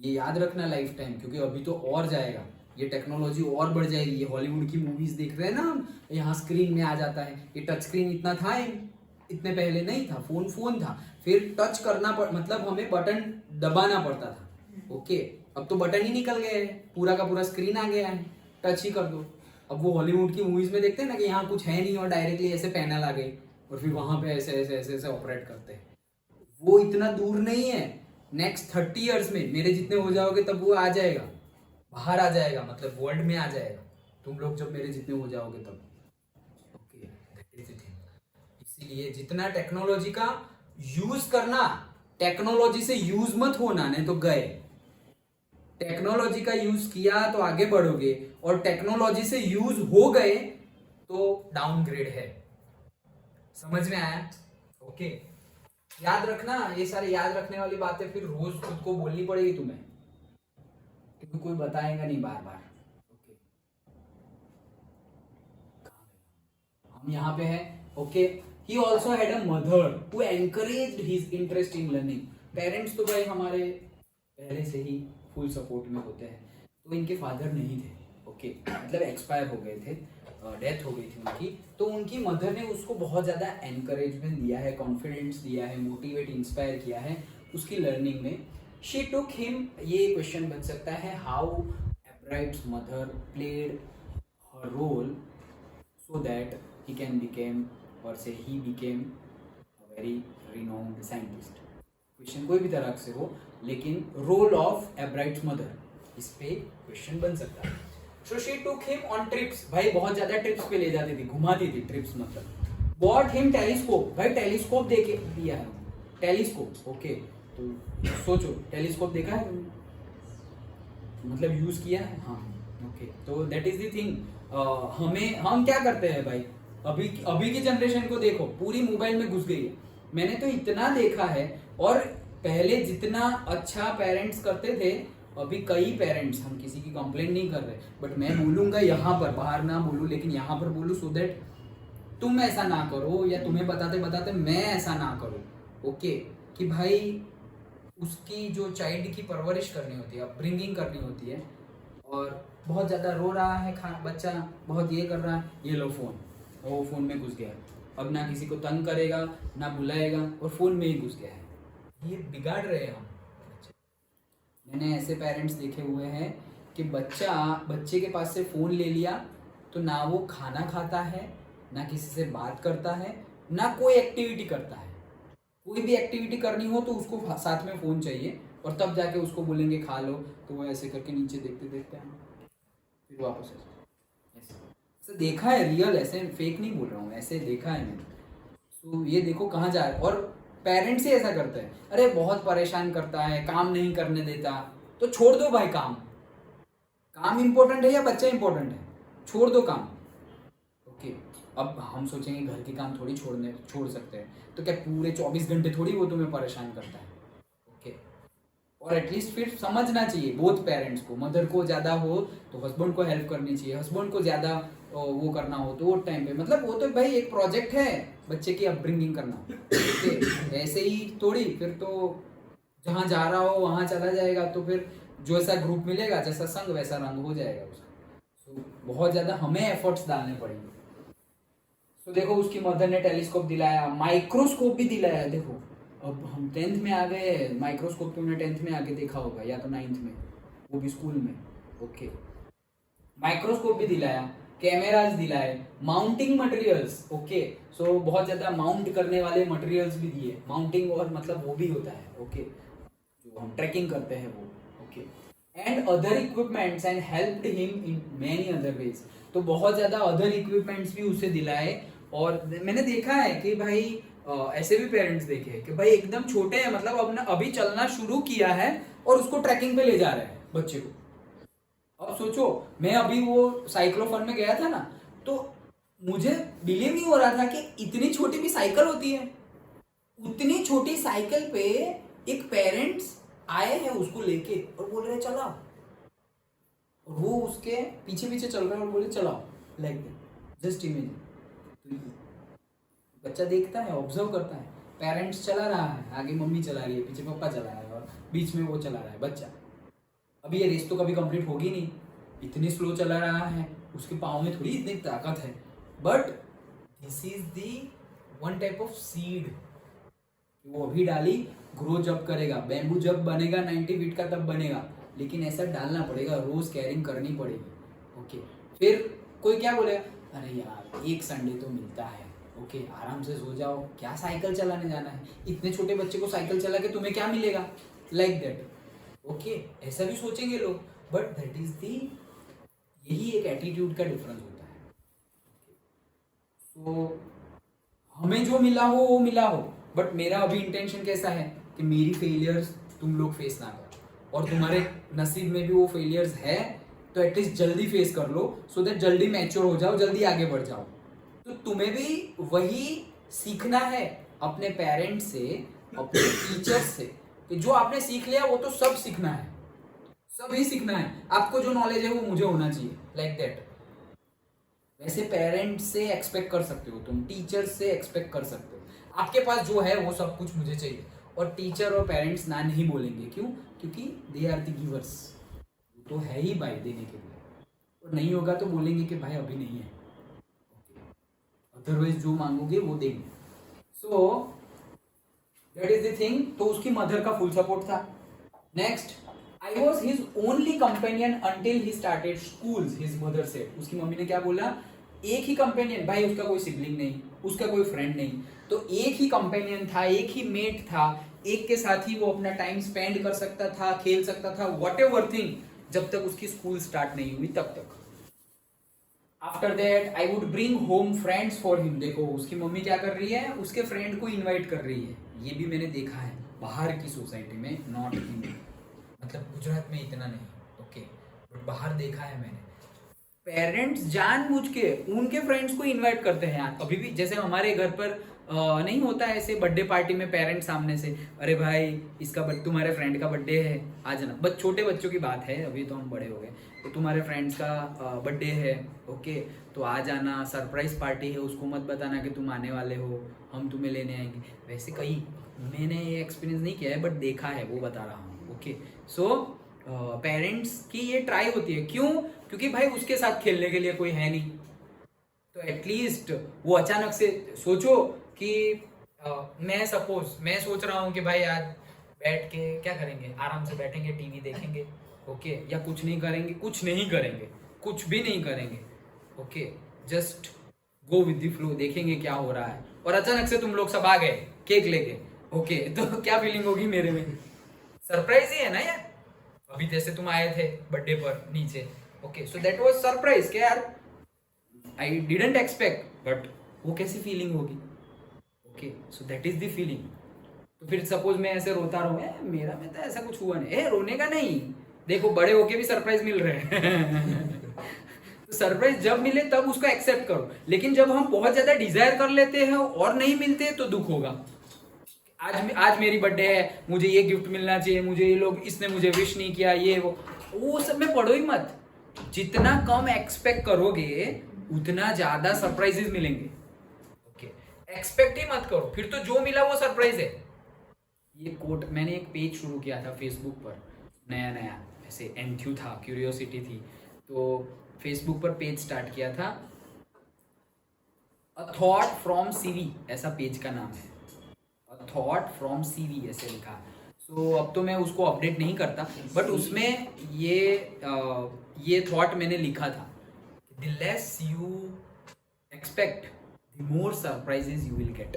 ये याद रखना लाइफ टाइम, क्योंकि अभी तो और जाएगा, ये टेक्नोलॉजी और बढ़ जाएगी। ये हॉलीवुड की मूवीज देख रहे हैं ना हम, यहाँ स्क्रीन में आ जाता है, ये टच स्क्रीन इतना था इतने पहले नहीं था, फोन था, फिर टच करना मतलब हमें बटन दबाना पड़ता था, ओके, अब तो बटन ही निकल गए हैं, पूरा का पूरा स्क्रीन आ गया है, टच ही कर दो। अब वो हॉलीवुड की मूवीज में देखते हैं ना कि यहाँ कुछ है नहीं और डायरेक्टली ऐसे पैनल आ गई और फिर वहां पे ऐसे ऐसे ऐसे ऐसे ऑपरेट करते हैं। वो इतना दूर नहीं है, नेक्स्ट 30 ईयर्स में मेरे जितने हो जाओगे तब वो आ जाएगा, बाहर आ जाएगा, मतलब वर्ल्ड में आ जाएगा, तुम लोग जब मेरे जितने हो जाओगे तब, okay, that is the thing. इसीलिए जितना टेक्नोलॉजी का यूज करना, टेक्नोलॉजी से यूज मत होना, नहीं तो गए। टेक्नोलॉजी का यूज किया तो आगे बढ़ोगे, और टेक्नोलॉजी से यूज हो गए तो डाउनग्रेड है। समझ में आया? ओके, याद रखना, ये सारे याद रखने वाली बातें फिर रोज खुद को बोलनी पड़ेगी तुम्हें, क्योंकि कोई बताएगा नहीं बार बार। ओके, हम यहाँ पे हैं। Okay, he also had a mother who encouraged his interest in learning. Parents तो भाई हमारे पहले से ही फुल सपोर्ट में होते हैं, तो इनके फादर नहीं थे, ओके, मतलब एक्सपायर हो गए थे, डेथ हो गई थी उनकी, तो उनकी मदर ने उसको बहुत ज़्यादा एनकरेजमेंट दिया है, कॉन्फिडेंस दिया है, मोटिवेट इंस्पायर किया है उसकी लर्निंग में। शी टुक हिम, ये क्वेश्चन बन सकता है, how Ebright's mother played her role so that he can became, और से he became a very renowned scientist. Question कोई भी तरह से हो, लेकिन रोल ऑफ एब्राइट्स मदर, इस पे क्वेश्चन बन सकता है। So she took him on trips, भाई बहुत ज्यादा ट्रिप्स पे ले जाती थी, घुमाती थी, ट्रिप्स मतलब। Bought him telescope, भाई टेलीस्कोप दे के दिया है, टेलीस्कोप, ओके, तो सोचो टेलीस्कोप देखा है तुमने, मतलब यूज किया है, हाँ, ओके, तो दैट इज द थिंग। हम क्या करते हैं भाई, अभी की जनरेशन को देखो, पूरी मोबाइल में घुस गई है। मैंने तो इतना देखा है, और पहले जितना अच्छा पेरेंट्स करते थे, अभी कई पेरेंट्स, हम किसी की कंप्लेंट नहीं कर रहे, बट मैं बोलूंगा यहाँ पर, बाहर ना बोलूं लेकिन यहाँ पर बोलूं, सो दैट तुम ऐसा ना करो, या तुम्हें बताते बताते मैं ऐसा ना करूं, ओके, कि भाई उसकी जो चाइल्ड की परवरिश करनी होती है, अपब्रिंगिंग करनी होती है, और बहुत ज़्यादा रो रहा है बच्चा, बहुत ये कर रहा है, ये लो फोन, और वो फोन में घुस गया, अब ना किसी को तंग करेगा ना बुलाएगा, और फोन में ही घुस गया है, ये बिगाड़ रहे हैं हम। मैंने ऐसे पेरेंट्स देखे हुए हैं कि बच्चे के पास से फ़ोन ले लिया तो ना वो खाना खाता है, ना किसी से बात करता है, ना कोई एक्टिविटी करता है। कोई भी एक्टिविटी करनी हो तो उसको साथ में फ़ोन चाहिए, और तब जाके उसको बोलेंगे खा लो, तो वो ऐसे करके नीचे देखते देखते हैं, फिर वापस ऐसे देखा है, रियल, ऐसे फेक नहीं बोल रहा हूँ, ऐसे देखा है मैंने। तो ये देखो कहाँ जा रहा है, और पेरेंट्स ही ऐसा करते हैं, अरे बहुत परेशान करता है, काम नहीं करने देता, तो छोड़ दो भाई काम इम्पोर्टेंट है या बच्चा इम्पोर्टेंट है, छोड़ दो काम, ओके। अब हम सोचेंगे घर के काम थोड़ी छोड़ सकते हैं, तो क्या पूरे 24 घंटे थोड़ी वो तुम्हें परेशान करता है, ओके। और एटलीस्ट फिर समझना चाहिए बोथ पेरेंट्स को, मदर को ज़्यादा हो तो हस्बैंड को हेल्प करनी चाहिए, हस्बैंड को ज़्यादा वो करना हो तो वो टाइम पे, मतलब वो तो भाई एक प्रोजेक्ट है बच्चे की अपब्रिंगिंग करना, ओके। ऐसे ही थोड़ी फिर तो जहाँ जा रहा हो वहाँ चला जाएगा, तो फिर जो ऐसा ग्रुप मिलेगा, जैसा संग वैसा रंग हो जाएगा उसका। So, बहुत ज़्यादा हमें एफर्ट्स डालने पड़ेंगे। तो देखो उसकी मदर ने टेलीस्कोप दिलाया, माइक्रोस्कोप भी दिलाया। देखो अब हम 10th में आ गए, माइक्रोस्कोप तो हमने 10th में आके देखा होगा या तो 9th में, वो भी स्कूल में, ओके। माइक्रोस्कोप भी दिलाया, कैमरास दिलाए, माउंटिंग मटेरियल्स, ओके। सो बहुत ज़्यादा माउंट करने वाले मटेरियल्स भी दिए, माउंटिंग और मतलब वो भी होता है, ओके, जो हम ट्रैकिंग करते हैं वो, okay. And other equipments and helped him in many other ways. तो बहुत ज़्यादा अदर इक्विपमेंट्स भी उसे दिलाए। और मैंने देखा है कि भाई ऐसे भी पेरेंट्स देखे हैं कि भाई एकदम छोटे हैं, मतलब अपना अभी चलना शुरू किया है और उसको ट्रैकिंग पे ले जा रहे हैं बच्चे को। अब सोचो, मैं अभी वो साइक्लोफन में गया था ना, तो मुझे बिलीव नहीं हो रहा था कि इतनी छोटी भी साइकिल होती है। उतनी छोटी साइकिल पे एक पेरेंट्स आए हैं उसको लेके और बोल रहे चलाओ, और वो उसके पीछे पीछे चल रहे हैं और बोले चलाओ, लाइक जस्ट इमेजिन। बच्चा देखता है, ऑब्जर्व करता है, पेरेंट्स चला रहा है, आगे मम्मी चला रही है, पीछे पापा चला रहा है और बीच में वो चला रहा है बच्चा। अभी ये रेस तो कभी कंप्लीट होगी नहीं, इतनी स्लो चला रहा है, उसके पाँव में थोड़ी इतनी ताकत है। But this is the one type of seed, वो अभी डाली, ग्रो जब करेगा, बैम्बू जब बनेगा 90 फीट का तब बनेगा, लेकिन ऐसा डालना पड़ेगा, रोज कैरिंग करनी पड़ेगी, ओके। फिर कोई क्या बोलेगा, अरे यार एक संडे तो मिलता है, ओके, आराम से सो जाओ, क्या साइकिल चलाने जाना है, इतने छोटे बच्चे को साइकिल चला के तुम्हें क्या मिलेगा, लाइक दैट, ओके। ऐसा भी सोचेंगे लोग, बट दैट इज दी, यही एक एटीट्यूड का डिफरेंस होता है। तो हमें जो मिला हो वो मिला हो, बट मेरा अभी इंटेंशन कैसा है कि मेरी फेलियर्स तुम लोग फेस ना करो, और तुम्हारे नसीब में भी वो फेलियर्स है तो एटलीस्ट जल्दी फेस कर लो, सो दैट जल्दी मैच्योर हो जाओ, जल्दी आगे बढ़ जाओ। तो तुम्हें भी वही सीखना है अपने पेरेंट्स से, अपने टीचर्स से, कि जो आपने सीख लिया वो तो सब सीखना है, सब ही सीखना है। आपको जो नॉलेज है वो मुझे होना चाहिए, लाइक दैट। वैसे पेरेंट्स से एक्सपेक्ट कर सकते हो तुम, टीचर्स से एक्सपेक्ट कर सकते हो, आपके पास जो है वो सब कुछ मुझे चाहिए। और टीचर और पेरेंट्स ना नहीं बोलेंगे, क्यों? क्योंकि दे आर द गिवर्स, तो है ही भाई देने के लिए, और नहीं होगा तो बोलेंगे कि भाई अभी नहीं है, अदरवाइज जो मांगोगे वो देंगे। सो दैट इज द थिंग। तो उसकी मदर का फुल सपोर्ट था। Next, I was his only companion until he started school, his mother said. उसकी मम्मी ने क्या बोला, एक ही कंपेनियन, भाई उसका कोई सिबलिंग नहीं, उसका कोई फ्रेंड नहीं, तो एक ही कंपेनियन था, एक ही मेट था, एक के साथ ही वो अपना टाइम स्पेंड कर सकता था, खेल सकता था, व्हाटएवर थिंग, जब तक उसकी स्कूल स्टार्ट नहीं हुई तब तक। After that I would bring home friends for him. देखो उसकी मम्मी क्या कर रही है, उसके फ्रेंड को इनवाइट कर रही है। ये भी मैंने देखा है बाहर की सोसाइटी में, नॉट इन, मतलब गुजरात में इतना नहीं, ओके, बट बाहर देखा है मैंने। पेरेंट्स जानबूझ के उनके फ्रेंड्स को इनवाइट करते हैं यार। अभी भी जैसे हमारे घर पर नहीं होता है ऐसे बर्थडे पार्टी में पेरेंट्स सामने से, अरे भाई इसका तुम्हारे फ्रेंड का बर्थडे है आ जाना। बस छोटे बच्चों की बात है, अभी तो हम बड़े हो गए, तो तुम्हारे फ्रेंड्स का बर्थडे है, ओके, तो आ जाना, सरप्राइज पार्टी है, उसको मत बताना कि तुम आने वाले हो, हम तुम्हें लेने आएंगे। वैसे कहीं मैंने ये एक्सपीरियंस नहीं किया है, बट देखा है, वो बता रहा हूँ, ओके। सो पेरेंट्स की ये ट्राई होती है, क्यों? क्योंकि भाई उसके साथ खेलने के लिए कोई है नहीं, तो एटलीस्ट वो अचानक से सोचो कि मैं सोच रहा हूँ कि भाई आज बैठ के क्या करेंगे, आराम से बैठेंगे, टीवी देखेंगे, ओके, या कुछ नहीं करेंगे, कुछ भी नहीं करेंगे, okay, just go with the flow, देखेंगे क्या हो रहा है, और अचानक से तुम लोग सब आ गए केक लेके, ओके, तो क्या फीलिंग होगी मेरे में? सरप्राइज ही है ना यार। अभी जैसे तुम आए थे बर्थडे पर नीचे, okay, so that was surprise, क्या यार, आई डिडंट एक्सपेक्ट, बट वो कैसी फीलिंग होगी, okay, so that is the feeling. तो फिर सपोज मैं ऐसे रोता रहूं, मेरा में तो ऐसा कुछ हुआ नहीं, रोने का नहीं, देखो बड़े होके भी सरप्राइज मिल रहे हैं सरप्राइज जब मिले तब उसको एक्सेप्ट करो, लेकिन जब हम बहुत ज्यादा डिजायर कर लेते हैं और नहीं मिलते तो दुख होगा। आज मेरी बर्थडे है, मुझे ये गिफ्ट मिलना चाहिए, मुझे ये लोग, इसने मुझे विश नहीं किया, ये वो सब में पड़ो ही मत। जितना कम एक्सपेक्ट करोगे उतना ज्यादा सरप्राइजेस मिलेंगे। ओके, एक्सपेक्ट ही मत करो, फिर तो जो मिला वो सरप्राइज है। ये कोट, मैंने एक पेज शुरू किया था फेसबुक पर, नया नया ऐसे एंथ्यू था, क्यूरियोसिटी थी, तो फेसबुक पर पेज स्टार्ट किया था, अ थॉट फ्रॉम सीवी, ऐसा पेज का नाम है, अ थॉट फ्रॉम सीवी ऐसे लिखा। सो अब तो मैं उसको अपडेट नहीं करता, बट उसमें ये थॉट मैंने लिखा था, the less you expect the more surprises you will get.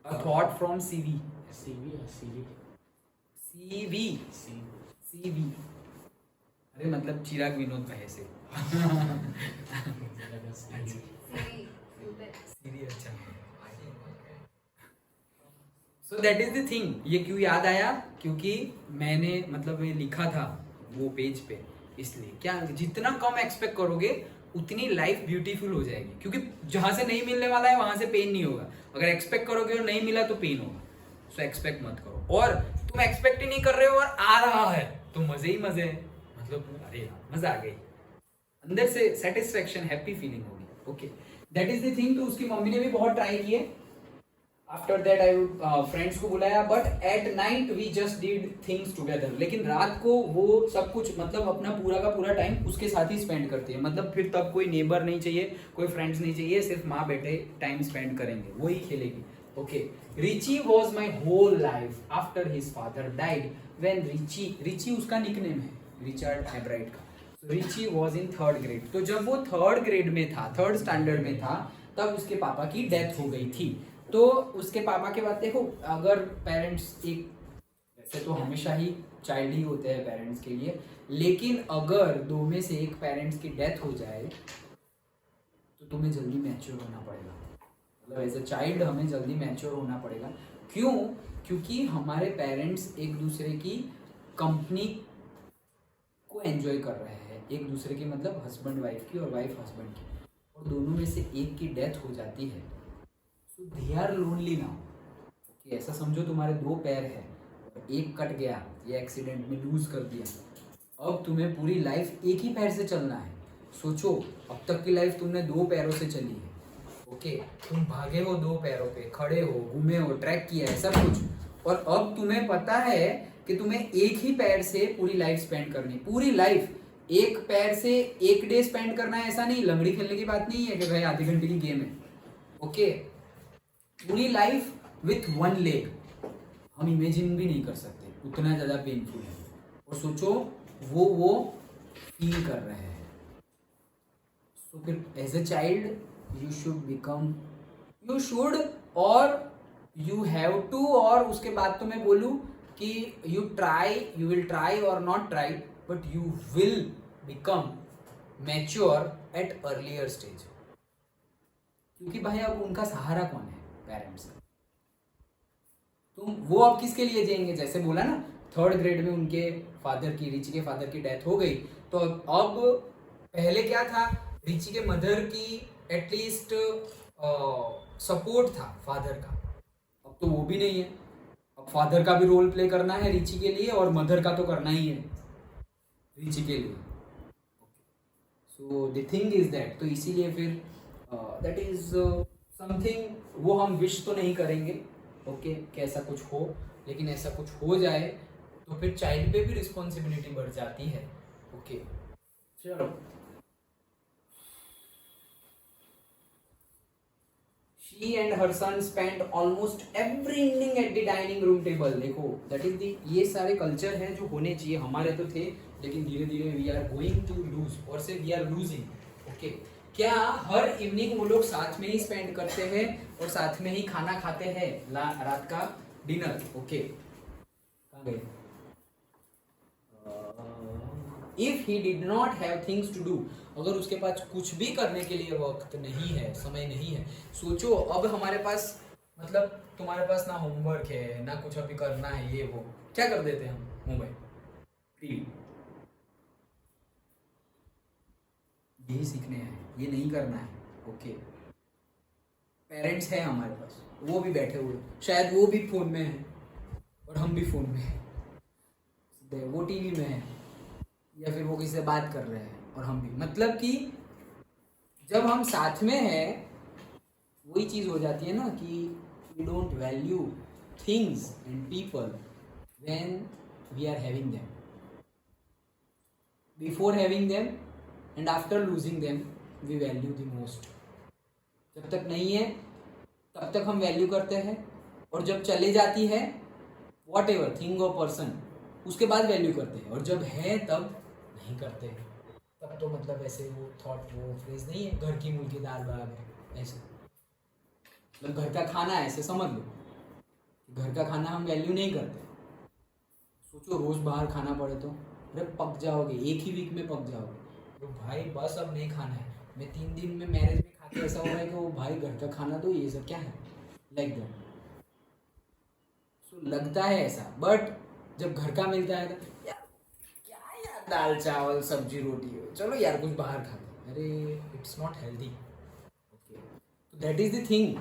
A thought from CV, CV या सीवी सीवी, सीवी सीवी, अरे मतलब चिराग विनोद भाई से। सीवी, अच्छा। सो दैट इज द थिंग। ये क्यों याद आया, क्योंकि मैंने मतलब ये लिखा था वो पेज पे, इसलिए क्या, जितना कम एक्सपेक्ट करोगे उतनी लाइफ ब्यूटीफुल हो जाएगी, क्योंकि जहां से नहीं मिलने वाला है वहां से पेन नहीं होगा। अगर एक्सपेक्ट करोगे और नहीं मिला तो पेन होगा। सो एक्सपेक्ट मत करो, और तुम एक्सपेक्ट ही नहीं कर रहे हो और आ रहा है तो मजे ही मजे है, मतलब अरे यार मजा आ गई, अंदर से सेटिस्फेक्शन, हैप्पी फीलिंग होगी। Okay, that is the thing. तो उसकी मम्मी ने भी बहुत ट्राई किए। आफ्टर दैट आई फ्रेंड्स को बुलाया, but at night we just did things together. लेकिन रात को वो सब कुछ मतलब अपना पूरा का पूरा टाइम उसके साथ ही स्पेंड करती है, मतलब फिर तब कोई नेबर नहीं चाहिए, कोई फ्रेंड्स नहीं चाहिए, सिर्फ माँ बेटे टाइम स्पेंड करेंगे, वही खेलेगी। Okay, Richie was my whole life after his father died when Richie उसका निकनेम है, रिचर्ड एब्राइट का। Richie was in 3rd grade. तो जब वो 3rd ग्रेड में था, 3rd स्टैंडर्ड में था, तब उसके पापा की डेथ हो गई थी। तो उसके पापा के बाद देखो, अगर पेरेंट्स एक, वैसे तो हमेशा ही चाइल्ड ही होते हैं पेरेंट्स के लिए, लेकिन अगर दो में से एक पेरेंट्स की डेथ हो जाए तो तुम्हें जल्दी मैच्योर होना पड़ेगा। मतलब एज अ चाइल्ड हमें जल्दी मैच्योर होना पड़ेगा। क्यों? क्योंकि हमारे पेरेंट्स एक दूसरे की कंपनी को एंजॉय कर रहे हैं, एक दूसरे की, मतलब हस्बैंड वाइफ की और वाइफ हस्बैंड की, और दोनों में से एक की डेथ हो जाती है, so they are lonely now. Okay, ऐसा समझो तुम्हारे 2 पैर हैं और एक कट गया, ये एक्सीडेंट में लूज कर दिया, अब तुम्हें पूरी लाइफ एक ही पैर से चलना है। सोचो, अब तक की लाइफ तुमने 2 पैरों से चली है। ओके, तुम भागे हो 2 पैरों पे, खड़े हो, घूमे हो, ट्रैक किया है, सब कुछ, और अब तुम्हें पता है कि तुम्हें एक ही पैर से पूरी लाइफ स्पेंड करनी, पूरी लाइफ एक पैर से एक डे स्पेंड करना है, ऐसा नहीं, लंगड़ी खेलने की बात नहीं है कि भाई आधे घंटे की गेम है। ओके, पूरी लाइफ विथ 1 लेग, हम इमेजिन भी नहीं कर सकते, उतना ज़्यादा पेनफुल है। और सोचो वो फील कर रहे हैं। तो फिर as a child you should become, you should और यू हैव टू, और उसके बाद तो मैं बोलूँ कि यू विल ट्राई और not try, but you will become mature at earlier stage. क्योंकि भाई अब उनका सहारा कौन है? पेरेंट्स। तुम वो अब किसके लिए जिएंगे? जैसे बोला ना, 3rd ग्रेड में उनके फादर की, रिची के फादर की डेथ हो गई, तो अब पहले क्या था, रिची के मदर की एटलीस्ट सपोर्ट था फादर का, अब तो वो भी नहीं है। अब फादर का भी रोल प्ले करना है रिची के लिए, और मदर का तो करना ही है रिची के लिए। So the thing is that, तो इसीलिए फिर दैट इज समथिंग, वो हम विश तो नहीं करेंगे, ओके, कि ऐसा कुछ हो, लेकिन ऐसा कुछ हो जाए तो फिर चाइल्ड पे भी रिस्पॉन्सिबिलिटी बढ़ जाती है। ओके, चलो। She and her son spent almost every evening at the dining room table. देखो, that is the, ये सारे कल्चर हैं जो होने चाहिए, हमारे तो थे, लेकिन धीरे धीरे we are going to lose, और से we are losing. ओके, क्या हर इवनिंग वो लोग साथ में ही स्पेंड करते हैं और साथ में ही खाना खाते हैं, रात का डिनर। ओके, कहाँ गए? If he did not have things to do, अगर उसके पास कुछ भी करने के लिए वक्त नहीं है, समय नहीं है, सोचो अब हमारे पास, मतलब तुम्हारे पास ना होमवर्क है ना कुछ अभी करना है, ये वो, क्या कर देते हैं हम? मोबाइल, टीवी, यही सीखने हैं, ये नहीं करना है। ओके, पेरेंट्स हैं हमारे पास, वो भी बैठे हुए, शायद वो भी फोन में है और हम भी फोन में हैं, वो टीवी में है या फिर वो किसी से बात कर रहे हैं और हम भी, मतलब कि जब हम साथ में हैं वही चीज़ हो जाती है ना कि we don't value things and people when we are having them, before having them and after losing them we value the most. जब तक नहीं है तब तक हम वैल्यू करते हैं, और जब चले जाती है वॉट एवर थिंग और पर्सन, उसके बाद वैल्यू करते हैं, और जब है तब नहीं करते हैं। तब तो मतलब ऐसे वो थॉट, वो फ्रेज नहीं है, घर की मुर्गी दाल बराबर, ऐसे मतलब घर का खाना है, ऐसे समझ लो घर का खाना हम वैल्यू नहीं करते। सोचो रोज बाहर खाना पड़े तो अरे पक जाओगे, एक ही वीक में पक जाओगे, तो भाई बस अब नहीं खाना है। मैं 3 दिन में मैरिज में खा के ऐसा हो रहा है कि वो भाई घर का खाना तो ये सब क्या है, लाइक दैट। सो लगता है ऐसा, बट जब घर का मिलता है तो यार क्या यार, दाल चावल सब्जी रोटी हो, चलो यार कुछ बाहर खाते, अरे इट्स नॉट हेल्दी। ओके, तो दैट इज द थिंग।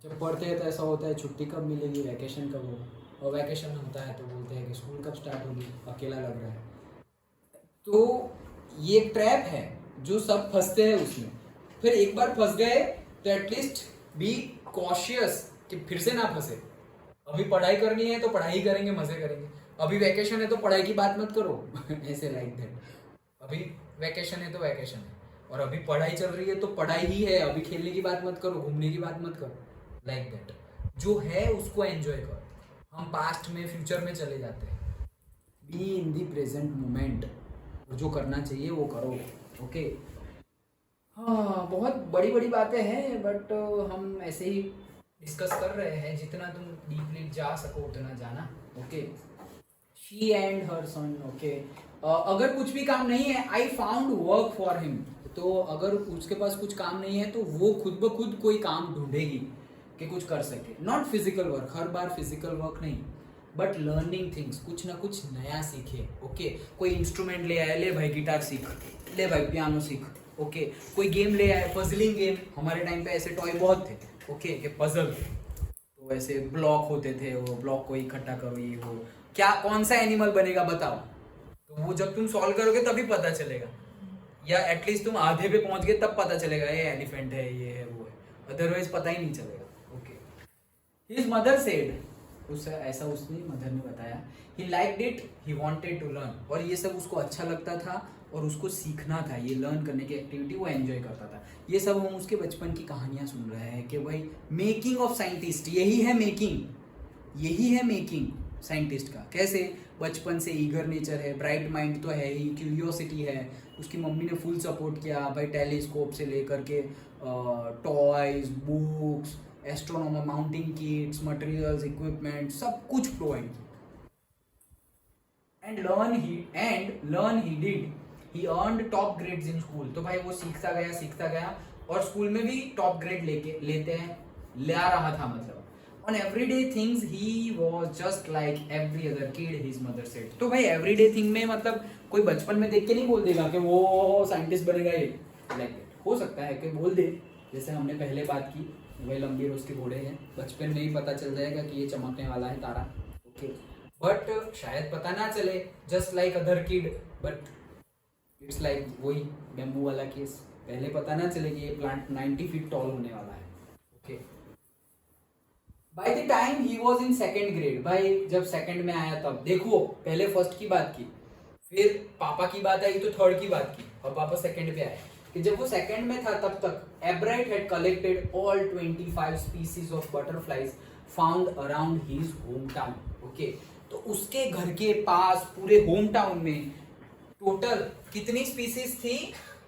जब पढ़ते हैं तो ऐसा होता है छुट्टी कब मिलेगी, वैकेशन कब होगा, और वैकेशन होता है तो बोलते हैं कि स्कूल कब स्टार्ट होगी, अकेला लग रहा है। तो ये ट्रैप है जो सब फंसते हैं उसमें। फिर एक बार फंस गए तो एटलीस्ट बी कॉशियस कि फिर से ना फंसे। अभी पढ़ाई करनी है तो पढ़ाई करेंगे, मजे करेंगे। अभी वैकेशन है तो पढ़ाई की बात मत करो ऐसे लाइक दैट। अभी वैकेशन है तो वैकेशन है, और अभी पढ़ाई चल रही है तो पढ़ाई ही है, अभी खेलने की बात मत करो, घूमने की बात मत करो, लाइक दैट। जो है उसको एंजॉय करो। हम पास्ट में फ्यूचर में चले जाते हैं। Be in the present moment, जो करना चाहिए वो करो। ओके, हाँ बहुत बड़ी बड़ी बातें हैं, बट हम ऐसे ही डिस्कस कर रहे हैं, जितना तुम डीपली जा सको उतना जाना। Okay, she and her son. Okay, अगर कुछ भी काम नहीं है, I found work for him, तो अगर उसके पास कुछ काम नहीं है तो वो खुद ब खुद कोई काम ढूंढेगी कि कुछ कर सके। Not physical work, her bar physical work नहीं, बट लर्निंग थिंग्स, कुछ ना कुछ नया सीखे। ओके, कोई इंस्ट्रूमेंट ले आए, ले भाई गिटार सीख, ले भाई पियानो सीख। ओके, कोई गेम ले आए, पजलिंग गेम, हमारे टाइम पे ऐसे टॉय बहुत थे। ओके, कि पजल, तो ऐसे ब्लॉक होते थे, वो ब्लॉक को इकट्ठा करो, ये वो, क्या कौन सा एनिमल बनेगा बताओ, तो वो जब तुम सॉल्व करोगे तभी पता चलेगा, या एटलीस्ट तुम आधे पे पहुंच गए तब पता चलेगा ये एलिफेंट है, ये है, वो है, अदरवाइज पता ही नहीं चलेगा। ओके, हिज मदर सेड, उससे ऐसा उसने मदर ने बताया, he liked it, he wanted to learn, और ये सब उसको अच्छा लगता था और उसको सीखना था, ये लर्न करने की एक्टिविटी वो एंजॉय करता था। ये सब हम उसके बचपन की कहानियां सुन रहे हैं कि भाई मेकिंग ऑफ साइंटिस्ट, यही है मेकिंग, यही है मेकिंग साइंटिस्ट का। कैसे, बचपन से ईगर नेचर है, ब्राइट माइंड तो है ही, क्यूरियोसिटी है, उसकी मम्मी ने फुल सपोर्ट किया भाई, टेलीस्कोप से लेकर के toys, books, astronomer, mounting kits, materials, equipment, सब कुछ प्रोवाइड किया। And learn he did, he earned top grades in school, तो भाई वो सीखता गया और स्कूल में भी टॉप ग्रेड ला रहा था। मतलब on everyday things he was just like every other kid, his mother said. तो भाई एवरीडे थिंग में मतलब कोई बचपन में देख के नहीं बोल देगा कि वो साइंटिस्ट बनेगा, ये लाइक हो सकता है कि बोल दे, जैसे हमने पहले बात की, वही लंबी रोज के घोड़े हैं, बचपन में ही पता चल जाएगा कि ये चमकने वाला है तारा। ओके, बट शायद पता ना चले, just like other kid, but it's like वही बेम्बू वाला केस, पहले पता ना चले कि ये प्लांट 90 फीट टॉल होने वाला है। Okay, by the time he was in second grade, भाई जब सेकंड में आया तब, देखो पहले फर्स्ट की बात की, फिर पापा की बात आई तो थर्ड की बात की, और पापा सेकंड पे आए कि जब वो सेकंड में था तब तक एब्राइट had collected all 25 species of butterflies found around his home town. Okay, तो उसके घर के पास पूरे होम टाउन में टोटल कितनी स्पीसीज थी,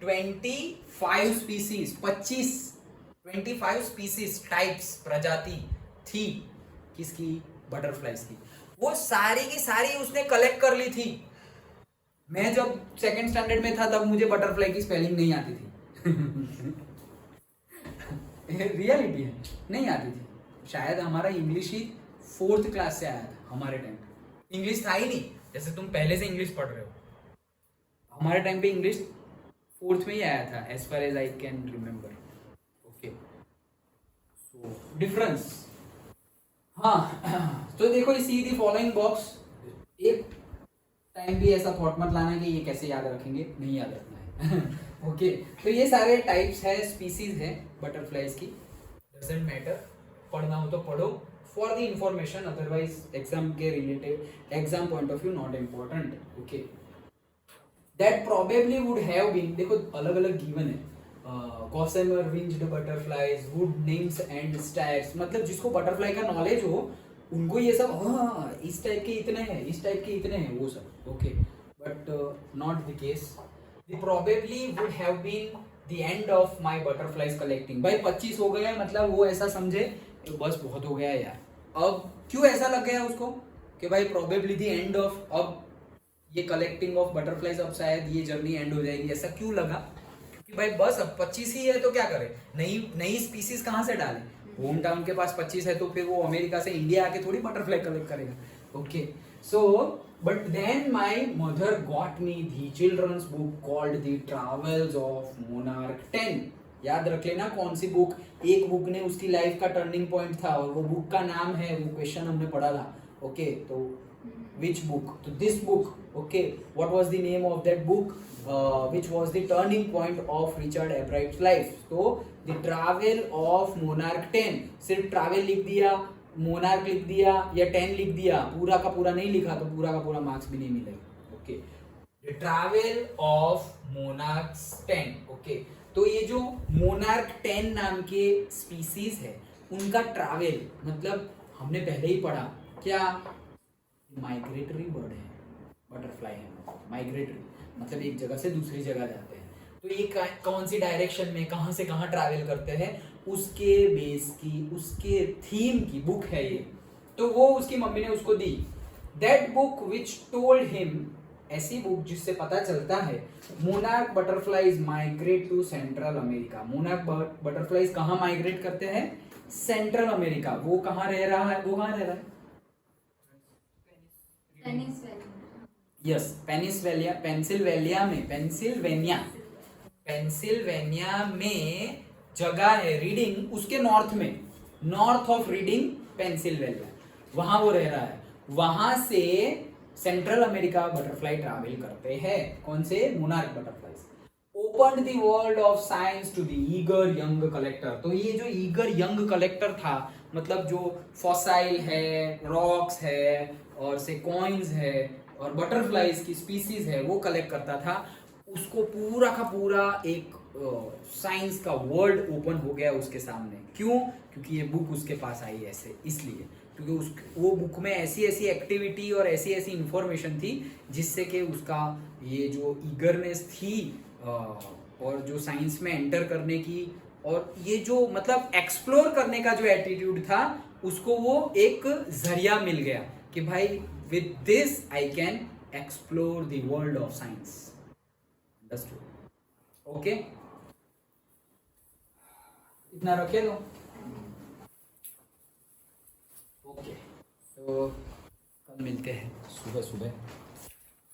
25 स्पीसीज, 25 स्पीसीज, टाइप्स, प्रजाति थी किसकी, बटरफ्लाइज की। वो सारी की सारी उसने कलेक्ट कर ली थी। मैं जब सेकंड स्टैंडर्ड में था तब मुझे बटरफ्लाई की स्पेलिंग नहीं आती थी रियलिटी है, नहीं आती थी। शायद हमारा इंग्लिश ही 4th क्लास से आया था, हमारे टाइम इंग्लिश था ही नहीं, जैसे तुम पहले से इंग्लिश पढ़ रहे हो। हमारे टाइम पे इंग्लिश 4th में ही आया था, as far as I can remember. Okay, so difference, हाँ। तो देखो सी दी फॉलोइंग बॉक्स, एक टाइम भी ऐसा थॉट मत लाना कि ये कैसे याद रखेंगे, नहीं याद रखना है। ओके, तो ये सारे टाइप्स है, स्पीसीज है बटरफ्लाइज की, डजेंट मैटर, पढ़ना हो तो पढ़ो for the information, otherwise exam के related, exam point of view not important. Okay, that probably would have been, देखो अलग अलग गिवन है, gossamer winged butterflies, wood nymphs and stars, मतलब जिसको बटरफ्लाई का नॉलेज हो उनको ये सब, हाँ इस टाइप के इतने हैं, इस टाइप के इतने हैं, वो सब। Okay, but not the case. The probably would have been the end of my butterflies collecting. भाई 25 हो गया, मतलब वो ऐसा समझे बस बहुत हो गया यार। अब क्यों ऐसा लग गया उसको कि भाई प्रोबेबली द एंड ऑफ, अब ये कलेक्टिंग ऑफ बटरफ्लाइज, अब शायद ये जर्नी एंड हो जाएगी, ऐसा क्यों लगा? क्योंकि भाई बस अब 25 ही है तो क्या करे, नई नई स्पीसीज कहाँ से डाले? होम टाउन के पास 25 है तो फिर वो अमेरिका से इंडिया आके थोड़ी बटरफ्लाई कलेक्ट करेगा। Okay, so but then my mother got me the children's book called the travels of monarch 10। याद रख लेना कौन सी बुक, एक बुक ने उसकी लाइफ का टर्निंग पॉइंट था और वो बुक का नाम है, वो क्वेश्चन हमने पढ़ा था। ओके, तो which book? तो this book, okay, what was the name of that book, which was the turning point of Richard Ebright's life? तो the travel of monarch 10, सिर्फ travel लिख दिया, monarch लिख दिया या 10 लिख दिया, पूरा का पूरा नहीं लिखा तो पूरा का पूरा मार्क्स भी नहीं मिलेगा। Okay, the travel of monarch 10, okay, तो ये जो monarch 10 नाम के स्पीसीज है उनका ट्रैवल, मतलब हमने पहले ही पढ़ा क्या, माइग्रेटरी बर्ड है, बटरफ्लाई है, माइग्रेटरी मतलब एक जगह से दूसरी जगह जाते हैं। तो ये कौन सी डायरेक्शन में कहाँ से कहाँ ट्रैवल करते हैं, उसके बेस की, उसके थीम की बुक है ये। तो वो उसकी मम्मी ने उसको दी। That book which told him, ऐसी बुक जिससे पता चलता है monarch butterflies migrate to Central America. Monarch butterflies कहाँ माइग्रेट करते हैं? Central America. वो कहाँ रह रहा है, वो कहाँ रह रहा है? यस, पेंसिल्वेनिया में जगह है रीडिंग, उसके नॉर्थ में, नॉर्थ ऑफ रीडिंग पेंसिल्वेनिया, वहां वो रह रहा है। वहां से सेंट्रल अमेरिका बटरफ्लाई ट्रैवल करते हैं। कौन से? Monarch butterflies. Open the world of science to the eager young collector. तो ये जो ईगर यंग कलेक्टर था, मतलब जो फॉसाइल है, रॉक्स है और से कॉइन्स है और बटरफ्लाइज की स्पीसीज है वो कलेक्ट करता था, उसको पूरा का पूरा एक साइंस का वर्ल्ड ओपन हो गया उसके सामने। क्यों? क्योंकि ये बुक उसके पास आई ऐसे, इसलिए क्योंकि वो बुक में ऐसी ऐसी एक्टिविटी और ऐसी ऐसी इंफॉर्मेशन थी जिससे कि उसका ये जो ईगरनेस थी और जो साइंस में एंटर करने की और ये जो मतलब एक्सप्लोर करने का जो एटीट्यूड था, उसको वो एक जरिया मिल गया कि भाई with this I can explore the world of science. Understood? Okay, इतना रखे दो। ओके, तो कल मिलते हैं सुबह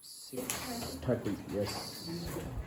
6:30। यस।